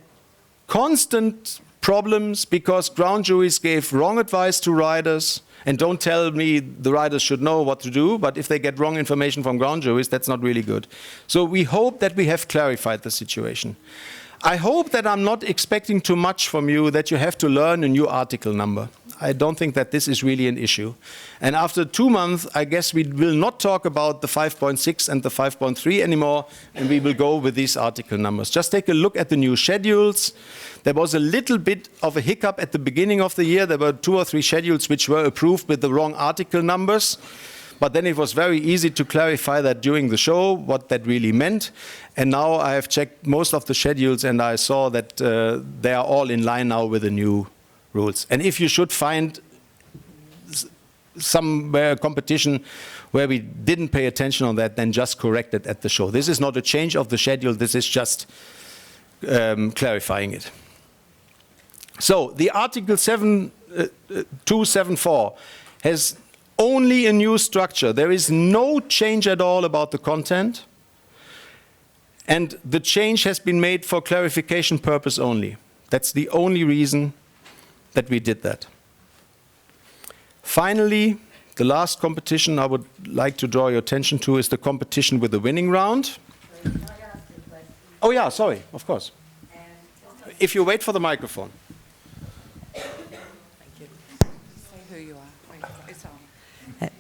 constant problems because ground juries gave wrong advice to riders. And don't tell me the riders should know what to do, but if they get wrong information from ground juries, that's not really good. So we hope that we have clarified the situation. I hope that I'm not expecting too much from you, that you have to learn a new article number. I don't think that this is really an issue. And after 2 months, I guess we will not talk about the 5.6 and the 5.3 anymore, and we will go with these article numbers. Just take a look at the new schedules. There was a little bit of a hiccup at the beginning of the year. There were 2 or 3 schedules which were approved with the wrong article numbers. But then it was very easy to clarify that during the show, what that really meant. And now I have checked most of the schedules, and I saw that they are all in line now with the new rules. And if you should find some competition where we didn't pay attention on that, then just correct it at the show. This is not a change of the schedule. This is just clarifying it. So the Article 274 has only a new structure. There is no change at all about the content. And the change has been made for clarification purpose only. That's the only reason that we did that. Finally, the last competition I would like to draw your attention to is the competition with the winning round. Oh yeah, sorry, of course. If you wait for the microphone.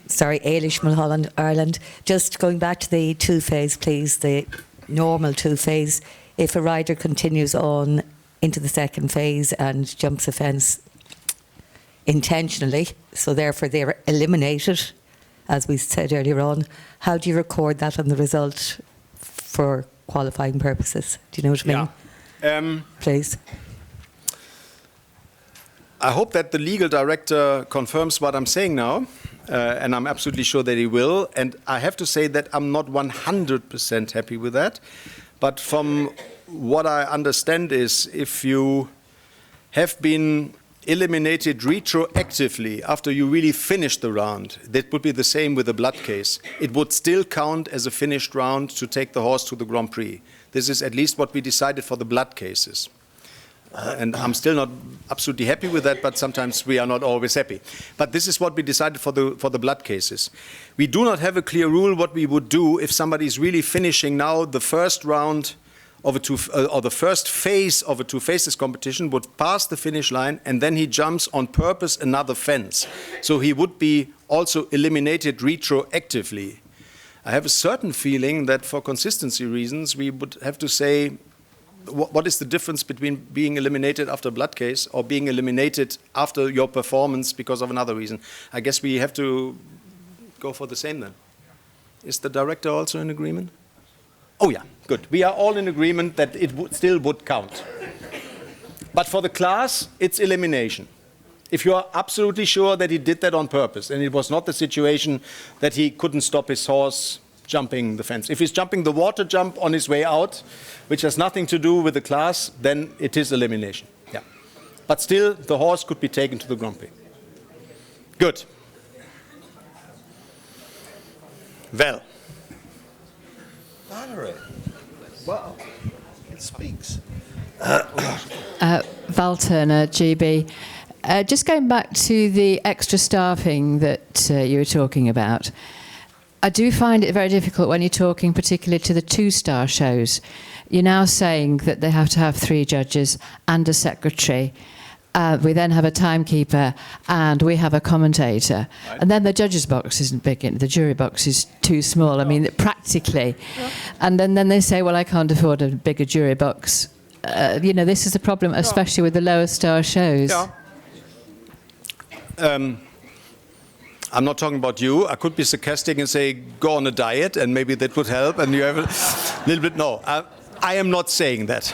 Sorry, Ailish Mulholland, Ireland. Just going back to the 2-phase, please, the normal 2-phase. If a rider continues on into the 2nd phase and jumps a fence intentionally, so therefore they're eliminated, as we said earlier on, how do you record that on the result for qualifying purposes? Do you know what I mean? Please. I hope that the legal director confirms what I'm saying now, and I'm absolutely sure that he will. And I have to say that I'm not 100% happy with that. But from what I understand is, if you have been eliminated retroactively after you really finished the round, that would be the same with the blood case. It would still count as a finished round to take the horse to the Grand Prix. This is at least what we decided for the blood cases. And I'm still not absolutely happy with that, but sometimes we are not always happy. But this is what we decided for the blood cases. We do not have a clear rule what we would do if somebody is really finishing now the first round of or the first phase of a 2 phases competition, would pass the finish line, and then he jumps on purpose another fence. So he would be also eliminated retroactively. I have a certain feeling that for consistency reasons, we would have to say, what is the difference between being eliminated after a blood case or being eliminated after your performance because of another reason? I guess we have to go for the same then. Is the director also in agreement? Oh yeah, good. We are all in agreement that it still would count. But for the class, it's elimination. If you are absolutely sure that he did that on purpose and it was not the situation that he couldn't stop his horse jumping the fence. If he's jumping the water jump on his way out, which has nothing to do with the class, then it is elimination. Yeah. But still, the horse could be taken to the Grand Prix. Good. Well. Valerie. Wow. It speaks. Val Turner, GB. Just going back to the extra staffing that you were talking about, I do find it very difficult when you're talking particularly to the 2-star shows. You're now saying that they have to have 3 judges and a secretary. We then have a timekeeper and we have a commentator. Right. And then the judges' box isn't big, the jury box is too small. I mean, practically. Yeah. And then they say, well, I can't afford a bigger jury box. You know, this is the problem, especially with the lower star shows. Yeah. I'm not talking about you. I could be sarcastic and say, go on a diet, and maybe that would help, and you have a little bit. No, I am not saying that.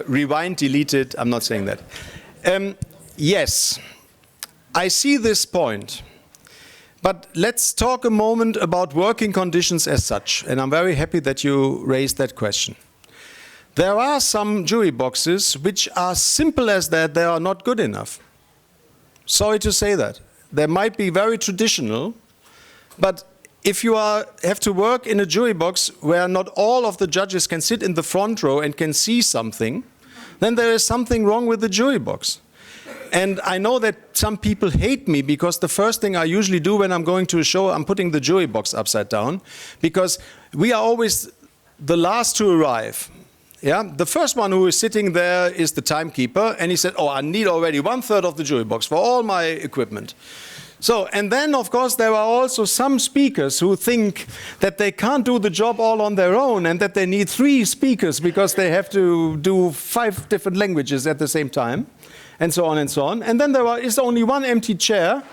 Rewind, delete it, I'm not saying that. Yes, I see this point. But let's talk a moment about working conditions as such, and I'm very happy that you raised that question. There are some jury boxes which are simple as that, they are not good enough. Sorry to say that. They might be very traditional, but if you have to work in a jury box where not all of the judges can sit in the front row and can see something, then there is something wrong with the jury box. And I know that some people hate me because the first thing I usually do when I'm going to a show, I'm putting the jury box upside down, because we are always the last to arrive. Yeah, the first one who is sitting there is the timekeeper, and he said, oh, I need already 1/3 of the jury box for all my equipment. So, and then of course there are also some speakers who think that they can't do the job all on their own and that they need 3 speakers because they have to do 5 different languages at the same time, and so on and so on. And then there is only one empty chair,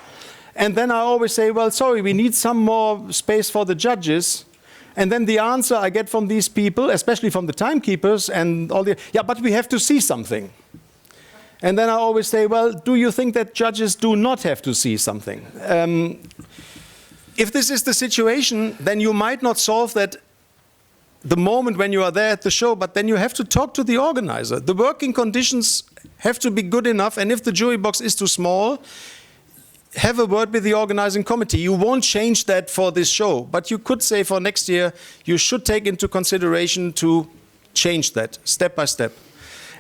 and then I always say, well, sorry, we need some more space for the judges. And then the answer I get from these people, especially from the timekeepers and all the, yeah, but we have to see something. And then I always say, well, do you think that judges do not have to see something? If this is the situation, then you might not solve that the moment when you are there at the show, but then you have to talk to the organizer. The working conditions have to be good enough, and if the jury box is too small, have a word with the organizing committee. You won't change that for this show, but you could say for next year, you should take into consideration to change that step by step.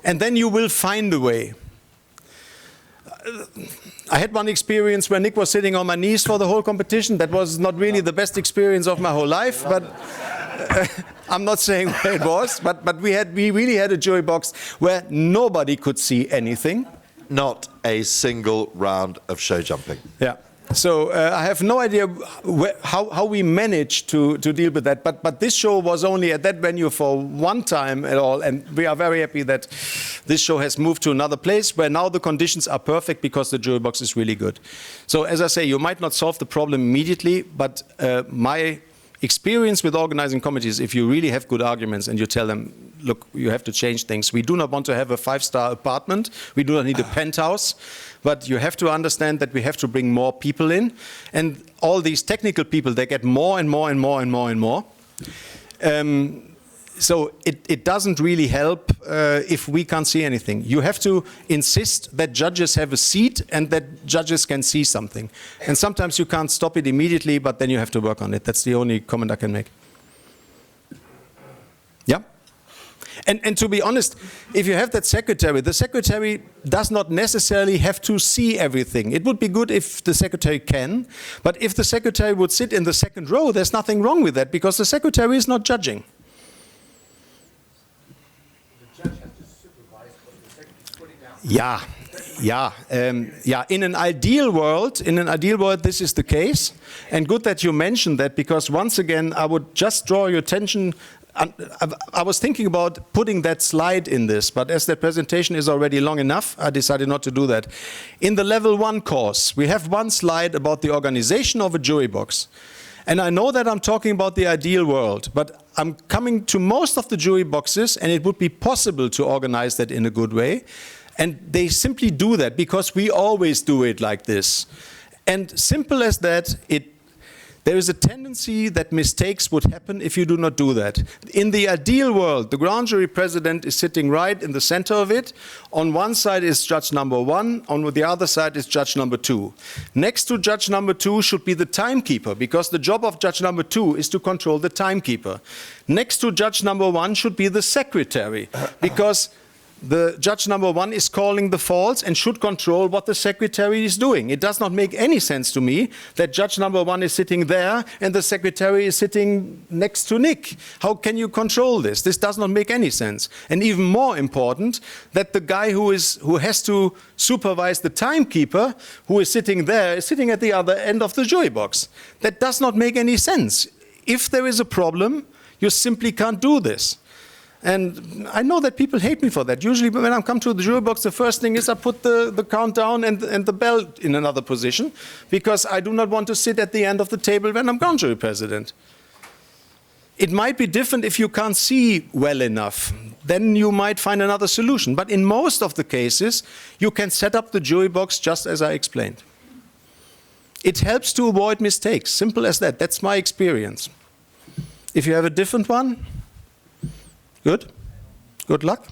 And then you will find a way. I had one experience where Nick was sitting on my knees for the whole competition. That was not really the best experience of my whole life, but I'm not saying where it was, but we really had a jury box where nobody could see anything. Not a single round of show jumping. Yeah. So I have no idea how we managed to deal with that, but this show was only at that venue for one time at all, and we are very happy that this show has moved to another place where now the conditions are perfect because the jury box is really good. So as I say, you might not solve the problem immediately, but my experience with organizing committees, if you really have good arguments and you tell them, look, you have to change things. We do not want to have a 5-star apartment. We do not need a penthouse. But you have to understand that we have to bring more people in. And all these technical people, they get more and more and more and more and more. So it doesn't really help if we can't see anything. You have to insist that judges have a seat and that judges can see something. And sometimes you can't stop it immediately, but then you have to work on it. That's the only comment I can make. Yeah? And to be honest, if you have that secretary, the secretary does not necessarily have to see everything. It would be good if the secretary can, but if the secretary would sit in the second row, there's nothing wrong with that because the secretary is not judging. Yeah. In an ideal world, this is the case. And good that you mentioned that, because once again, I would just draw your attention. I was thinking about putting that slide in this, but as the presentation is already long enough, I decided not to do that. In the level 1 course, we have one slide about the organization of a jury box. And I know that I'm talking about the ideal world, but I'm coming to most of the jury boxes, and it would be possible to organize that in a good way. And they simply do that because we always do it like this. And simple as that, there is a tendency that mistakes would happen if you do not do that. In the ideal world, the grand jury president is sitting right in the center of it. On one side is judge number 1, on the other side is judge number 2. Next to judge number 2 should be the timekeeper, because the job of judge number 2 is to control the timekeeper. Next to judge number 1 should be the secretary, because the judge number 1 is calling the faults and should control what the secretary is doing. It does not make any sense to me that judge number 1 is sitting there and the secretary is sitting next to Nick. How can you control this? This does not make any sense. And even more important, that the guy who has to supervise the timekeeper, who is sitting there, is sitting at the other end of the jury box. That does not make any sense. If there is a problem, you simply can't do this. And I know that people hate me for that. Usually when I come to the jury box, the first thing is I put the countdown and the bell in another position, because I do not want to sit at the end of the table when I'm grand jury president. It might be different if you can't see well enough. Then you might find another solution. But in most of the cases, you can set up the jury box just as I explained. It helps to avoid mistakes. Simple as that. That's my experience. If you have a different one, good. Good luck.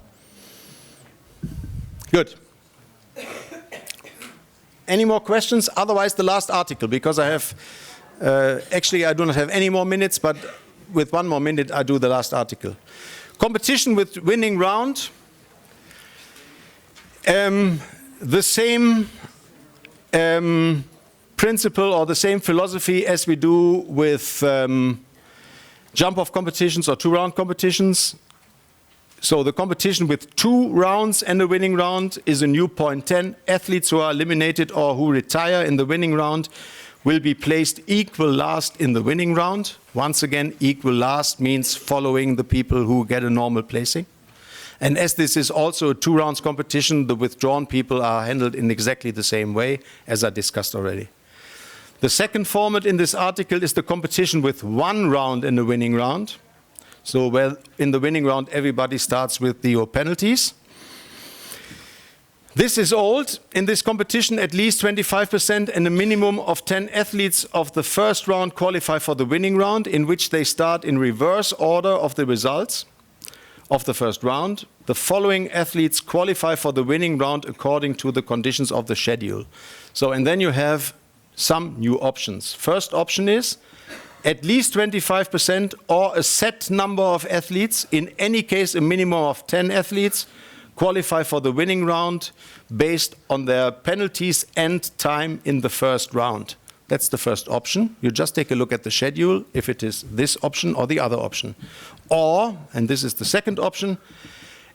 Good. Any more questions? Otherwise, the last article, because I have Actually, I do not have any more minutes, but with 1 more minute, I do the last article. Competition with winning round. The same principle or the same philosophy as we do with jump-off competitions or 2-round competitions. So the competition with 2 rounds and a winning round is a new point 10. Athletes who are eliminated or who retire in the winning round will be placed equal last in the winning round. Once again, equal last means following the people who get a normal placing. And as this is also a 2 rounds competition, the withdrawn people are handled in exactly the same way as I discussed already. The second format in this article is the competition with 1 round in the winning round. So where in the winning round everybody starts with the penalties. This is old. In this competition, at least 25% and a minimum of 10 athletes of the first round qualify for the winning round, in which they start in reverse order of the results of the first round. The following athletes qualify for the winning round according to the conditions of the schedule. So, and then you have some new options. First option is at least 25% or a set number of athletes, in any case a minimum of 10 athletes, qualify for the winning round based on their penalties and time in the first round. That's the first option. You just take a look at the schedule if it is this option or the other option. Or, and this is the second option,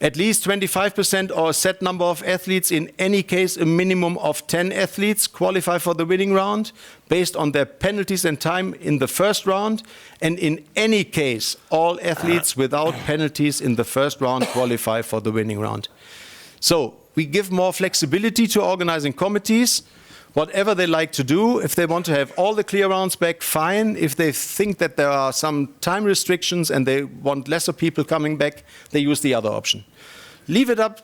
at least 25% or a set number of athletes, in any case a minimum of 10 athletes, qualify for the winning round based on their penalties and time in the first round, and in any case all athletes without penalties in the first round qualify for the winning round. So we give more flexibility to organizing committees, whatever they like to do. If they want to have all the clear rounds back, fine. If they think that there are some time restrictions and they want lesser people coming back, they use the other option. Leave it up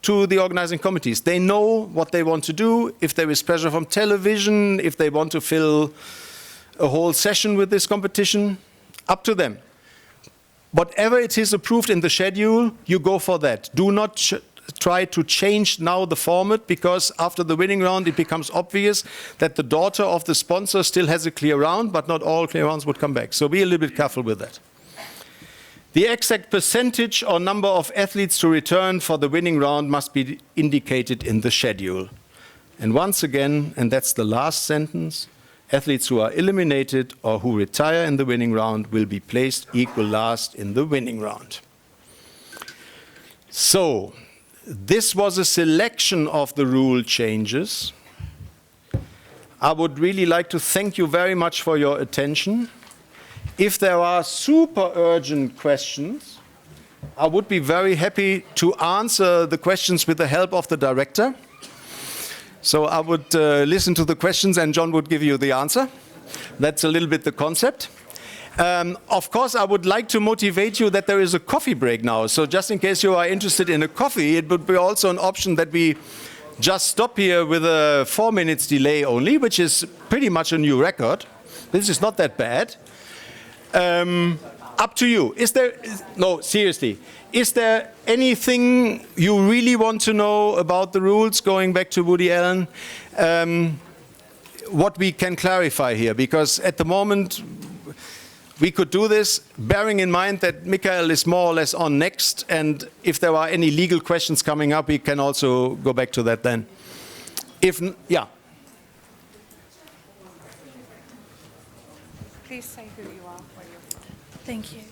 to the organizing committees. They know what they want to do. If there is pressure from television, if they want to fill a whole session with this competition, up to them. Whatever it is approved in the schedule, you go for that. Do not try to change now the format, because after the winning round it becomes obvious that the daughter of the sponsor still has a clear round, but not all clear rounds would come back. So be a little bit careful with that. The exact percentage or number of athletes to return for the winning round must be indicated in the schedule. And once again, and that's the last sentence, athletes who are eliminated or who retire in the winning round will be placed equal last in the winning round. So, this was a selection of the rule changes. I would really like to thank you very much for your attention. If there are super urgent questions, I would be very happy to answer the questions with the help of the director. So I would listen to the questions and John would give you the answer. That's a little bit the concept. Of course, I would like to motivate you that there is a coffee break now. So just in case you are interested in a coffee, it would be also an option that we just stop here with a 4 minutes delay only, which is pretty much a new record. This is not that bad. Up to you. No, seriously. Is there anything you really want to know about the rules, going back to Woody Allen? What we can clarify here, because at the moment, we could do this, bearing in mind that Michael is more or less on next, and if there are any legal questions coming up, we can also go back to that then. Yeah. Please say who you are, where you're from. Thank you.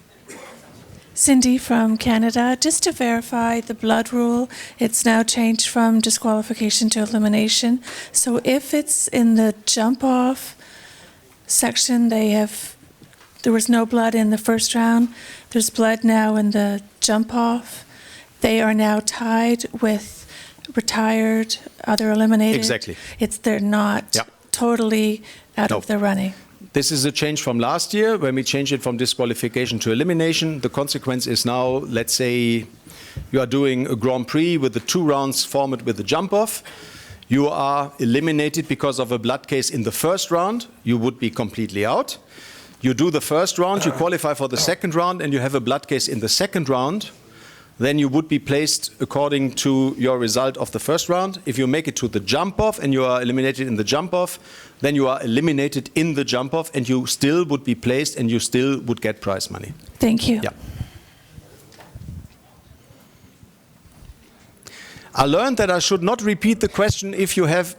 Cindy from Canada. Just to verify the blood rule, it's now changed from disqualification to elimination. So if it's in the jump-off section, there was no blood in the first round. There's blood now in the jump-off. They are now tied with retired, other eliminated. Exactly. They're not totally out of the running. This is a change from last year when we changed it from disqualification to elimination. The consequence is now, let's say you are doing a Grand Prix with the 2 rounds format with the jump-off. You are eliminated because of a blood case in the first round. You would be completely out. You do the first round, you qualify for the second round, and you have a blood case in the second round. then you would be placed according to your result of the first round. If you make it to the jump-off and you are eliminated in the jump-off, then you are eliminated in the jump-off and you still would be placed and you still would get prize money. Thank you. Yeah. I learned that I should not repeat the question if you have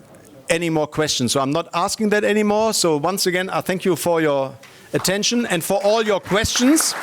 any more questions. So I'm not asking that anymore. So once again, I thank you for your attention and for all your questions.